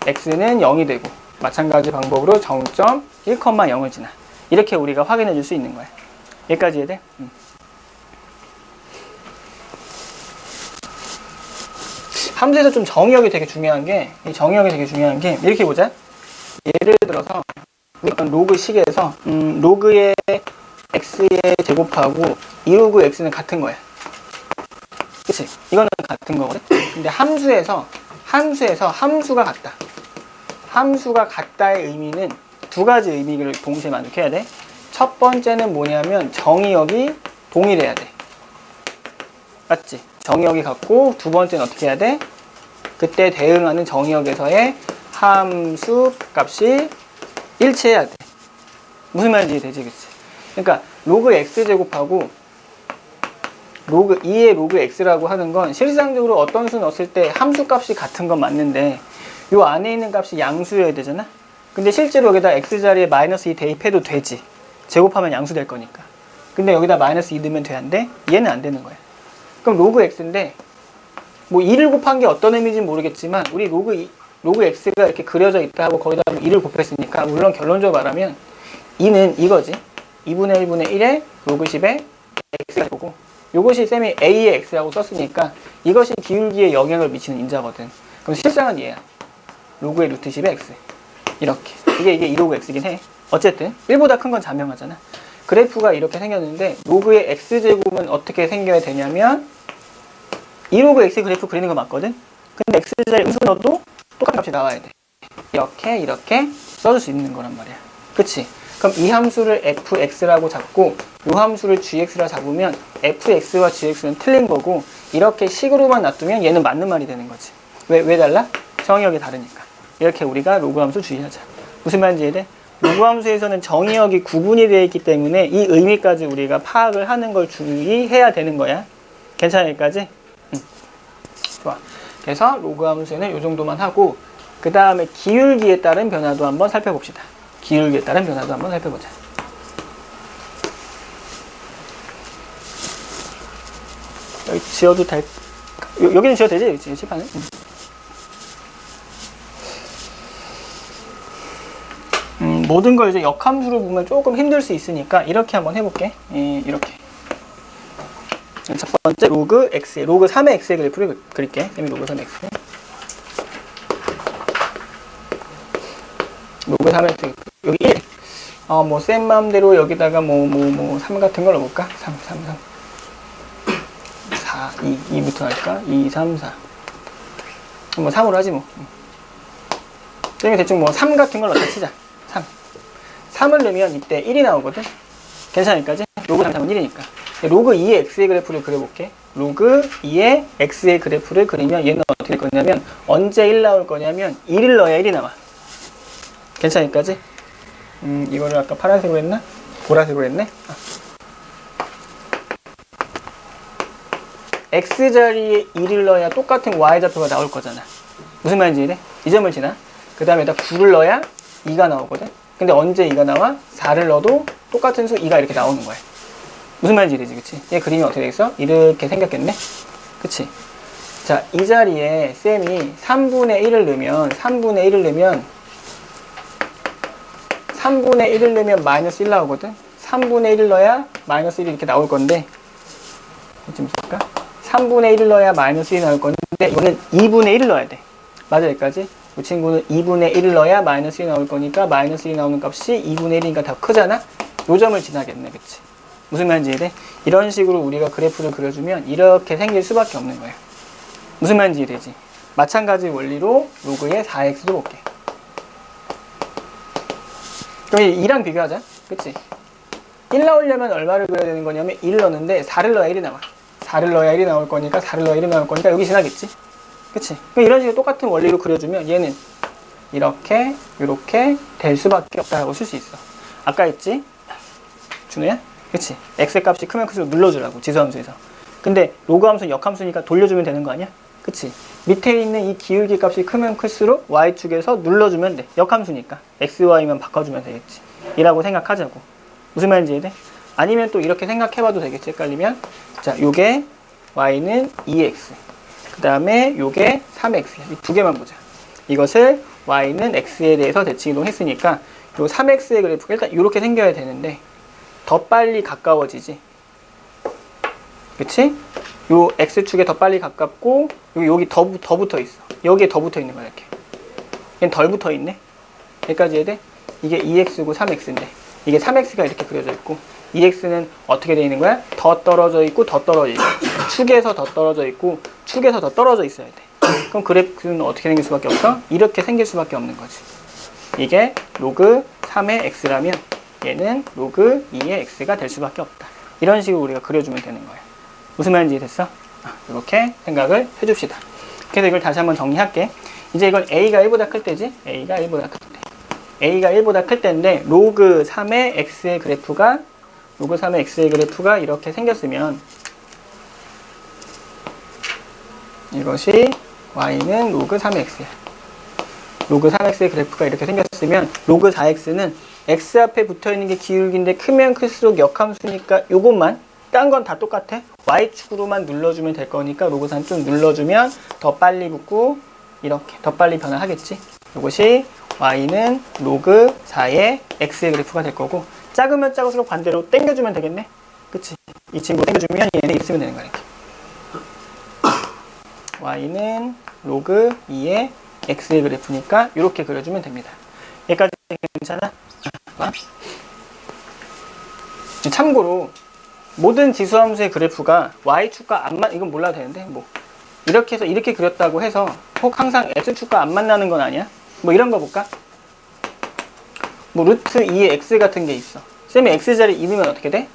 x는 0이 되고 마찬가지 방법으로 정점 1,0을 지나. 이렇게 우리가 확인해 줄 수 있는 거야. 여기까지 이해돼? 함수에서 좀 정의역이 되게 중요한 게, 이렇게 보자. 예를 들어서 로그 식에서 로그의 x의 제곱하고 2로그 x는 같은 거야. 그치? 이거는 같은 거거든? 근데 함수에서 함수가 같다. 함수가 같다의 의미는 두 가지 의미를 동시에 만족해야 돼. 첫 번째는 뭐냐면 정의역이 동일해야 돼. 맞지? 정의역이 같고 두 번째는 어떻게 해야 돼? 그때 대응하는 정의역에서의 함수 값이 일치해야 돼. 무슨 말인지 이해되지? 그치? 그러니까 로그 x 제곱하고 로그 2의 로그 x라고 하는 건 실질상적으로 어떤 수 넣었을 때 함수 값이 같은 건 맞는데 요 안에 있는 값이 양수여야 되잖아? 근데 실제로 여기다 x자리에 마이너스 2 대입해도 되지. 제곱하면 양수 될 거니까. 근데 여기다 마이너스 2 넣으면 돼, 안 돼? 얘는 안 되는 거야. 그럼 로그 x인데 뭐 2를 곱한 게 어떤 의미인지는 모르겠지만 우리 로그 x가 이렇게 그려져 있다 하고 거기다 2를 곱했으니까 물론 결론적으로 말하면 2는 이거지. 2분의 1분의 1에 로그 10에 x가 되고 요것이 쌤이 a의 x라고 썼으니까 이것이 기울기에 영향을 미치는 인자거든. 그럼 실상은 얘야. 로그의 루트 10의 x. 이렇게. 이게 2로그 x이긴 해. 어쨌든 1보다 큰 건 자명하잖아. 그래프가 이렇게 생겼는데 로그의 x제곱은 어떻게 생겨야 되냐면 2로그 x 그래프 그리는 거 맞거든? 근데 x자리 음수 넣어도 똑같은 값이 나와야 돼. 이렇게 써줄 수 있는 거란 말이야. 그치? 그럼 이 함수를 fx라고 잡고 이 함수를 gx라 잡으면 fx와 gx는 틀린 거고 이렇게 식으로만 놔두면 얘는 맞는 말이 되는 거지. 왜 달라? 정의역이 다르니까. 이렇게 우리가 로그 함수 주의하자. 무슨 말인지 이해돼? 로그 함수에서는 정의역이 구분이 되어 있기 때문에 이 의미까지 우리가 파악을 하는 걸 주의해야 되는 거야. 괜찮아 여기까지? 좋아. 그래서 로그 함수에는 이 정도만 하고 그 다음에 기울기에 따른 변화도 한번 살펴봅시다. 기울기에 따른 변화도 한번 살펴보자. 여기 지어도 될, 여기는 지어도 되지? 여기 칠판은? 모든 걸 이제 역함수로 보면 조금 힘들 수 있으니까 이렇게 한번 해볼게. 이렇게. 첫 번째 로그 x, 로그 3의 x의 그래프를 그릴게. 쌤이 로그 3의 x. 로그 3의 x. 여기 1. 뭐 쌤 마음대로 여기다가 3 같은 걸 넣어볼까? 3. 4, 2부터 할까? 2, 3, 4. 뭐 3으로 하지 뭐. 쌤이 대충 3 같은 걸 넣자 치자. 3. 3을 넣으면 이때 1이 나오거든? 괜찮을까지? 로그 3, 3은 1이니까. 로그 2의 x의 그래프를 그려볼게. 로그 2의 x의 그래프를 그리면 얘는 어떻게 될 거냐면 언제 1 나올 거냐면 1을 넣어야 1이 나와. 괜찮을까지? 이거를 아까 파란색으로 했나? 보라색으로 했네? x자리에 1을 넣어야 똑같은 y좌표가 나올 거잖아. 무슨 말인지 이래? 이 점을 지나? 그 다음에다 9를 넣어야 2가 나오거든? 근데 언제 2가 나와? 4를 넣어도 똑같은 수 2가 이렇게 나오는 거야. 무슨 말인지 이래지, 그치? 얘 그림이 어떻게 되겠어? 이렇게 생겼겠네? 그치? 자, 이 자리에 쌤이 3분의 1을 넣으면 마이너스 1 나오거든? 3분의 1을 넣어야 마이너스 1이 이렇게 나올 건데, 좀 쓸까? 3분의 1을 넣어야 마이너스 1이 나올 건데, 이거는 2분의 1을 넣어야 돼. 맞아, 여기까지? 이 친구는 2분의 1을 넣어야 마이너스 1이 나올 거니까, 마이너스 1이 나오는 값이 2분의 1이니까 더 크잖아? 요 점을 지나겠네, 그치? 무슨 말인지 이해돼? 이런 식으로 우리가 그래프를 그려주면 이렇게 생길 수밖에 없는 거예요. 무슨 말인지 이해되지? 마찬가지 원리로 로그의 4x도 볼게. 그럼 2랑 비교하자. 그치? 1 나오려면 얼마를 그려야 되는 거냐면 1 넣는데 4를 넣어야 1이 나와. 4를 넣어야 1이 나올 거니까 4를 넣어야 1이 나올 거니까 여기 지나겠지? 그치? 그럼 이런 식으로 똑같은 원리로 그려주면 얘는 이렇게 될 수밖에 없다고 쓸 수 있어. 아까 했지? 준호야? 그치? x 값이 크면 클수록 눌러주라고 지수함수에서. 근데 로그 함수는 역함수니까 돌려주면 되는 거 아니야? 그치? 밑에 있는 이 기울기 값이 크면 클수록 y축에서 눌러주면 돼. 역함수니까 x, y만 바꿔주면 되겠지. 이라고 생각하자고. 무슨 말인지 이해돼? 아니면 또 이렇게 생각해봐도 되겠지. 헷갈리면 자, 요게 y는 2x, 그 다음에 요게 3x야. 이 두 개만 보자. 이것을 y는 x에 대해서 대칭 이동했으니까 요 3x의 그래프가 일단 이렇게 생겨야 되는데 더 빨리 가까워지지. 그치? 요 x축에 더 빨리 가깝고 여기 더 붙어 있어. 여기에 더 붙어 있는 거야, 이렇게. 얘는 덜 붙어 있네. 여기까지 해야 돼? 이게 2x고 3x인데 이게 3x가 이렇게 그려져 있고 2x는 어떻게 되어 있는 거야? 더 떨어져 있고 더 떨어져 있고 축에서 더 떨어져 있고 축에서 더 떨어져 있어야 돼. 그럼 그래프는 어떻게 생길 수밖에 없어? 이렇게 생길 수밖에 없는 거지. 이게 로그 3의 x라면 얘는 로그 2의 x가 될 수밖에 없다. 이런 식으로 우리가 그려주면 되는 거예요. 무슨 말인지 됐어? 이렇게 생각을 해줍시다. 그래서 이걸 다시 한번 정리할게. 이제 이건 a가 1보다 클 때지? a가 1보다 클 때. a가 1보다 클 때인데 로그 3의 x의 그래프가 이렇게 생겼으면 이것이 y는 로그 3의 x야. 로그 3x의 그래프가 이렇게 생겼으면 로그 4x는 x 앞에 붙어있는 게 기울기인데 크면 클수록 역함수니까 요것만, 딴 건 다 똑같아. y축으로만 눌러주면 될 거니까 로그 4는 좀 눌러주면 더 빨리 붙고 이렇게 더 빨리 변화하겠지. 이것이 y는 로그 4의 x의 그래프가 될 거고, 작으면 작을수록 반대로 당겨주면 되겠네. 그치? 이 친구 당겨주면 얘는 있으면 되는 거니까. y는 로그 2의 x의 그래프니까 이렇게 그려주면 됩니다. 여기까지 괜찮아? 참고로 모든 지수함수의 그래프가 y축과 안 맞, 이건 몰라도 되는데 뭐 이렇게 해서 이렇게 그렸다고 해서 혹 항상 x축과 안 만나는 건 아니야. 뭐 이런 거 볼까? 뭐 루트 2의 x 같은 게 있어. 쌤이 x자리 2 넣으면 어떻게 돼?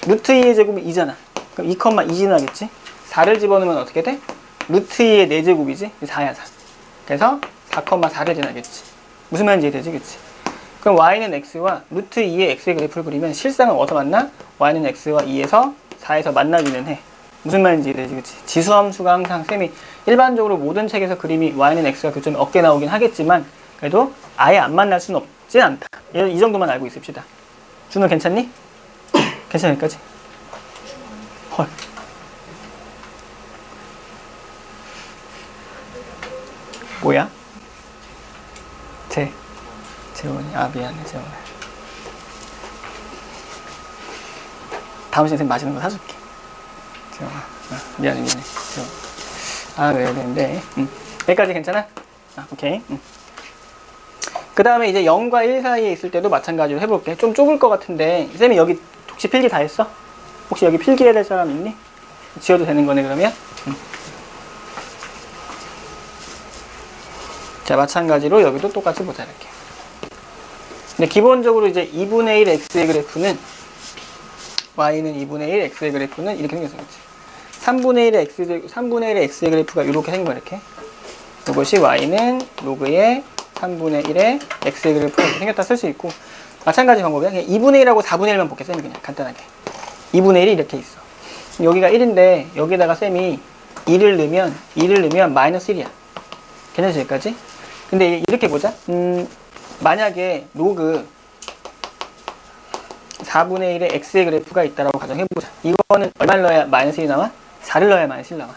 루트 2의 제곱이 2잖아. 그럼 2,2 지나겠지? 4를 집어넣으면 어떻게 돼? 루트 2의 4제곱이지? 4야 4. 그래서 4,4를 지나겠지. 무슨 말인지 이해되지? 그치? 그럼 y는 x와 루트 2의 x의 그래프를 그리면 실상은 어디서 만나? y는 x와 2에서 4에서 만나기는 해. 무슨 말인지 이해되지? 그치? 지수함수가 항상 쌤이 일반적으로 모든 책에서 그림이 y는 x가 교점이 없게 나오긴 하겠지만 그래도 아예 안 만날 수는 없진 않다. 이 정도만 알고 있읍시다. 준호 괜찮니? 괜찮을 거지? 헐. 뭐야? 재원이. 아, 미안해, 재원아. 다음 시간에 맛있는 거 사줄게. 재원아. 미안해. 재원. 아, 왜 되는데? 여기까지 괜찮아? 아, 오케이. 그 다음에 이제 0과 1 사이에 있을 때도 마찬가지로 해볼게. 좀 좁을 것 같은데, 쌤이 여기 혹시 필기 다 했어? 혹시 여기 필기해야 될 사람 있니? 지워도 되는 거네, 그러면? 자, 마찬가지로 여기도 똑같이 보자, 이렇게. 근데 기본적으로 이제 2분의 1 x의 그래프는, y는 2분의 1 x의 그래프는 이렇게 생겼어, 그렇지? 3분의 1의 x의 그래프가 이렇게 생긴 거야, 이렇게. 이것이 y는 로그의 3분의 1의 x의 그래프가 이렇게 생겼다 쓸 수 있고, 마찬가지 방법이야. 그냥 2분의 1하고 4분의 1만 볼게, 쌤이 그냥 간단하게. 2분의 1이 이렇게 있어. 여기가 1인데, 여기다가 쌤이 2를 넣으면 마이너스 1이야. 괜찮지, 여기까지? 근데 이렇게 보자. 만약에 로그 4분의 1의 x의 그래프가 있다라고 가정해보자. 이거는 얼마를 넣어야 마이너스 1이 나와? 4를 넣어야 마이너스 1 나와.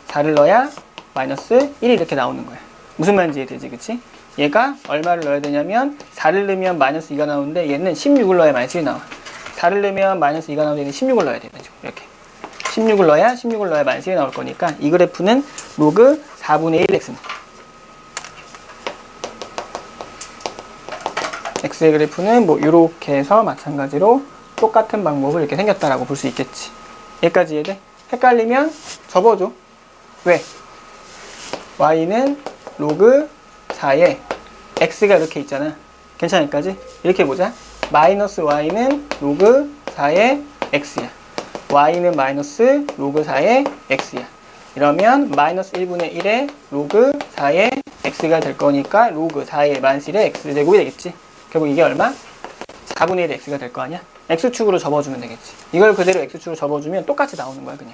4를 넣어야 마이너스 1이 이렇게 나오는 거야. 무슨 말인지 이해되지, 그치? 얘가 얼마를 넣어야 되냐면 4를 넣으면 마이너스 2가 나오는데 얘는 16을 넣어야 마이너스 1이 나와. 4를 넣으면 마이너스 2가 나오는데 얘는 16을 넣어야 돼. 이렇게 16을 넣어야 마이너스 1이 나올 거니까 이 그래프는 로그 4분의 1 x는 x의 그래프는 뭐 이렇게 해서 마찬가지로 똑같은 방법을 이렇게 생겼다라고 볼 수 있겠지. 여기까지 이해돼? 헷갈리면 접어줘. 왜? y는 로그 4에 x가 이렇게 있잖아. 괜찮아? 여기까지? 이렇게 보자. 마이너스 y는 로그 4의 x야. y는 마이너스 로그 4의 x야. 이러면 마이너스 1분의 1의 로그 4의 x가 될 거니까 로그 4의 마이너스 1의 x제곱이 되겠지. 결국 이게 얼마? 4분의 1의 x가 될 거 아니야? x축으로 접어주면 되겠지. 이걸 그대로 x축으로 접어주면 똑같이 나오는 거야, 그냥.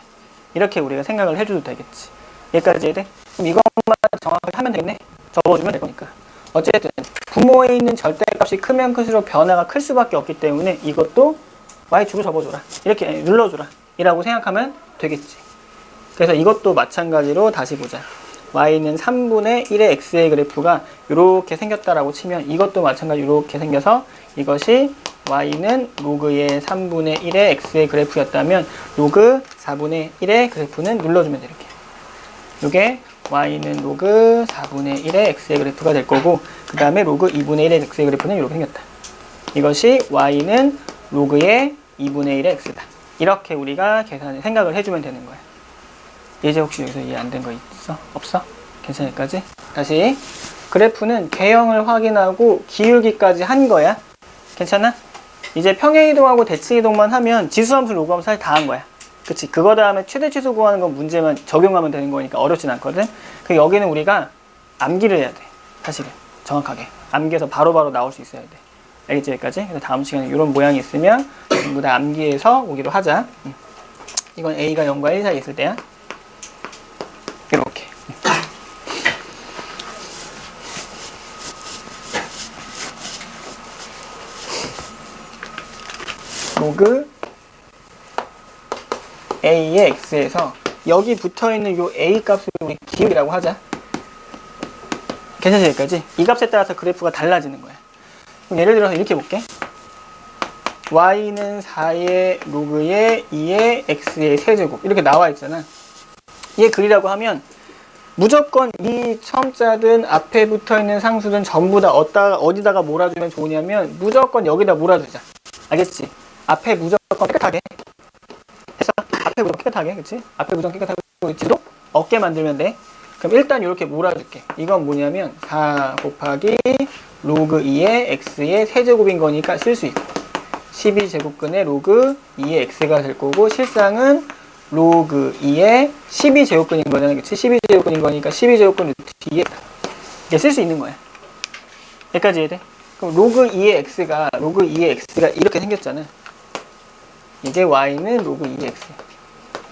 이렇게 우리가 생각을 해줘도 되겠지. 여기까지 해야 돼? 그럼 이것만 정확하게 하면 되겠네? 접어주면 될 거니까. 어쨌든 분모에 있는 절대값이 크면 클수록 변화가 클 수밖에 없기 때문에 이것도 y축으로 접어줘라. 이렇게 눌러줘라. 이라고 생각하면 되겠지. 그래서 이것도 마찬가지로 다시 보자. y는 3분의 1의 x의 그래프가 이렇게 생겼다라고 치면 이것도 마찬가지로 이렇게 생겨서 이것이 y는 로그의 3분의 1의 x의 그래프였다면 로그 4분의 1의 그래프는 눌러주면 돼. 이렇게. 이게 y는 로그 4분의 1의 x의 그래프가 될 거고 그 다음에 로그 2분의 1의 x의 그래프는 이렇게 생겼다. 이것이 y는 로그의 2분의 1의 x다. 이렇게 우리가 생각을 해주면 되는 거야. 이제 혹시 여기서 이해 안 된 거 있어? 없어? 괜찮을까지? 다시 그래프는 개형을 확인하고 기울기까지 한 거야. 괜찮아? 이제 평행이동하고 대칭이동만 하면 지수함수 로그함수 다 한 거야. 그치? 그거 다음에 최대 최소 구하는 건 문제만 적용하면 되는 거니까 어렵진 않거든. 그 여기는 우리가 암기를 해야 돼. 사실은 정확하게 암기해서 바로바로 나올 수 있어야 돼. 알겠지? 여기까지? 그래서 다음 시간에 이런 모양이 있으면 전부 다 암기해서 오기로 하자. 이건 A가 0과 1 사이에 있을 때야. 이렇게. 로그 A의 X에서 여기 붙어있는 요 A 값을 우리 기울이라고 하자. 괜찮지? 여기까지? 이 값에 따라서 그래프가 달라지는 거야. 그럼 예를 들어서 이렇게 볼게. y는 4의 로그의 2의 x의 세제곱 이렇게 나와 있잖아. 얘 그리라고 하면 무조건 이 첨자든 앞에 붙어있는 상수든 전부 다 어디다가 몰아주면 좋으냐면 무조건 여기다 몰아주자. 알겠지? 앞에 무조건 깨끗하게 했어? 앞에 무조건 깨끗하게, 그치? 앞에 무조건 깨끗하게 위치도 없게 만들면 돼. 그럼 일단 이렇게 몰아줄게. 이건 뭐냐면 4 곱하기 로그 2의 x의 세제곱인 거니까 쓸 수 있고 12제곱근의 로그 2의 x가 될 거고 실상은 로그 2의 12제곱근인 거잖아. 그치? 12제곱근인 거니까 12제곱근 루트 2에 이게 쓸 수 있는 거야. 여기까지 이해돼? 그럼 로그 2의 x가 이렇게 생겼잖아. 이게 y는 로그 2의 x.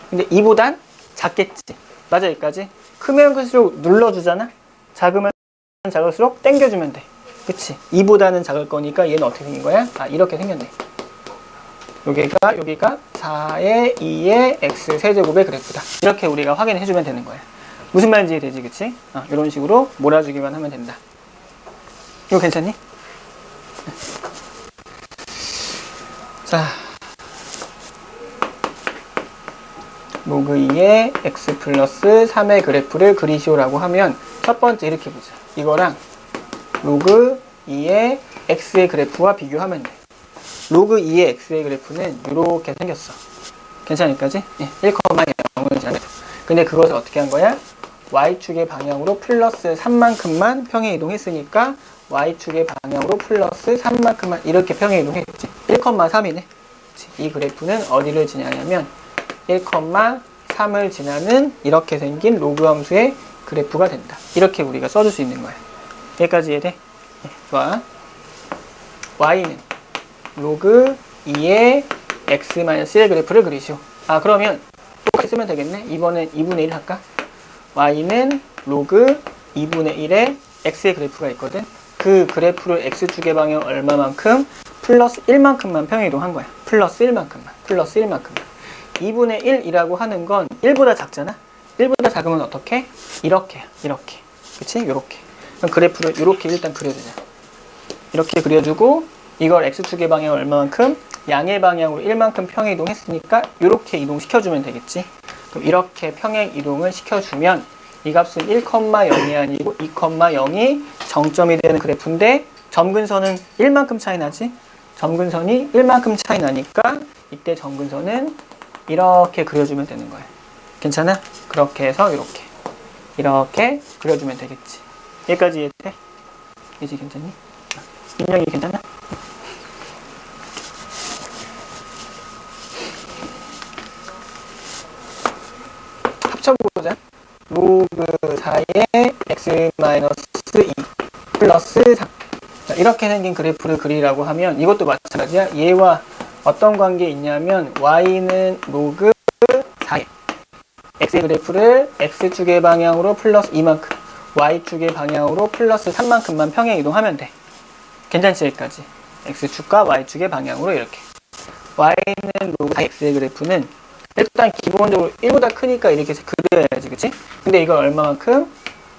근데 이보단 작겠지. 맞아, 여기까지? 크면 클수록 눌러주잖아. 작으면 작을수록 당겨주면 돼. 그치? 2보다는 작을 거니까 얘는 어떻게 생긴 거야? 아, 이렇게 생겼네. 여기가 4의 2의 x 세제곱의 그래프다. 이렇게 우리가 확인해주면 되는 거야. 무슨 말인지 이해되지, 그치? 이런 식으로 몰아주기만 하면 된다. 이거 괜찮니? 자, 로그 2의 x 플러스 3의 그래프를 그리시오라고 하면 첫 번째 이렇게 보자. 이거랑 로그 2의 x의 그래프와 비교하면 돼. 로그 2의 x의 그래프는 이렇게 생겼어. 괜찮을까지? 1,0을 지나면. 근데 그것을 어떻게 한 거야? y축의 방향으로 플러스 3만큼만 평행 이동했으니까 y축의 방향으로 플러스 3만큼만 이렇게 평행 이동했지. 1,3이네. 이 그래프는 어디를 지나냐면 1,3을 지나는 이렇게 생긴 로그 함수의 그래프가 된다. 이렇게 우리가 써줄 수 있는 거야. 여기까지 이해돼? 좋아. y는 로그 2의 x-1의 그래프를 그리시오. 그러면 똑같이 쓰면 되겠네. 이번엔 2분의 1 할까? y는 로그 2분의 1의 x의 그래프가 있거든. 그 그래프를 x축의 방향 얼마만큼? 플러스 1만큼만 평행이동한 거야. 플러스 1만큼만. 2분의 1이라고 하는 건 1보다 작잖아? 1보다 작으면 어떻게? 이렇게. 그치? 요렇게. 그럼 그래프를 이렇게 일단 그려주자. 이렇게 그려주고 이걸 x축의 방향 얼마만큼? 양의 방향으로 1만큼 평행 이동했으니까 이렇게 이동시켜주면 되겠지. 그럼 이렇게 평행 이동을 시켜주면 이 값은 1,0이 아니고 2,0이 정점이 되는 그래프인데 점근선은 1만큼 차이 나지? 점근선이 1만큼 차이 나니까 이때 점근선은 이렇게 그려주면 되는 거야. 괜찮아? 그렇게 해서 이렇게 그려주면 되겠지. 여기까지 이해돼? 이제 괜찮니? 인형이 괜찮아? 합쳐보자. 로그 4의 x-2 플러스 3. 자, 이렇게 생긴 그래프를 그리라고 하면 이것도 마찬가지야. 얘와 어떤 관계 있냐면 y는 로그 4의 x의 그래프를 x축의 방향으로 플러스 2만큼 y축의 방향으로 플러스 3만큼만 평행 이동하면 돼. 괜찮지? 여기까지. x축과 y축의 방향으로 이렇게. y는 로그 4의 x의 그래프는 일단 기본적으로 1보다 크니까 이렇게 그려야지, 그치? 근데 이걸 얼마만큼?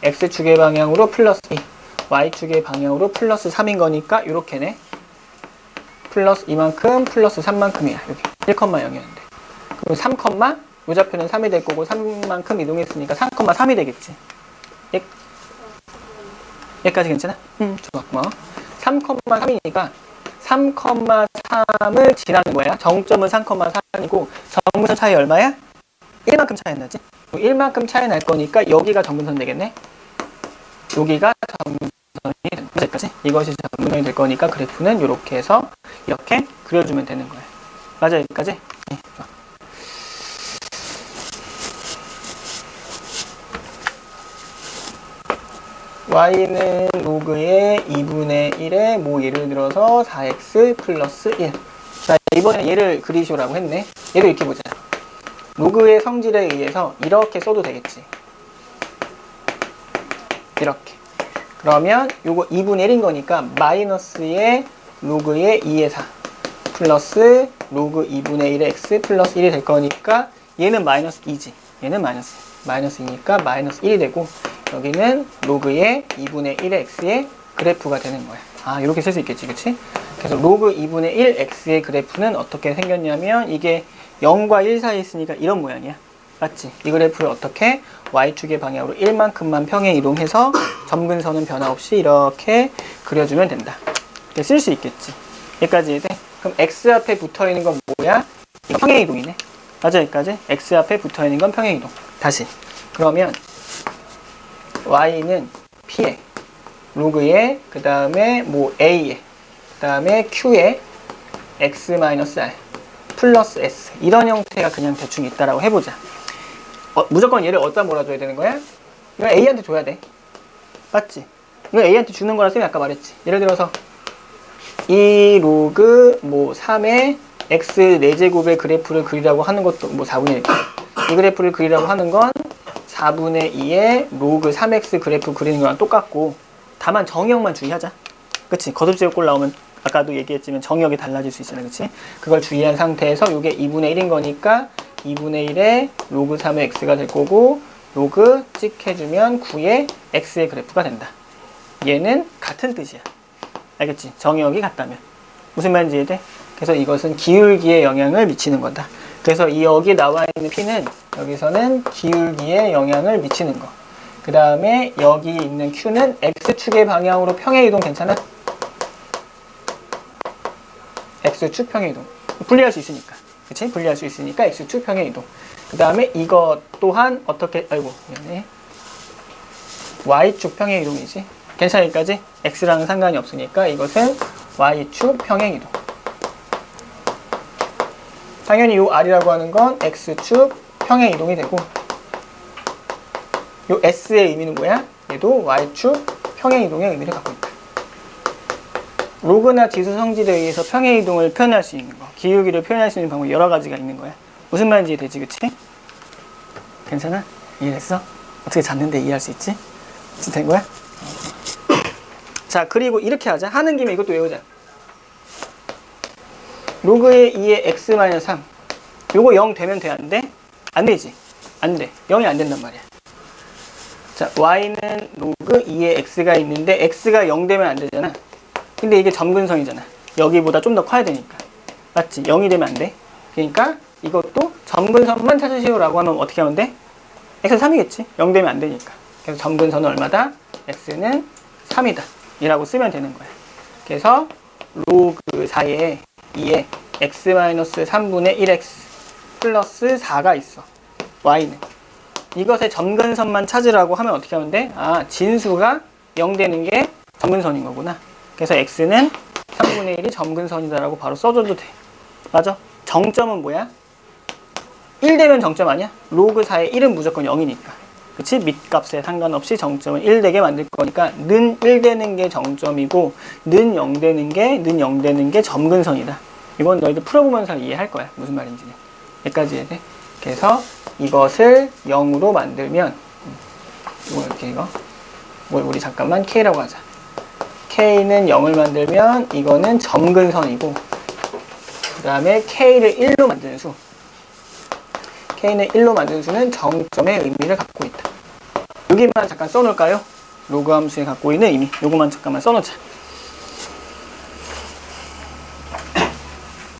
x축의 방향으로 플러스 2 y축의 방향으로 플러스 3인 거니까 이렇게네. 플러스 2만큼 플러스 3만큼이야. 여기 1,0이었는데 그럼 3, 요 좌표는 3이 될 거고 3만큼 이동했으니까 3,3이 되겠지. 여기까지 괜찮아? 좋아. 고마워. 3,3이니까 3,3을 지나는 거야. 정점은 3,3이고 정근선 차이 얼마야? 1만큼 차이 나지? 1만큼 차이 날 거니까 여기가 정근선 되겠네. 여기가 정근선이 되는 거지. 이것이 정근선이 될 거니까 그래프는 이렇게 해서 이렇게 그려주면 되는 거야. 맞아, 여기까지? 네, 좋아. y는 로그의 2분의 1에 뭐 예를 들어서 4x 플러스 1. 자, 이번에 얘를 그리시오라고 했네. 얘도 이렇게 보자. 로그의 성질에 의해서 이렇게 써도 되겠지. 이렇게. 그러면 요거 2분의 1인 거니까 마이너스의 로그의 2의 4 플러스 로그 2분의 1의 x 플러스 1이 될 거니까 얘는 마이너스 2지. 얘는 마이너스 2니까 마이너스 1이 되고 여기는 로그의 2분의 1의 x의 그래프가 되는 거야. 아, 이렇게 쓸 수 있겠지, 그치? 그래서 로그 2분의 1 x의 그래프는 어떻게 생겼냐면 이게 0과 1 사이에 있으니까 이런 모양이야. 맞지? 이 그래프를 어떻게 y축의 방향으로 1만큼만 평행 이동해서 점근선은 변화 없이 이렇게 그려주면 된다. 이렇게 쓸 수 있겠지. 여기까지 이해돼? 그럼 x 앞에 붙어 있는 건 뭐야? 이거 평행 이동이네. 맞아, 여기까지? x 앞에 붙어 있는 건 평행 이동. 다시. 그러면 y는 p에 로그에 그 다음에 뭐 a에 그 다음에 q에 x-r 플러스 s 이런 형태가 그냥 대충 있다라고 해보자. 무조건 얘를 어디다 몰아줘야 되는 거야? 이거 a한테 줘야 돼. 맞지? 이거 a한테 주는 거라 쌤이 아까 말했지. 예를 들어서 2 로그 뭐 3의 x 4제곱의 그래프를 그리라고 하는 것도 뭐 4분의 1. 이 그래프를 그리라고 하는 건 4분의 2의 로그 3x 그래프 그리는 거랑 똑같고 다만 정의역만 주의하자. 그치? 거듭제곱꼴 나오면 아까도 얘기했지만 정의역이 달라질 수 있잖아. 그치? 그걸 주의한 상태에서 이게 2분의 1인 거니까 2분의 1의 로그 3의 x가 될 거고 로그 찍 해주면 9의 x의 그래프가 된다. 얘는 같은 뜻이야. 알겠지? 정의역이 같다면. 무슨 말인지 이해돼? 그래서 이것은 기울기에 영향을 미치는 거다. 그래서 이 여기 나와 있는 p는 여기서는 기울기에 영향을 미치는 거. 그 다음에 여기 있는 q는 x축의 방향으로 평행 이동 괜찮아? x축 평행 이동. 분리할 수 있으니까. 그치? 분리할 수 있으니까 x축 평행 이동. 그 다음에 이것 또한 어떻게, 아이고, 미안해. y축 평행 이동이지. 괜찮아, 여기까지? x랑은 상관이 없으니까 이것은 y축 평행 이동. 당연히 이 r이라고 하는 건 x축 평행 이동이 되고 이 s의 의미는 뭐야? 얘도 y축 평행 이동의 의미를 갖고 있다. 로그나 지수 성질에 의해서 평행 이동을 표현할 수 있는 거, 기울기를 표현할 수 있는 방법이 여러 가지가 있는 거야. 무슨 말인지 이해되지, 그치? 괜찮아? 이해했어? 어떻게 잤는데 이해할 수 있지? 된 거야? 자, 그리고 이렇게 하자. 하는 김에 이것도 외우자. 로그의 2의 x-3 요거 0 되면 돼? 안 돼? 안 되지? 안 돼. 0이 안 된단 말이야. 자, y는 로그 2의 x가 있는데 x가 0 되면 안 되잖아. 근데 이게 점근선이잖아. 여기보다 좀 더 커야 되니까. 맞지? 0이 되면 안 돼. 그러니까 이것도 점근선만 찾으시오라고 하면 어떻게 하면 돼? x 3이겠지? 0 되면 안 되니까. 그래서 점근선은 얼마다? x는 3이다. 이라고 쓰면 되는 거야. 그래서 로그 4의 2에 x-3분의 1x 플러스 4가 있어. y는. 이것의 점근선만 찾으라고 하면 어떻게 하면 돼? 아, 진수가 0 되는 게 점근선인 거구나. 그래서 x는 3분의 1이 점근선이다라고 바로 써줘도 돼. 맞아? 정점은 뭐야? 1 되면 정점 아니야? 로그 4의 1은 무조건 0이니까. 그치? 밑값에 상관없이 정점은 1 되게 만들 거니까 는 1 되는 게 정점이고 는 0 되는 게 점근선이다. 이건 너희들 풀어보면서 이해할 거야. 무슨 말인지는. 여기까지 이해돼? 그래서 이것을 0으로 만들면 이거 이렇게 이거 우리 잠깐만 K라고 하자. K는 0을 만들면 이거는 점근선이고 그 다음에 K를 1로 만드는 수 K는 1로 만드는 수는 정점의 의미를 갖고 있다. 여기만 잠깐 써놓을까요? 로그 함수에 갖고 있는 의미. 요거만 잠깐만 써놓자.